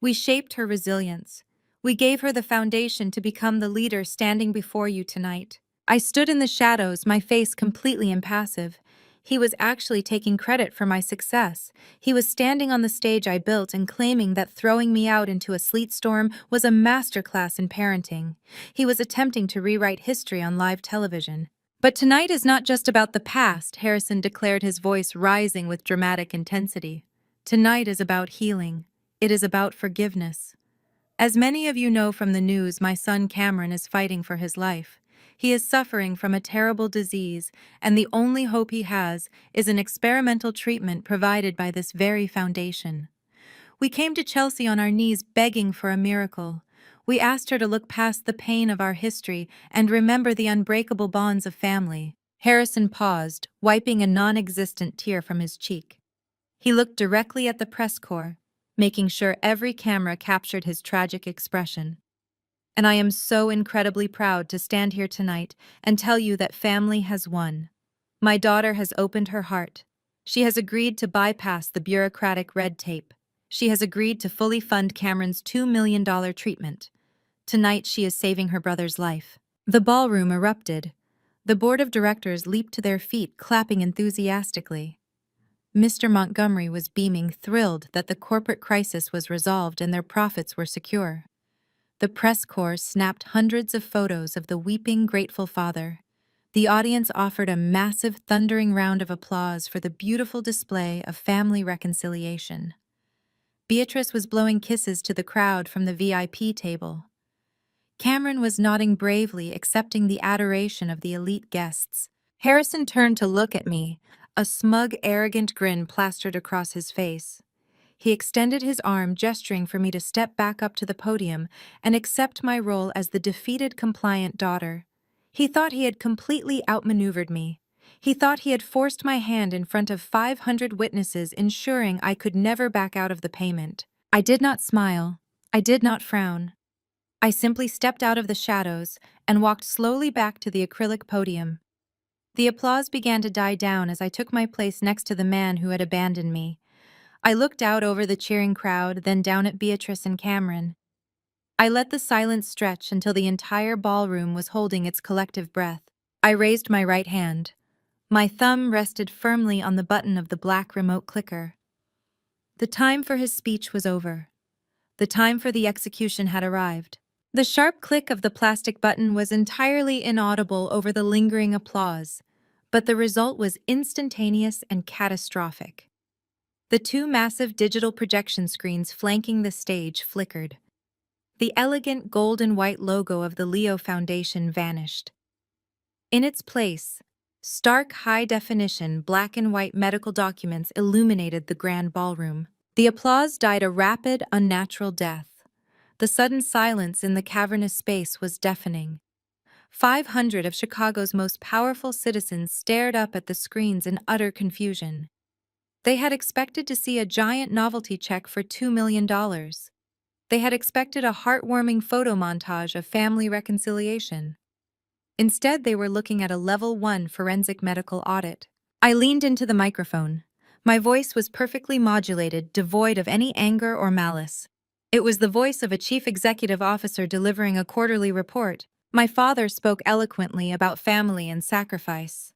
We shaped her resilience. We gave her the foundation to become the leader standing before you tonight. I stood in the shadows, my face completely impassive. He was actually taking credit for my success. He was standing on the stage I built and claiming that throwing me out into a sleet storm was a masterclass in parenting. He was attempting to rewrite history on live television. "But tonight is not just about the past," Harrison declared, his voice rising with dramatic intensity. "Tonight is about healing. It is about forgiveness. As many of you know from the news, my son Cameron is fighting for his life. He is suffering from a terrible disease, and the only hope he has is an experimental treatment provided by this very foundation. We came to Chelsea on our knees begging for a miracle. We asked her to look past the pain of our history and remember the unbreakable bonds of family." Harrison paused, wiping a non-existent tear from his cheek. He looked directly at the press corps, making sure every camera captured his tragic expression. "And I am so incredibly proud to stand here tonight and tell you that family has won. My daughter has opened her heart. She has agreed to bypass the bureaucratic red tape. She has agreed to fully fund Cameron's $2 million treatment. Tonight she is saving her brother's life." The ballroom erupted. The board of directors leaped to their feet, clapping enthusiastically. Mr. Montgomery was beaming, thrilled that the corporate crisis was resolved and their profits were secure. The press corps snapped hundreds of photos of the weeping, grateful father. The audience offered a massive, thundering round of applause for the beautiful display of family reconciliation. Beatrice was blowing kisses to the crowd from the VIP table. Cameron was nodding bravely, accepting the adoration of the elite guests. Harrison turned to look at me, a smug, arrogant grin plastered across his face. He extended his arm, gesturing for me to step back up to the podium and accept my role as the defeated, compliant daughter. He thought he had completely outmaneuvered me. He thought he had forced my hand in front of 500 witnesses, ensuring I could never back out of the payment. I did not smile. I did not frown. I simply stepped out of the shadows and walked slowly back to the acrylic podium. The applause began to die down as I took my place next to the man who had abandoned me. I looked out over the cheering crowd, then down at Beatrice and Cameron. I let the silence stretch until the entire ballroom was holding its collective breath. I raised my right hand. My thumb rested firmly on the button of the black remote clicker. The time for his speech was over. The time for the execution had arrived. The sharp click of the plastic button was entirely inaudible over the lingering applause, but the result was instantaneous and catastrophic. The two massive digital projection screens flanking the stage flickered. The elegant gold and white logo of the Leo Foundation vanished. In its place, stark high-definition black and white medical documents illuminated the grand ballroom. The applause died a rapid, unnatural death. The sudden silence in the cavernous space was deafening. 500 of Chicago's most powerful citizens stared up at the screens in utter confusion. They had expected to see a giant novelty check for $2 million. They had expected a heartwarming photo montage of family reconciliation. Instead, they were looking at a Level 1 forensic medical audit. I leaned into the microphone. My voice was perfectly modulated, devoid of any anger or malice. It was the voice of a chief executive officer delivering a quarterly report. My father spoke eloquently about family and sacrifice.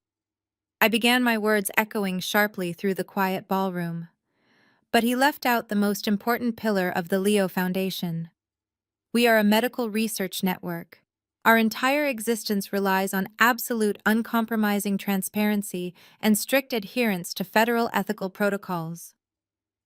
I began my words echoing sharply through the quiet ballroom. But he left out the most important pillar of the Leo Foundation. We are a medical research network. Our entire existence relies on absolute uncompromising transparency and strict adherence to federal ethical protocols.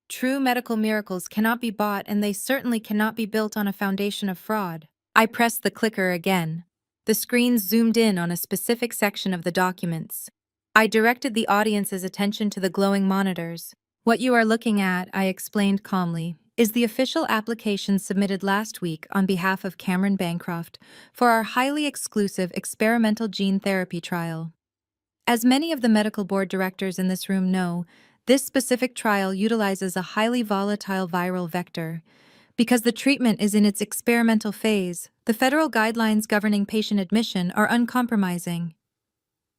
True medical miracles cannot be bought, and they certainly cannot be built on a foundation of fraud. I pressed the clicker again. The screen zoomed in on a specific section of the documents. I directed the audience's attention to the glowing monitors. What you are looking at, I explained calmly, is the official application submitted last week on behalf of Cameron Bancroft for our highly exclusive experimental gene therapy trial. As many of the medical board directors in this room know, this specific trial utilizes a highly volatile viral vector. Because the treatment is in its experimental phase, the federal guidelines governing patient admission are uncompromising.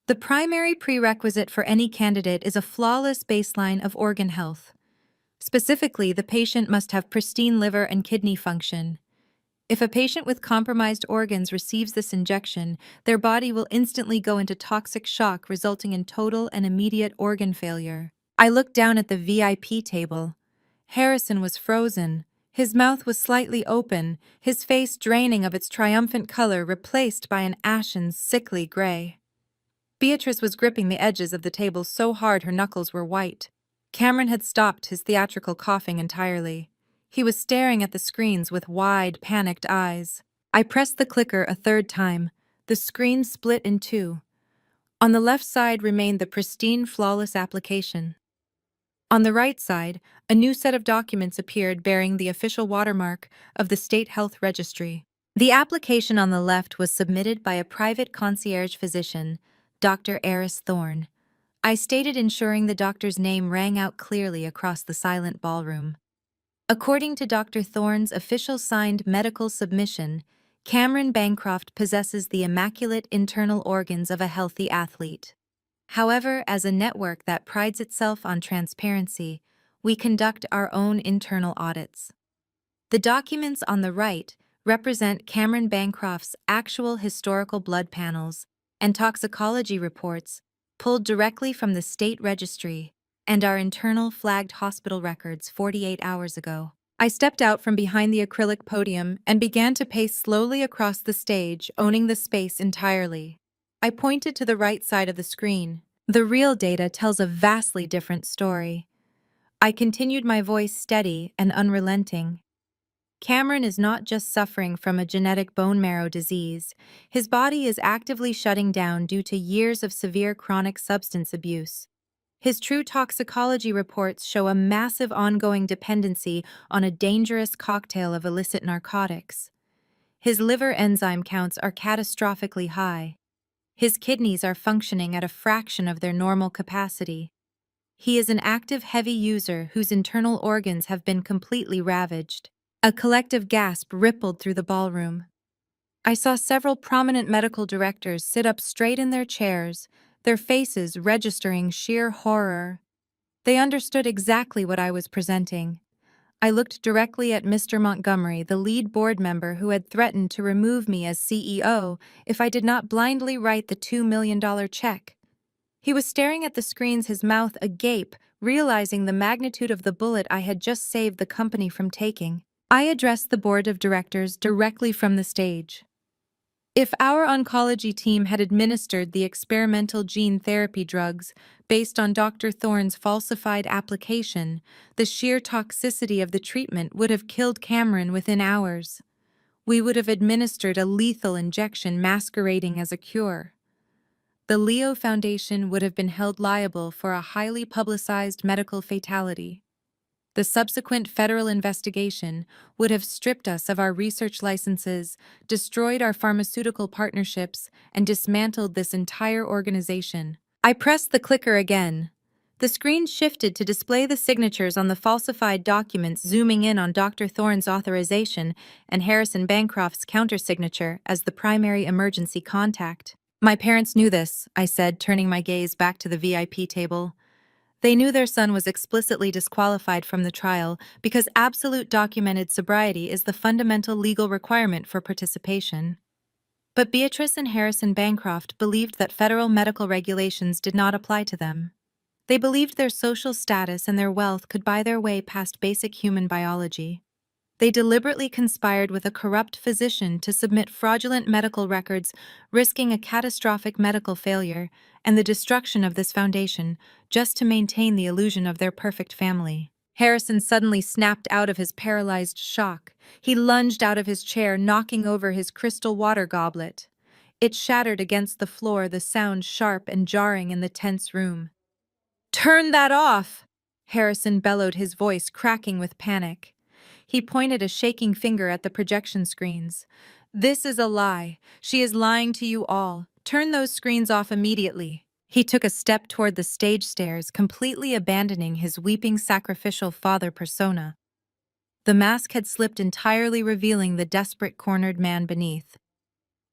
The primary prerequisite for any candidate is a flawless baseline of organ health. Specifically, the patient must have pristine liver and kidney function. If a patient with compromised organs receives this injection, their body will instantly go into toxic shock, resulting in total and immediate organ failure. I looked down at the VIP table. Harrison was frozen. His mouth was slightly open, his face draining of its triumphant color, replaced by an ashen, sickly gray. Beatrice was gripping the edges of the table so hard her knuckles were white. Cameron had stopped his theatrical coughing entirely. He was staring at the screens with wide, panicked eyes. I pressed the clicker a third time. The screen split in two. On the left side remained the pristine, flawless application. On the right side, a new set of documents appeared bearing the official watermark of the State Health Registry. The application on the left was submitted by a private concierge physician, Dr. Eris Thorne. I stated, ensuring the doctor's name rang out clearly across the silent ballroom. According to Dr. Thorne's official signed medical submission, Cameron Bancroft possesses the immaculate internal organs of a healthy athlete. However, as a network that prides itself on transparency, we conduct our own internal audits. The documents on the right represent Cameron Bancroft's actual historical blood panels and toxicology reports pulled directly from the state registry and our internal flagged hospital records 48 hours ago. I stepped out from behind the acrylic podium and began to pace slowly across the stage, owning the space entirely. I pointed to the right side of the screen. The real data tells a vastly different story. I continued, my voice steady and unrelenting. Cameron is not just suffering from a genetic bone marrow disease. His body is actively shutting down due to years of severe chronic substance abuse. His true toxicology reports show a massive ongoing dependency on a dangerous cocktail of illicit narcotics. His liver enzyme counts are catastrophically high. His kidneys are functioning at a fraction of their normal capacity. He is an active heavy user whose internal organs have been completely ravaged. A collective gasp rippled through the ballroom. I saw several prominent medical directors sit up straight in their chairs, their faces registering sheer horror. They understood exactly what I was presenting. I looked directly at Mr. Montgomery, the lead board member who had threatened to remove me as CEO if I did not blindly write the $2 million check. He was staring at the screens, his mouth agape, realizing the magnitude of the bullet I had just saved the company from taking. I addressed the board of directors directly from the stage. If our oncology team had administered the experimental gene therapy drugs based on Dr. Thorne's falsified application, the sheer toxicity of the treatment would have killed Cameron within hours. We would have administered a lethal injection masquerading as a cure. The Leo Foundation would have been held liable for a highly publicized medical fatality. The subsequent federal investigation would have stripped us of our research licenses, destroyed our pharmaceutical partnerships, and dismantled this entire organization. I pressed the clicker again. The screen shifted to display the signatures on the falsified documents, zooming in on Dr. Thorne's authorization and Harrison Bancroft's countersignature as the primary emergency contact. My parents knew this, I said, turning my gaze back to the VIP table. They knew their son was explicitly disqualified from the trial because absolute documented sobriety is the fundamental legal requirement for participation. But Beatrice and Harrison Bancroft believed that federal medical regulations did not apply to them. They believed their social status and their wealth could buy their way past basic human biology. They deliberately conspired with a corrupt physician to submit fraudulent medical records, risking a catastrophic medical failure and the destruction of this foundation, just to maintain the illusion of their perfect family. Harrison suddenly snapped out of his paralyzed shock. He lunged out of his chair, knocking over his crystal water goblet. It shattered against the floor, the sound sharp and jarring in the tense room. "Turn that off!" Harrison bellowed, his voice cracking with panic. He pointed a shaking finger at the projection screens. "This is a lie. She is lying to you all. Turn those screens off immediately." He took a step toward the stage stairs, completely abandoning his weeping sacrificial father persona. The mask had slipped entirely, revealing the desperate cornered man beneath.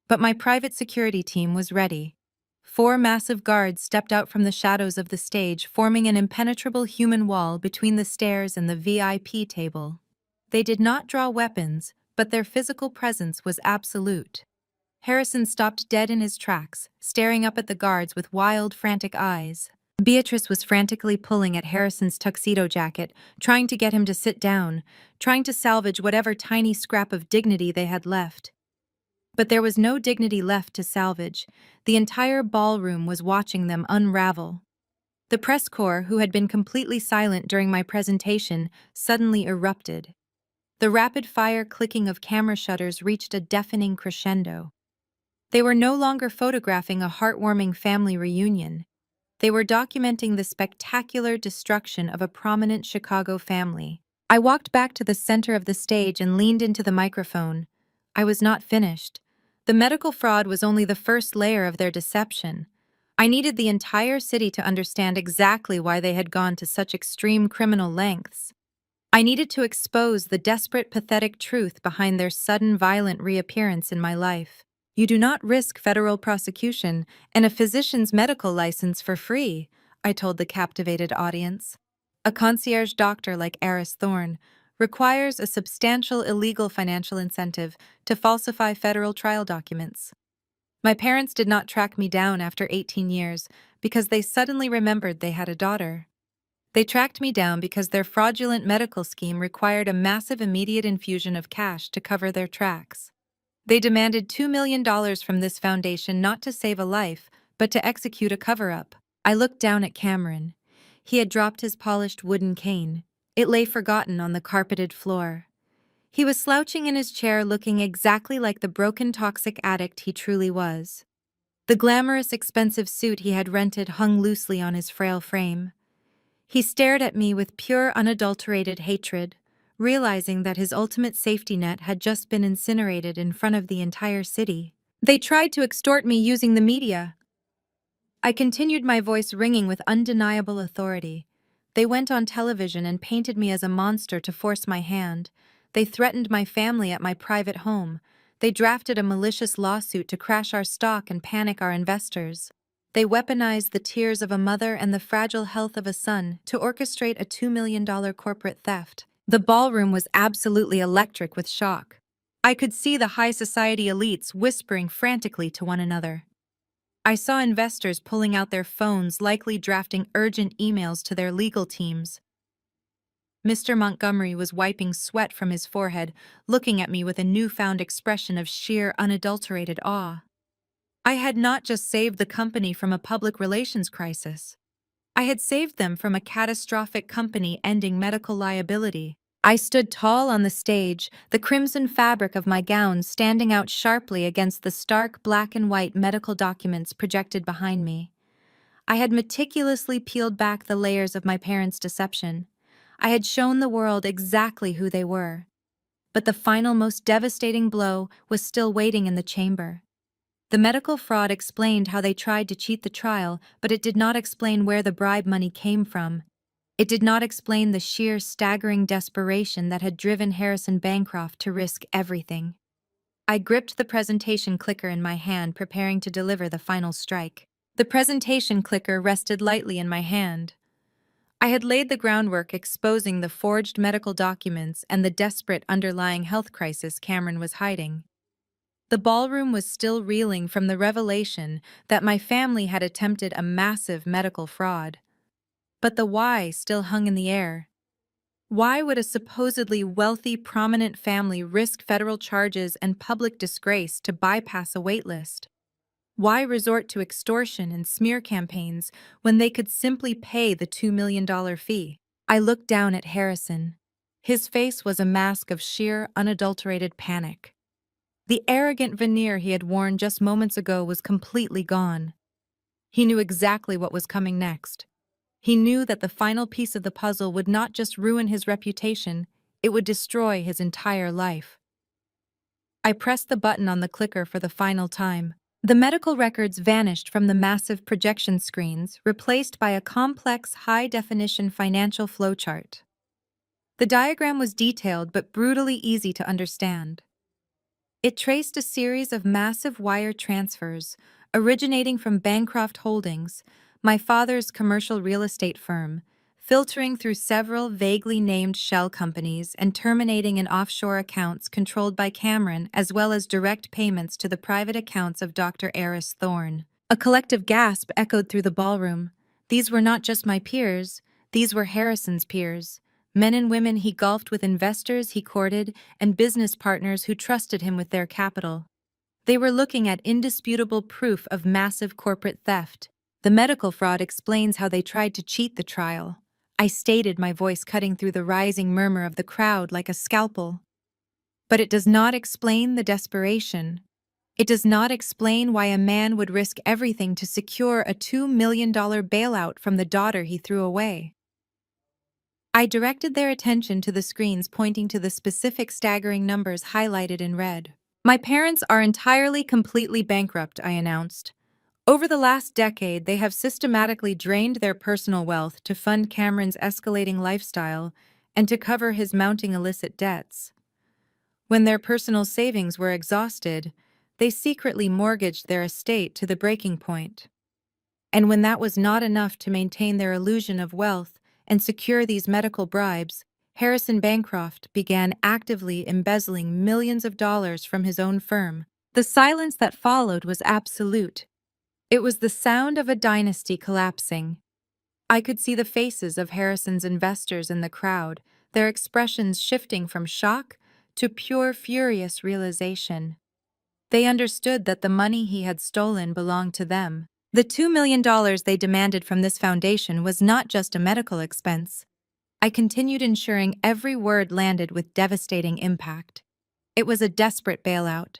But my private security team was ready. 4 massive guards stepped out from the shadows of the stage, forming an impenetrable human wall between the stairs and the VIP table. They did not draw weapons, but their physical presence was absolute. Harrison stopped dead in his tracks, staring up at the guards with wild, frantic eyes. Beatrice was frantically pulling at Harrison's tuxedo jacket, trying to get him to sit down, trying to salvage whatever tiny scrap of dignity they had left. But there was no dignity left to salvage. The entire ballroom was watching them unravel. The press corps, who had been completely silent during my presentation, suddenly erupted. The rapid-fire clicking of camera shutters reached a deafening crescendo. They were no longer photographing a heartwarming family reunion. They were documenting the spectacular destruction of a prominent Chicago family. I walked back to the center of the stage and leaned into the microphone. I was not finished. The medical fraud was only the first layer of their deception. I needed the entire city to understand exactly why they had gone to such extreme criminal lengths. I needed to expose the desperate, pathetic truth behind their sudden, violent reappearance in my life. You do not risk federal prosecution and a physician's medical license for free, I told the captivated audience. A concierge doctor like Eris Thorne requires a substantial illegal financial incentive to falsify federal trial documents. My parents did not track me down after 18 years because they suddenly remembered they had a daughter. They tracked me down because their fraudulent medical scheme required a massive immediate infusion of cash to cover their tracks. They demanded $2 million from this foundation not to save a life, but to execute a cover-up. I looked down at Cameron. He had dropped his polished wooden cane. It lay forgotten on the carpeted floor. He was slouching in his chair, looking exactly like the broken, toxic addict he truly was. The glamorous, expensive suit he had rented hung loosely on his frail frame. He stared at me with pure, unadulterated hatred, realizing that his ultimate safety net had just been incinerated in front of the entire city. They tried to extort me using the media. I continued, my voice ringing with undeniable authority. They went on television and painted me as a monster to force my hand. They threatened my family at my private home. They drafted a malicious lawsuit to crash our stock and panic our investors. They weaponized the tears of a mother and the fragile health of a son to orchestrate a $2 million corporate theft. The ballroom was absolutely electric with shock. I could see the high society elites whispering frantically to one another. I saw investors pulling out their phones, likely drafting urgent emails to their legal teams. Mr. Montgomery was wiping sweat from his forehead, looking at me with a newfound expression of sheer, unadulterated awe. I had not just saved the company from a public relations crisis. I had saved them from a catastrophic company-ending medical liability. I stood tall on the stage, the crimson fabric of my gown standing out sharply against the stark black and white medical documents projected behind me. I had meticulously peeled back the layers of my parents' deception. I had shown the world exactly who they were. But the final, most devastating blow was still waiting in the chamber. The medical fraud explained how they tried to cheat the trial, but it did not explain where the bribe money came from. It did not explain the sheer, staggering desperation that had driven Harrison Bancroft to risk everything. I gripped the presentation clicker in my hand, preparing to deliver the final strike. The presentation clicker rested lightly in my hand. I had laid the groundwork, exposing the forged medical documents and the desperate underlying health crisis Cameron was hiding. The ballroom was still reeling from the revelation that my family had attempted a massive medical fraud. But the why still hung in the air. Why would a supposedly wealthy, prominent family risk federal charges and public disgrace to bypass a waitlist? Why resort to extortion and smear campaigns when they could simply pay the $2 million fee? I looked down at Harrison. His face was a mask of sheer, unadulterated panic. The arrogant veneer he had worn just moments ago was completely gone. He knew exactly what was coming next. He knew that the final piece of the puzzle would not just ruin his reputation, it would destroy his entire life. I pressed the button on the clicker for the final time. The medical records vanished from the massive projection screens, replaced by a complex, high-definition financial flowchart. The diagram was detailed but brutally easy to understand. It traced a series of massive wire transfers originating from Bancroft Holdings, my father's commercial real estate firm, filtering through several vaguely named shell companies and terminating in offshore accounts controlled by Cameron, as well as direct payments to the private accounts of Dr. Eris Thorne. A collective gasp echoed through the ballroom. These were not just my peers, these were Harrison's peers. Men and women he golfed with, investors he courted, and business partners who trusted him with their capital. They were looking at indisputable proof of massive corporate theft. The medical fraud explains how they tried to cheat the trial. I stated, my voice cutting through the rising murmur of the crowd like a scalpel. But it does not explain the desperation. It does not explain why a man would risk everything to secure a $2 million bailout from the daughter he threw away. I directed their attention to the screens, pointing to the specific staggering numbers highlighted in red. My parents are entirely, completely bankrupt, I announced. Over the last decade, they have systematically drained their personal wealth to fund Cameron's escalating lifestyle and to cover his mounting illicit debts. When their personal savings were exhausted, they secretly mortgaged their estate to the breaking point. And when that was not enough to maintain their illusion of wealth and secure these medical bribes, Harrison Bancroft began actively embezzling millions of dollars from his own firm. The silence that followed was absolute. It was the sound of a dynasty collapsing. I could see the faces of Harrison's investors in the crowd, their expressions shifting from shock to pure, furious realization. They understood that the money he had stolen belonged to them. The $2 million they demanded from this foundation was not just a medical expense. I continued, ensuring every word landed with devastating impact. It was a desperate bailout.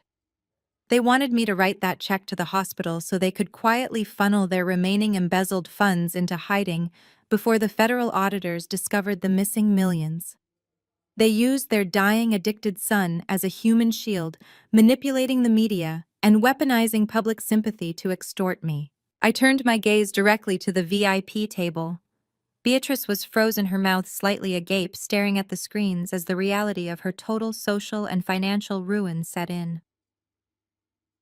They wanted me to write that check to the hospital so they could quietly funnel their remaining embezzled funds into hiding before the federal auditors discovered the missing millions. They used their dying, addicted son as a human shield, manipulating the media and weaponizing public sympathy to extort me. I turned my gaze directly to the VIP table. Beatrice was frozen, her mouth slightly agape, staring at the screens as the reality of her total social and financial ruin set in.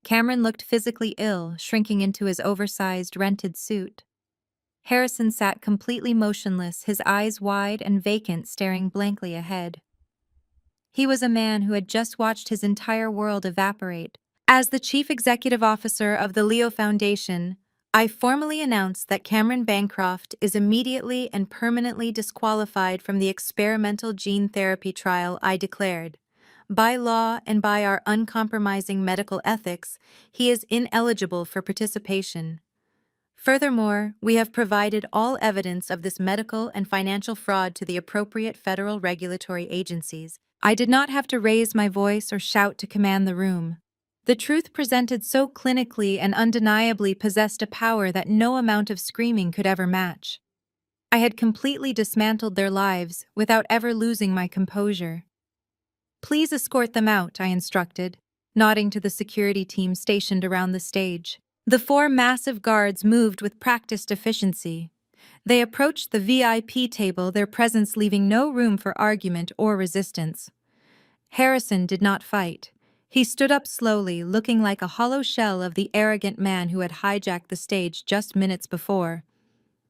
Cameron looked physically ill, shrinking into his oversized, rented suit. Harrison sat completely motionless, his eyes wide and vacant, staring blankly ahead. He was a man who had just watched his entire world evaporate. As the chief executive officer of the Leo Foundation, I formally announced that Cameron Bancroft is immediately and permanently disqualified from the experimental gene therapy trial. I declared. By law and by our uncompromising medical ethics, he is ineligible for participation. Furthermore, we have provided all evidence of this medical and financial fraud to the appropriate federal regulatory agencies. I did not have to raise my voice or shout to command the room. The truth presented so clinically and undeniably possessed a power that no amount of screaming could ever match. I had completely dismantled their lives without ever losing my composure. Please escort them out, I instructed, nodding to the security team stationed around the stage. The 4 massive guards moved with practiced efficiency. They approached the VIP table, their presence leaving no room for argument or resistance. Harrison did not fight. He stood up slowly, looking like a hollow shell of the arrogant man who had hijacked the stage just minutes before.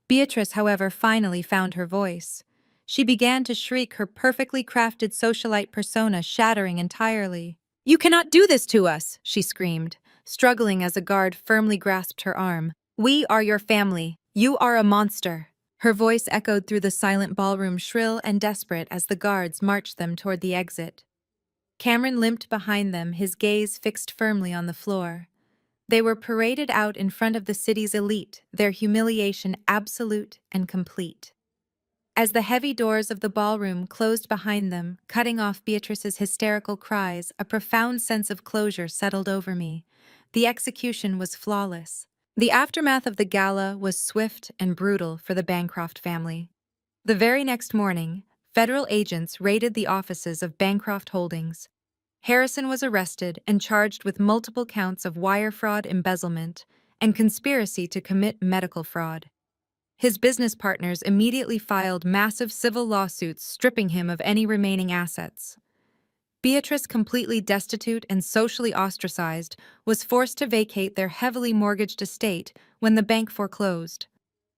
Beatrice, however, finally found her voice. She began to shriek, her perfectly crafted socialite persona shattering entirely. "You cannot do this to us!" she screamed, struggling as a guard firmly grasped her arm. "We are your family. You are a monster." Her voice echoed through the silent ballroom, shrill and desperate as the guards marched them toward the exit. Cameron limped behind them, his gaze fixed firmly on the floor. They were paraded out in front of the city's elite, their humiliation absolute and complete. As the heavy doors of the ballroom closed behind them, cutting off Beatrice's hysterical cries, a profound sense of closure settled over me. The execution was flawless. The aftermath of the gala was swift and brutal for the Bancroft family. The very next morning, federal agents raided the offices of Bancroft Holdings. Harrison was arrested and charged with multiple counts of wire fraud, embezzlement, and conspiracy to commit medical fraud. His business partners immediately filed massive civil lawsuits stripping him of any remaining assets. Beatrice, completely destitute and socially ostracized, was forced to vacate their heavily mortgaged estate when the bank foreclosed.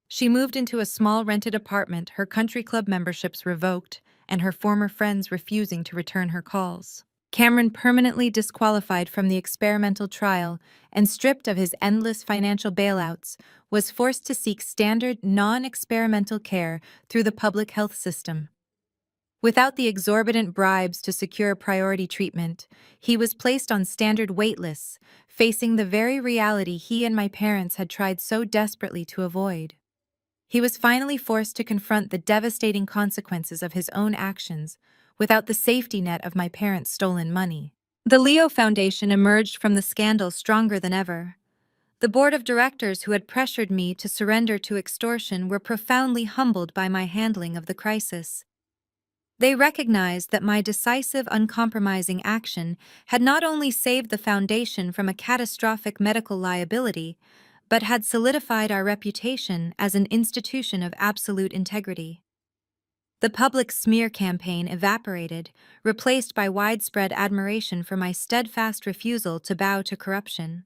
She moved into a small rented apartment, her country club memberships revoked, and her former friends refusing to return her calls. Cameron, permanently disqualified from the experimental trial and stripped of his endless financial bailouts, was forced to seek standard, non-experimental care through the public health system. Without the exorbitant bribes to secure priority treatment, he was placed on standard wait lists, facing the very reality he and my parents had tried so desperately to avoid. He was finally forced to confront the devastating consequences of his own actions without the safety net of my parents' stolen money. The Leo Foundation emerged from the scandal stronger than ever. The board of directors who had pressured me to surrender to extortion were profoundly humbled by my handling of the crisis. They recognized that my decisive, uncompromising action had not only saved the foundation from a catastrophic medical liability, but had solidified our reputation as an institution of absolute integrity. The public smear campaign evaporated, replaced by widespread admiration for my steadfast refusal to bow to corruption.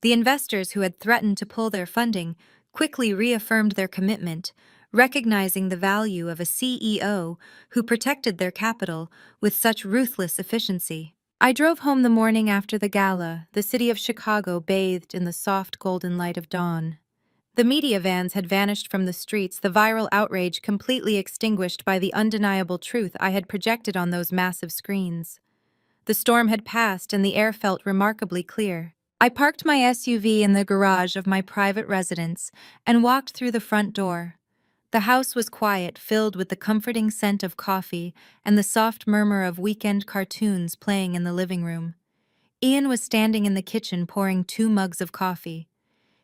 The investors who had threatened to pull their funding quickly reaffirmed their commitment, recognizing the value of a CEO who protected their capital with such ruthless efficiency. I drove home the morning after the gala, the city of Chicago bathed in the soft golden light of dawn. The media vans had vanished from the streets, the viral outrage completely extinguished by the undeniable truth I had projected on those massive screens. The storm had passed and the air felt remarkably clear. I parked my SUV in the garage of my private residence and walked through the front door. The house was quiet, filled with the comforting scent of coffee and the soft murmur of weekend cartoons playing in the living room. Ian was standing in the kitchen pouring 2 mugs of coffee.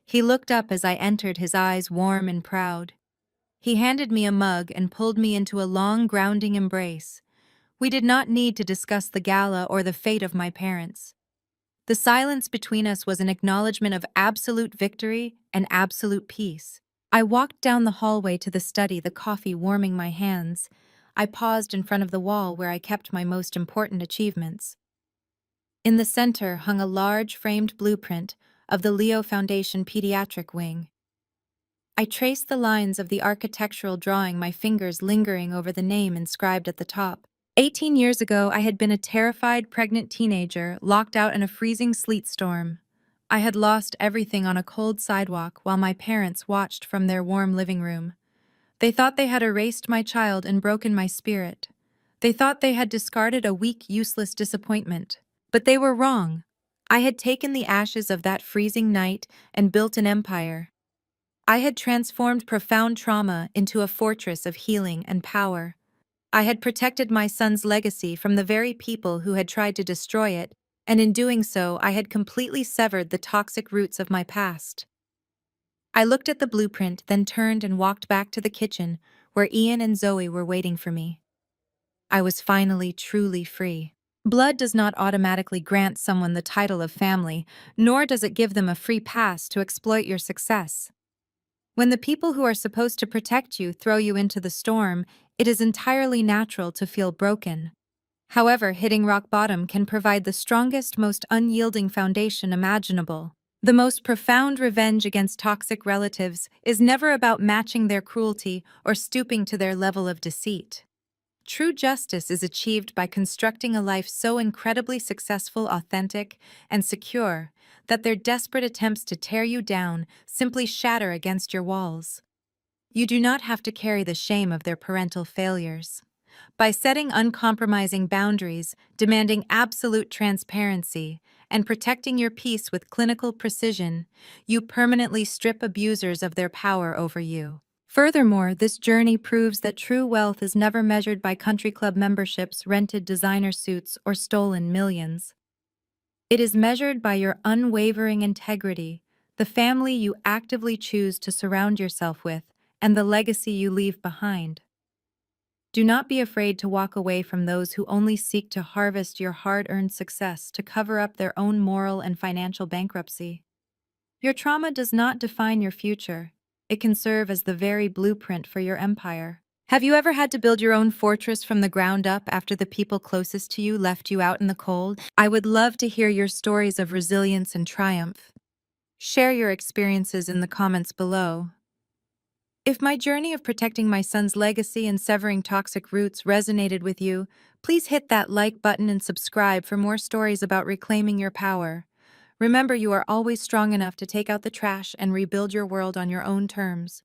He looked up as I entered, his eyes warm and proud. He handed me a mug and pulled me into a long, grounding embrace. We did not need to discuss the gala or the fate of my parents. The silence between us was an acknowledgement of absolute victory and absolute peace. I walked down the hallway to the study, the coffee warming my hands. I paused in front of the wall where I kept my most important achievements. In the center hung a large framed blueprint of the Leo Foundation Pediatric Wing. I traced the lines of the architectural drawing, my fingers lingering over the name inscribed at the top. 18 years ago, I had been a terrified pregnant teenager locked out in a freezing sleet storm. I had lost everything on a cold sidewalk while my parents watched from their warm living room. They thought they had erased my child and broken my spirit. They thought they had discarded a weak, useless disappointment. But they were wrong. I had taken the ashes of that freezing night and built an empire. I had transformed profound trauma into a fortress of healing and power. I had protected my son's legacy from the very people who had tried to destroy it, and in doing so, I had completely severed the toxic roots of my past. I looked at the blueprint, then turned and walked back to the kitchen, where Ian and Zoe were waiting for me. I was finally truly free. Blood does not automatically grant someone the title of family, nor does it give them a free pass to exploit your success. When the people who are supposed to protect you throw you into the storm, it is entirely natural to feel broken. However, hitting rock bottom can provide the strongest, most unyielding foundation imaginable. The most profound revenge against toxic relatives is never about matching their cruelty or stooping to their level of deceit. True justice is achieved by constructing a life so incredibly successful, authentic, and secure that their desperate attempts to tear you down simply shatter against your walls. You do not have to carry the shame of their parental failures. By setting uncompromising boundaries, demanding absolute transparency, and protecting your peace with clinical precision, you permanently strip abusers of their power over you. Furthermore, this journey proves that true wealth is never measured by country club memberships, rented designer suits, or stolen millions. It is measured by your unwavering integrity, the family you actively choose to surround yourself with, and the legacy you leave behind. Do not be afraid to walk away from those who only seek to harvest your hard-earned success to cover up their own moral and financial bankruptcy. Your trauma does not define your future. It can serve as the very blueprint for your empire. Have you ever had to build your own fortress from the ground up after the people closest to you left you out in the cold? I would love to hear your stories of resilience and triumph. Share your experiences in the comments below. If my journey of protecting my son's legacy and severing toxic roots resonated with you, please hit that like button and subscribe for more stories about reclaiming your power. Remember, you are always strong enough to take out the trash and rebuild your world on your own terms.